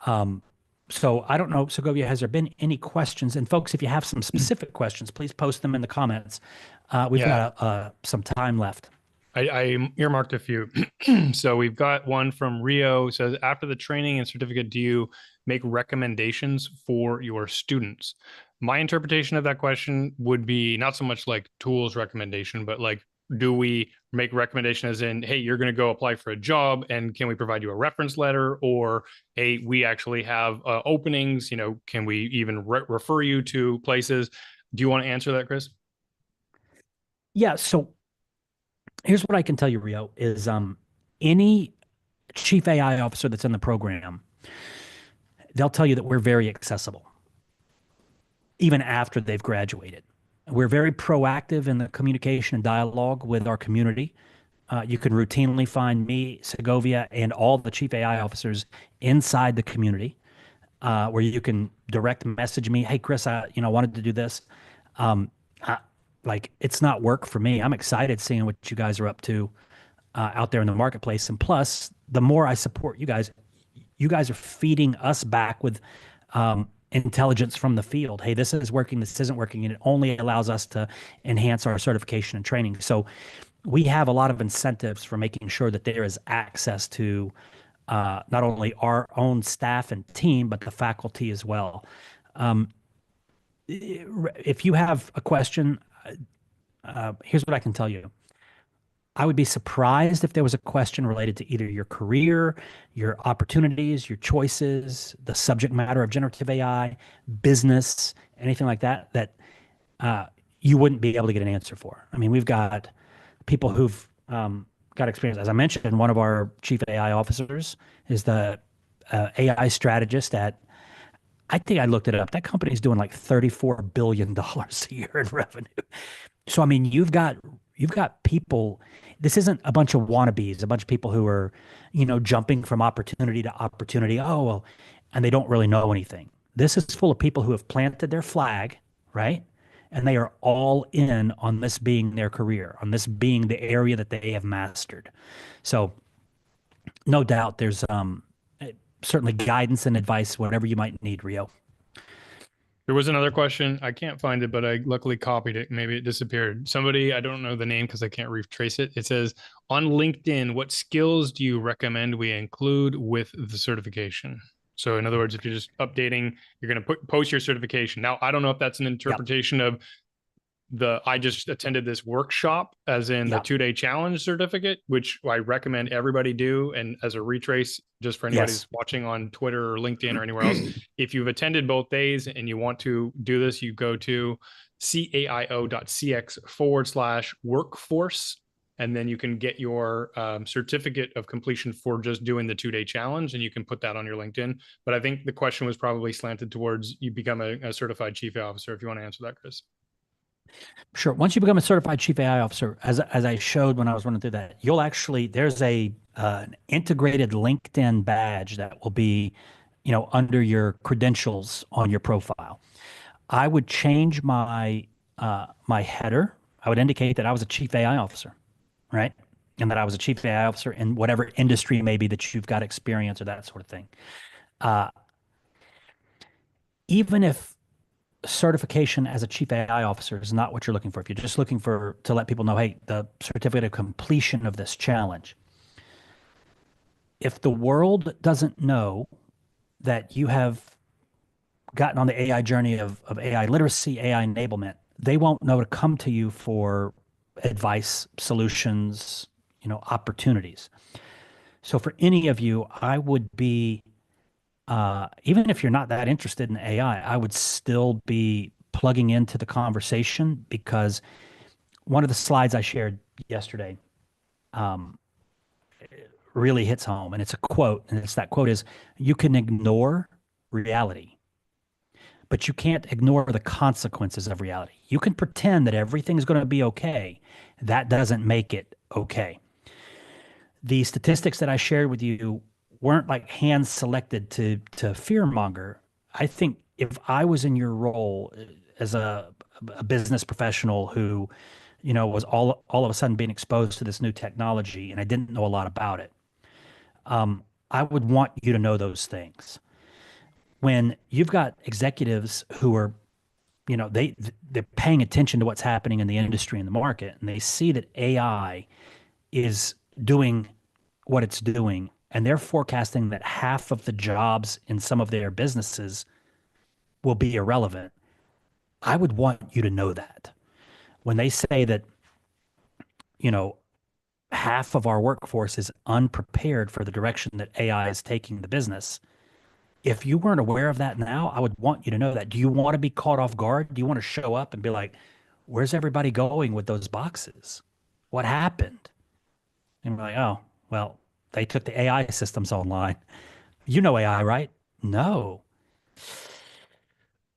So I don't know, Segovia, has there been any questions? And folks, if you have some specific questions, please post them in the comments. We've got some time left. I earmarked a few. So we've got one from Rio. It says, after the training and certificate, do you make recommendations for your students? My interpretation of that question would be not so much like tools recommendation, but like, do we make recommendation as in, hey, you're going to go apply for a job and can we provide you a reference letter? Or, hey, we actually have openings, can we even refer you to places? Do you want to answer that, Chris? Yeah. So here's what I can tell you, Rio, is any chief AI officer that's in the program, they'll tell you that we're very accessible, even after they've graduated. We're very proactive in the communication and dialogue with our community. You can routinely find me, Segovia, and all the chief AI officers inside the community, where you can direct message me. Hey, Chris, I wanted to do this. It's not work for me. I'm excited seeing what you guys are up to out there in the marketplace. And plus, the more I support you guys are feeding us back with intelligence from the field. Hey, this is working, this isn't working, and it only allows us to enhance our certification and training. So we have a lot of incentives for making sure that there is access to not only our own staff and team, but the faculty as well. If you have a question, here's what I can tell you. I would be surprised if there was a question related to either your career, your opportunities, your choices, the subject matter of generative AI, business, anything like that, that you wouldn't be able to get an answer for. I mean, we've got people who've got experience. As I mentioned, one of our chief AI officers is the AI strategist at, I think I looked it up. That company's doing like $34 billion a year in revenue. So, I mean, you've got people, this isn't a bunch of wannabes, a bunch of people who are, jumping from opportunity to opportunity. Oh, well, and they don't really know anything. This is full of people who have planted their flag, right? And they are all in on this being their career, on this being the area that they have mastered. So no doubt there's certainly guidance and advice, whatever you might need, Rio. There was another question. I can't find it, but I luckily copied it. Maybe it disappeared. Somebody, I don't know the name because I can't retrace it. It says, on LinkedIn, what skills do you recommend we include with the certification? So in other words, if you're just updating, you're going to post your certification. Now, I don't know if that's an interpretation of I just attended this workshop, as in the 2-day challenge certificate, which I recommend everybody do. And as a retrace, just for anybody who's watching on Twitter or LinkedIn or anywhere else, if you've attended both days and you want to do this, you go to caio.cx/workforce. And then you can get your certificate of completion for just doing the 2-day challenge, and you can put that on your LinkedIn. But I think the question was probably slanted towards you become a certified chief AI officer, if you want to answer that, Chris. Sure. Once you become a certified chief AI officer, as I showed when I was running through that, you'll actually, there's an integrated LinkedIn badge that will be, under your credentials on your profile. I would change my my header. I would indicate that I was a chief AI officer, right? And that I was a chief AI officer in whatever industry maybe that you've got experience or that sort of thing. Even if certification as a chief AI officer is not what you're looking for, if you're just looking to let people know, hey, the certificate of completion of this challenge, if the world doesn't know that you have gotten on the AI journey of AI literacy, AI enablement, they won't know to come to you for advice, solutions, opportunities. So for any of you, I would be, even if you're not that interested in AI, I would still be plugging into the conversation, because one of the slides I shared yesterday really hits home. And it's a quote, and that quote is, you can ignore reality, but you can't ignore the consequences of reality. You can pretend that everything's going to be okay. That doesn't make it okay. The statistics that I shared with you weren't like hand selected to fearmonger. I think if I was in your role as a business professional who, was all of a sudden being exposed to this new technology and I didn't know a lot about it, I would want you to know those things. When you've got executives who are, they're paying attention to what's happening in the industry and the market, and they see that AI is doing what it's doing, and they're forecasting that half of the jobs in some of their businesses will be irrelevant, I would want you to know that. When they say that, half of our workforce is unprepared for the direction that AI is taking the business, if you weren't aware of that now, I would want you to know that. Do you want to be caught off guard? Do you want to show up and be like, where's everybody going with those boxes? What happened? And we're like, oh, well, they took the AI systems online. You know AI, right? No.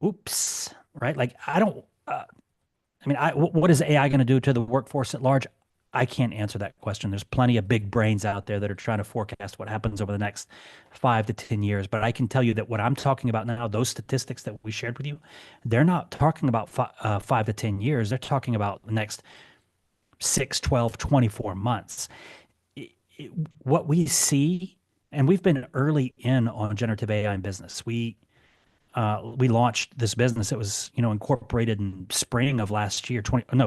Oops. Right? Like, I don't, what is AI going to do to the workforce at large? I can't answer that question. There's plenty of big brains out there that are trying to forecast what happens over the next 5 to 10 years. But I can tell you that what I'm talking about now, those statistics that we shared with you, they're not talking about 5 to 10 years. They're talking about the next 6, 12, 24 months. What we see, and we've been early in on generative AI in business. we launched this business. It was, incorporated in spring of last year,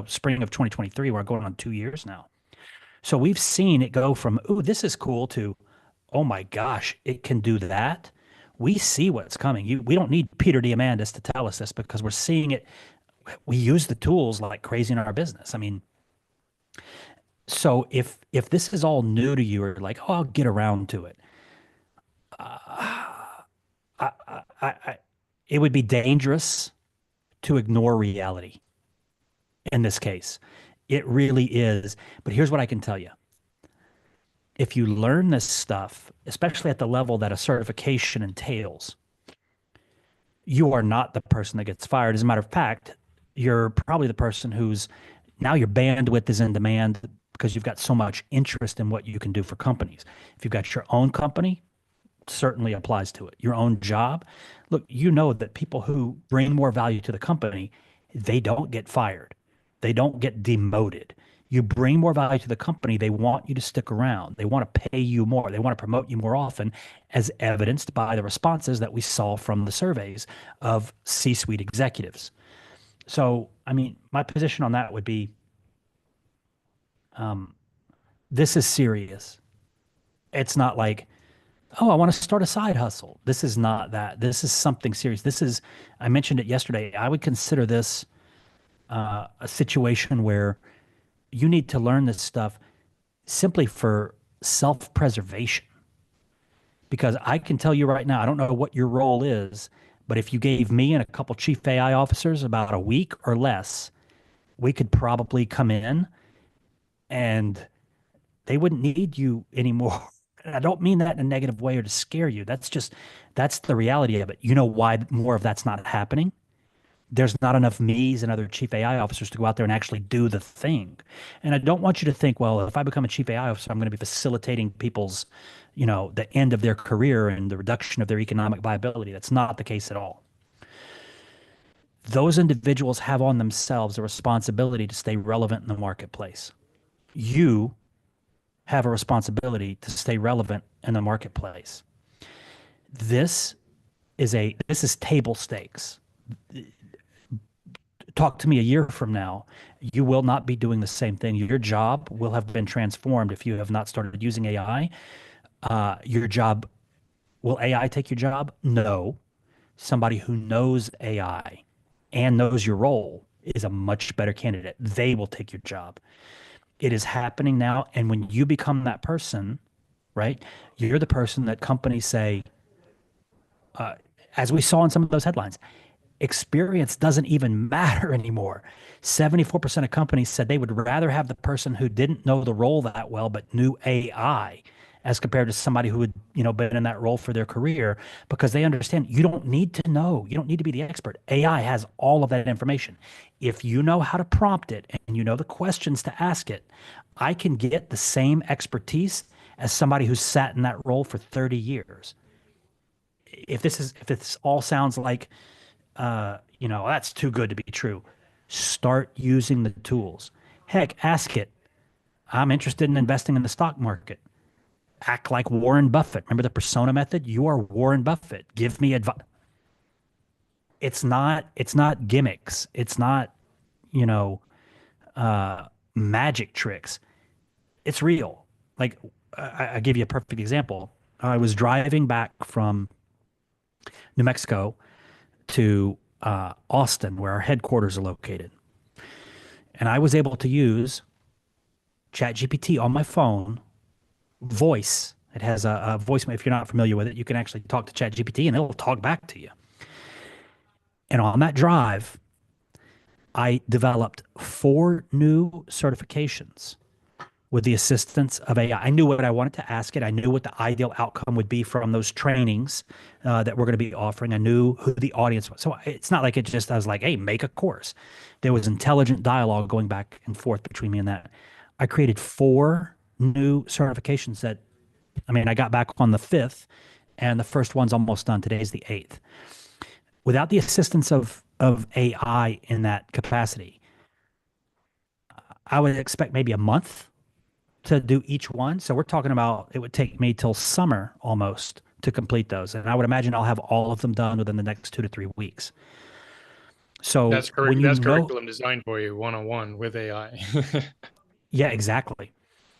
spring of 2023. We're going on 2 years now. So we've seen it go from, "Ooh, this is cool," to, "Oh my gosh, it can do that." We see what's coming. We don't need Peter Diamandis to tell us this, because we're seeing it. We use the tools like crazy in our business. I mean, so if this is all new to you, or like, "Oh, I'll get around to it," it would be dangerous to ignore reality in this case. It really is. But here's what I can tell you. If you learn this stuff, especially at the level that a certification entails, you are not the person that gets fired. As a matter of fact, you're probably the person who's now your bandwidth is in demand, because you've got so much interest in what you can do for companies. If you've got your own company, certainly applies to it. Your own job. Look, you know that people who bring more value to the company, they don't get fired. They don't get demoted. You bring more value to the company, they want you to stick around. They want to pay you more. They want to promote you more often, as evidenced by the responses that we saw from the surveys of C-suite executives. So, I mean, my position on that would be, this is serious. It's not like, "Oh, I want to start a side hustle." This is not that. This is something serious. I mentioned it yesterday. I would consider this a situation where you need to learn this stuff simply for self-preservation. Because I can tell you right now, I don't know what your role is, but if you gave me and a couple chief AI officers about a week or less, we could probably come in and they wouldn't need you anymore. And I don't mean that in a negative way or to scare you. That's the reality of it. You know why more of that's not happening? There's not enough me's and other chief AI officers to go out there and actually do the thing. And I don't want you to think, well, if I become a chief AI officer, I'm going to be facilitating people's, the end of their career and the reduction of their economic viability. That's not the case at all. Those individuals have on themselves a responsibility to stay relevant in the marketplace. You have a responsibility to stay relevant in the marketplace. This is table stakes. Talk to me a year from now, you will not be doing the same thing. Your job will have been transformed if you have not started using AI. Will AI take your job? No. Somebody who knows AI and knows your role is a much better candidate. They will take your job. It is happening now. And when you become that person, right, you're the person that companies say, as we saw in some of those headlines, experience doesn't even matter anymore. 74% of companies said they would rather have the person who didn't know the role that well but knew AI, as compared to somebody who had, been in that role for their career, because they understand you don't need to know. You don't need to be the expert. AI has all of that information. If you know how to prompt it and you know the questions to ask it, I can get the same expertise as somebody who's sat in that role for 30 years. If this all sounds like, that's too good to be true, start using the tools. Heck, ask it, "I'm interested in investing in the stock market." Act like Warren Buffett. Remember the persona method? You are Warren Buffett. Give me advice. It's not gimmicks. It's not, magic tricks. It's real. Like, I give you a perfect example. I was driving back from New Mexico to Austin, where our headquarters are located. And I was able to use ChatGPT on my phone, voice. It has a voice. If you're not familiar with it, you can actually talk to ChatGPT and it'll talk back to you. And on that drive, I developed 4 new certifications with the assistance of AI. I knew what I wanted to ask it. I knew what the ideal outcome would be from those trainings that we're going to be offering. I knew who the audience was. So it's not like I was like, "Hey, make a course." There was intelligent dialogue going back and forth between me and that. I created 4 new certifications I got back on the 5th, and the first one's almost done. Today's the 8th. Without the assistance of AI in that capacity, I would expect maybe a month to do each one. So we're talking about, it would take me till summer almost to complete those. And I would imagine I'll have all of them done within the next 2 to 3 weeks. So That's correct. when you That's know, curriculum designed for you, one-on-one with AI. yeah, exactly.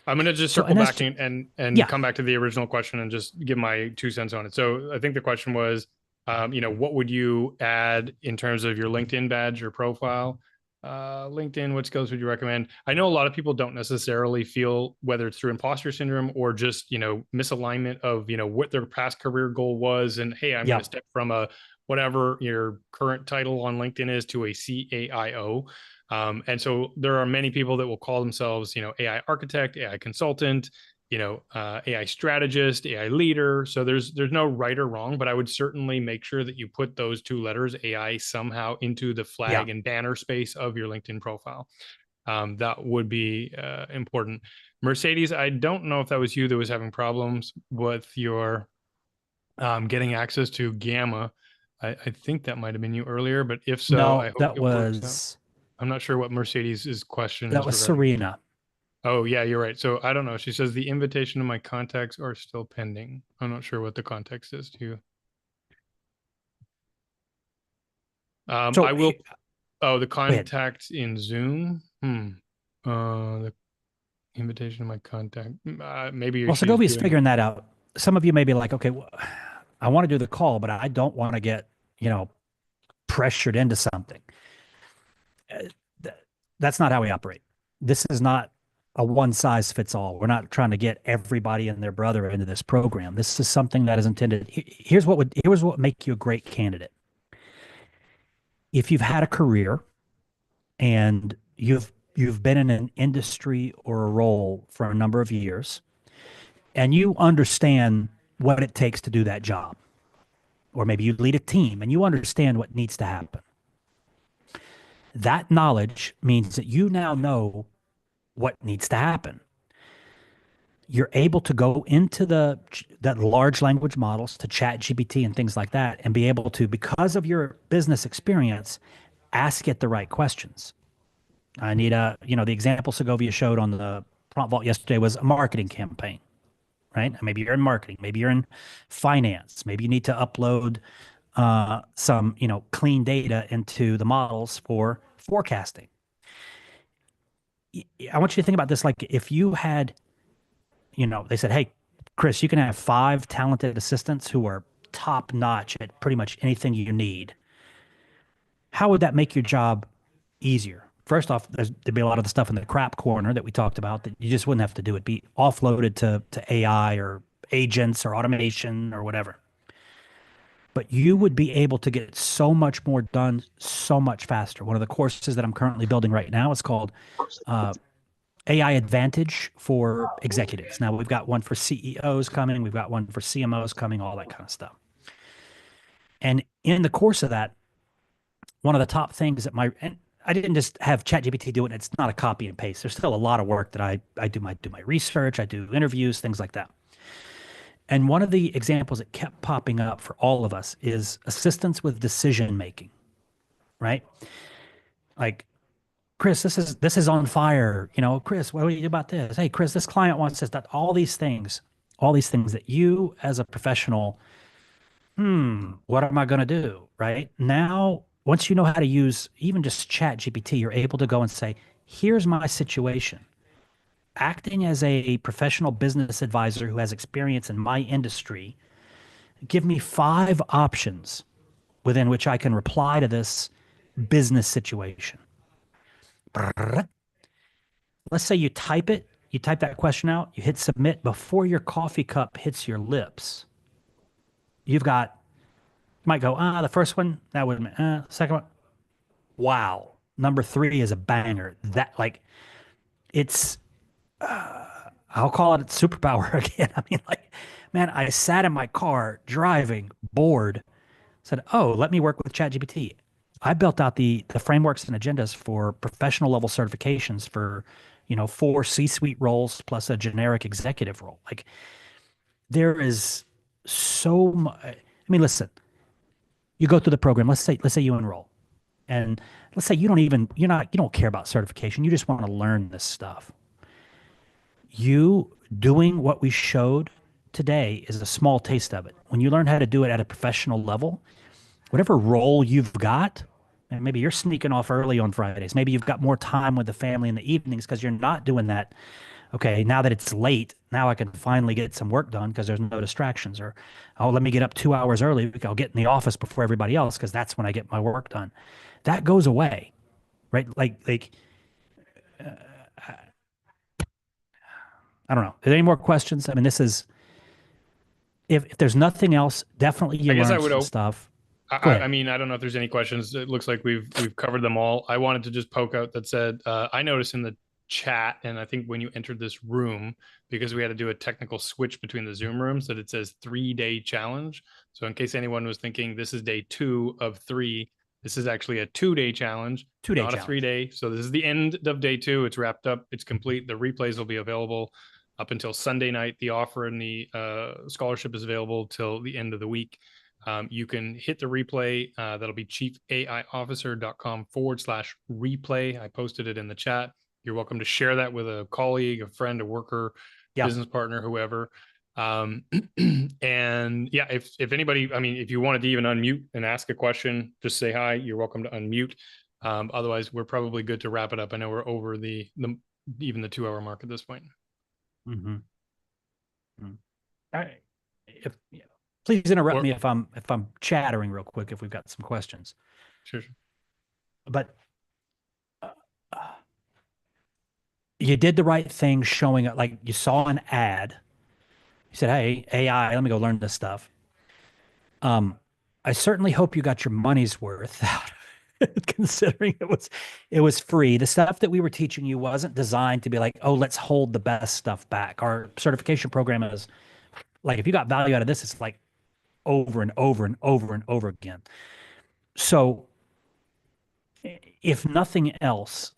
I'm going to just So, circle and that's back and yeah, come back to the original question and just give my 2 cents on it. So I think the question was, what would you add in terms of your LinkedIn badge or profile? LinkedIn, what skills would you recommend? I know a lot of people don't necessarily feel, whether it's through imposter syndrome or just, misalignment of, what their past career goal was. And hey, I'm going yeah, to step from a whatever your current title on LinkedIn is to a CAIO. And so there are many people that will call themselves, AI architect, AI consultant, AI strategist, AI leader. So there's no right or wrong, but I would certainly make sure that you put those 2 letters, AI, somehow into the yeah. flag and banner space of your LinkedIn profile. That would be important. Mercedes, I don't know if that was you that was having problems with your getting access to Gamma. I think that might have been you earlier, but if so, I No, hope it works out. I'm not sure what Mercedes's question that is was regarding. Serena. Oh, yeah, you're right. So I don't know. She says the invitation to my contacts are still pending. I'm not sure what the context is to you. So I will. Oh, the go ahead. contact in Zoom. The invitation to my contact. Maybe Well, she's Segovia's doing. figuring that out. Some of you may be like, okay, well, I want to do the call, but I don't want to get, pressured into something. That's not how we operate. This is not a one size fits all. We're not trying to get everybody and their brother into this program. This is something that is intended. Here's what would make you a great candidate. If you've had a career and you've been in an industry or a role for a number of years and you understand what it takes to do that job, or maybe you lead a team and you understand what needs to happen. That knowledge means that you now know what needs to happen. You're able to go into that large language models, to chat GPT and things like that, and be able to, because of your business experience, ask it the right questions. I need the example Segovia showed on the prompt vault yesterday was a marketing campaign, right? Maybe you're in marketing, maybe you're in finance, maybe you need to upload some, clean data into the models for forecasting. I want you to think about this. Like if you had, they said, hey, Chris, you can have 5 talented assistants who are top notch at pretty much anything you need. How would that make your job easier? First off, there'd be a lot of the stuff in the crap corner that we talked about that you just wouldn't have to do. It'd be offloaded to AI or agents or automation or whatever. But you would be able to get so much more done so much faster. One of the courses that I'm currently building right now is called AI Advantage for Executives. Now we've got one for CEOs coming, we've got one for CMOs coming, all that kind of stuff. And in the course of that, one of the top things that and I didn't just have ChatGPT do it. It's not a copy and paste. There's still a lot of work that I do my research, I do interviews, things like that. And one of the examples that kept popping up for all of us is assistance with decision making, right? Like, Chris, this is on fire. Chris, what do you do about this? Hey, Chris, this client wants this, that, all these things that you as a professional, what am I going to do? Right now, once you know how to use even just Chat GPT, you're able to go and say, here's my situation. Acting as a professional business advisor who has experience in my industry, give me 5 options within which I can reply to this business situation. Let's say you type that question out, you hit submit before your coffee cup hits your lips. You might go, the first one, that would, second one, wow. Number 3 is a banger. That it's, I'll call it a superpower again. I mean, man, I sat in my car driving, bored, said, oh, let me work with ChatGPT. I built out the frameworks and agendas for professional level certifications for, 4 C-suite roles plus a generic executive role. Like there is so much. I mean, listen, you go through the program. Let's say you enroll, and let's say you don't care about certification. You just want to learn this stuff. You doing what we showed today is a small taste of it. When you learn how to do it at a professional level, whatever role you've got, and maybe you're sneaking off early on Fridays, maybe you've got more time with the family in the evenings because you're not doing that. Okay, now that it's late, now I can finally get some work done because there's no distractions. Or, oh, let me get up 2 hours early. I'll get in the office before everybody else because that's when I get my work done. That goes away, right? Like I don't know. Are there any more questions? I mean, this is if there's nothing else, definitely you I guess I learned would some op- stuff. Go ahead. I mean, I don't know if there's any questions. It looks like we've covered them all. I wanted to just poke out that said, I noticed in the chat, and I think when you entered this room, because we had to do a technical switch between the Zoom rooms, that it says 3-day challenge. So in case anyone was thinking this is day 2 of 3, this is actually a 2-day challenge, 2-day not a challenge. 3-day. So this is the end of day 2. It's wrapped up. It's complete. The replays will be available up until Sunday night. The offer and the scholarship is available till the end of the week. You can hit the replay. That'll be chiefaiofficer.com/replay. I posted it in the chat. You're welcome to share that with a colleague, a friend, a worker, business partner, whoever. And yeah, if anybody, I mean, if you wanted to even unmute and ask a question, just say hi. You're welcome to unmute. Otherwise, we're probably good to wrap it up. I know we're over the even the 2-hour mark at this point. Mm-hmm. Please interrupt me if I'm chattering real quick if we've got some questions. Sure. But you did the right thing showing up. Like you saw an ad. You said, "Hey, AI, let me go learn this stuff." I certainly hope you got your money's worth out, considering it was free. The stuff that we were teaching you wasn't designed to be like, "Oh, let's hold the best stuff back." Our certification program is like, if you got value out of this, it's like over and over and over and over again. So if nothing else,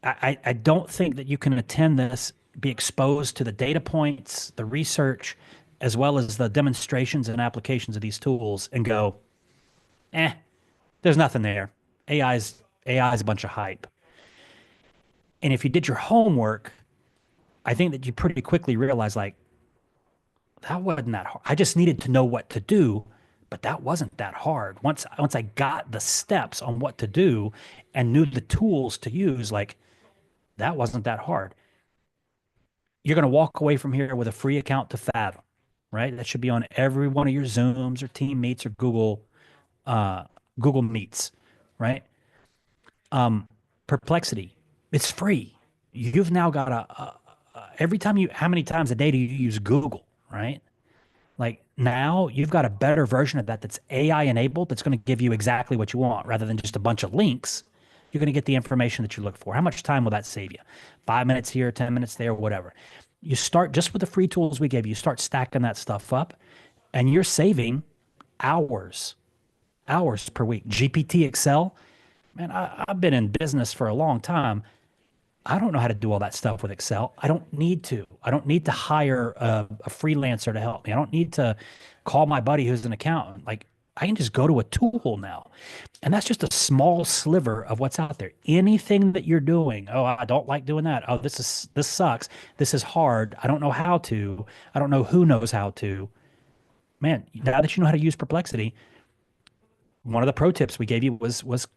I don't think that you can attend this, be exposed to the data points, the research, as well as the demonstrations and applications of these tools and go, there's nothing there. AI is a bunch of hype. And if you did your homework, I think that you pretty quickly realize, like, that wasn't that hard. I just needed to know what to do, but that wasn't that hard. Once I got the steps on what to do and knew the tools to use, like, that wasn't that hard. You're going to walk away from here with a free account to Fathom, right? That should be on every one of your Zooms or Team Meets or Google Meets, right? Perplexity, it's free. You've now got every time how many times a day do you use Google, right? Like now you've got a better version of that that's AI enabled that's going to give you exactly what you want rather than just a bunch of links. You're going to get the information that you look for. How much time will that save you? 5 minutes here, 10 minutes there, whatever. You start just with the free tools we gave you, start stacking that stuff up, and you're saving hours per week. GPT Excel, man, I've been in business for a long time. I don't know how to do all that stuff with Excel. I don't need to. I don't need to hire a freelancer to help me. I don't need to call my buddy who's an accountant. Like, I can just go to a tool now. And that's just a small sliver of what's out there. Anything that you're doing, oh, I don't like doing that. Oh, this sucks. This is hard. I don't know how to. I don't know who knows how to. Man, now that you know how to use Perplexity, one of the pro tips we gave you was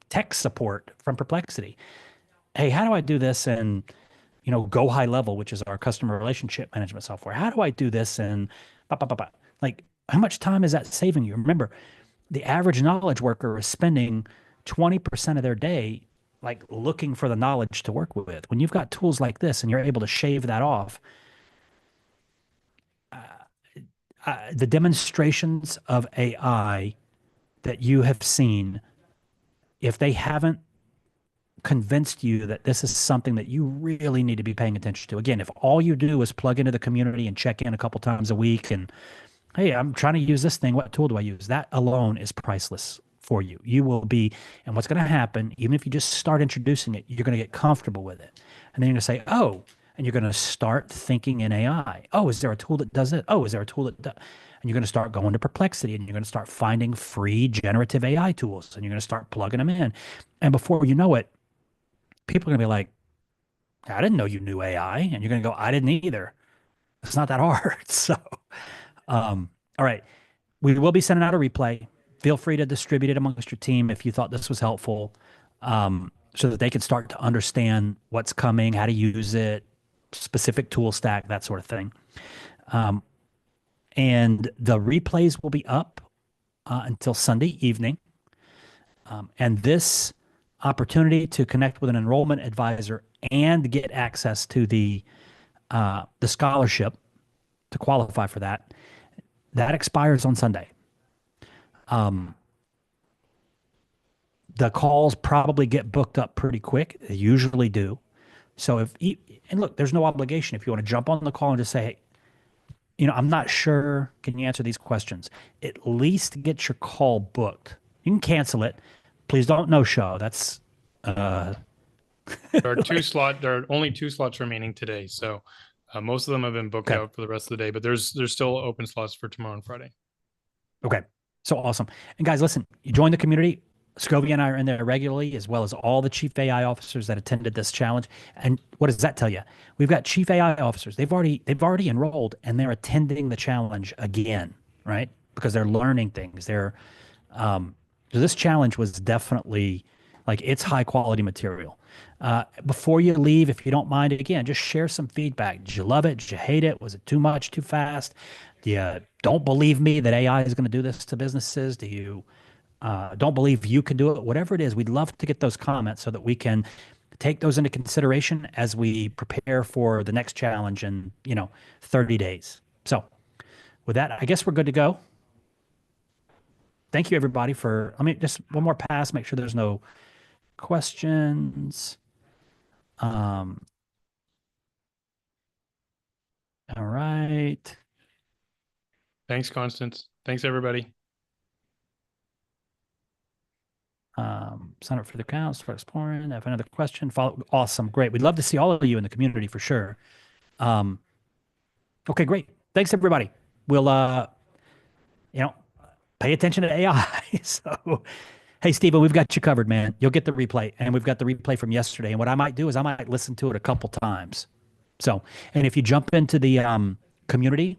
tech support from Perplexity. Hey, how do I do this in, Go High Level, which is our customer relationship management software? How do I do this in, like, how much time is that saving you? Remember, the average knowledge worker is spending 20% of their day, like, looking for the knowledge to work with. When you've got tools like this and you're able to shave that off, the demonstrations of AI that you have seen, if they haven't convinced you that this is something that you really need to be paying attention to. Again, if all you do is plug into the community and check in a couple times a week and, hey, I'm trying to use this thing, what tool do I use? That alone is priceless for you. You will be, and what's going to happen, even if you just start introducing it, you're going to get comfortable with it. And then you're going to say, oh, and you're going to start thinking in AI. Oh, is there a tool that does it? Oh, is there a tool that does? And you're going to start going to Perplexity and you're going to start finding free generative AI tools and you're going to start plugging them in. And before you know it, people are going to be like, I didn't know you knew AI. And you're going to go, I didn't either. It's not that hard. So, all right. We will be sending out a replay. Feel free to distribute it amongst your team if you thought this was helpful, so that they can start to understand what's coming, how to use it, specific tool stack, that sort of thing. And the replays will be up until Sunday evening. And this opportunity to connect with an enrollment advisor and get access to the scholarship to qualify for that, that expires on Sunday. The calls probably get booked up pretty quick. They usually do. So and look, there's no obligation if you want to jump on the call and just say, hey, I'm not sure. Can you answer these questions? At least get your call booked. You can cancel it. Please don't no-show. That's There are only 2 slots remaining today, so most of them have been booked Okay. out for the rest of the day. But there's still open slots for tomorrow and Friday. okay. So awesome. And guys, listen, you join the community. Scobie and I are in there regularly, as well as all the chief AI officers that attended this challenge. And what does that tell you? We've got chief AI officers. They've already enrolled and they're attending the challenge again, right? Because they're learning things. So this challenge was definitely it's high quality material. Before you leave, if you don't mind, again, just share some feedback. Did you love it? Did you hate it? Was it too much, too fast? Do you don't believe me that AI is going to do this to businesses? Do you don't believe you can do it? Whatever it is, we'd love to get those comments so that we can take those into consideration as we prepare for the next challenge in 30 days. So with that, I guess we're good to go. Thank you, everybody, for, let me just one more pass, make sure there's no questions. All right. Thanks, Constance. Thanks, everybody. Sign up for the account, start exploring. Have another question. Follow. Awesome. Great. We'd love to see all of you in the community for sure. Okay, great. Thanks, everybody. We'll, pay attention to AI. So, hey, Steven, we've got you covered, man. You'll get the replay, and we've got the replay from yesterday. And what I might do is I might listen to it a couple times. So, and if you jump into the community,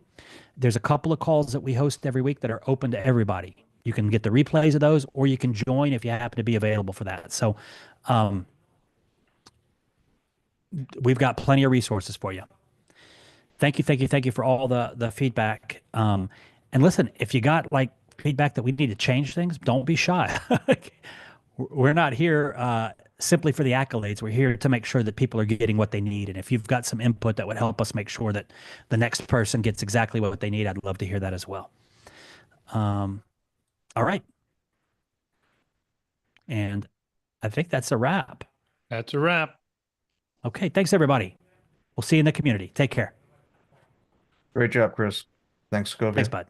there's a couple of calls that we host every week that are open to everybody. You can get the replays of those, or you can join if you happen to be available for that. So, we've got plenty of resources for you. Thank you for all the feedback. And listen, if you got feedback that we need to change things, don't be shy. We're not here simply for the accolades. We're here to make sure that people are getting what they need. And if you've got some input that would help us make sure that the next person gets exactly what they need, I'd love to hear that as well. All right. And I think that's a wrap. That's a wrap. Okay. Thanks, everybody. We'll see you in the community. Take care. Great job, Chris. Thanks, Scobie. Thanks, bud.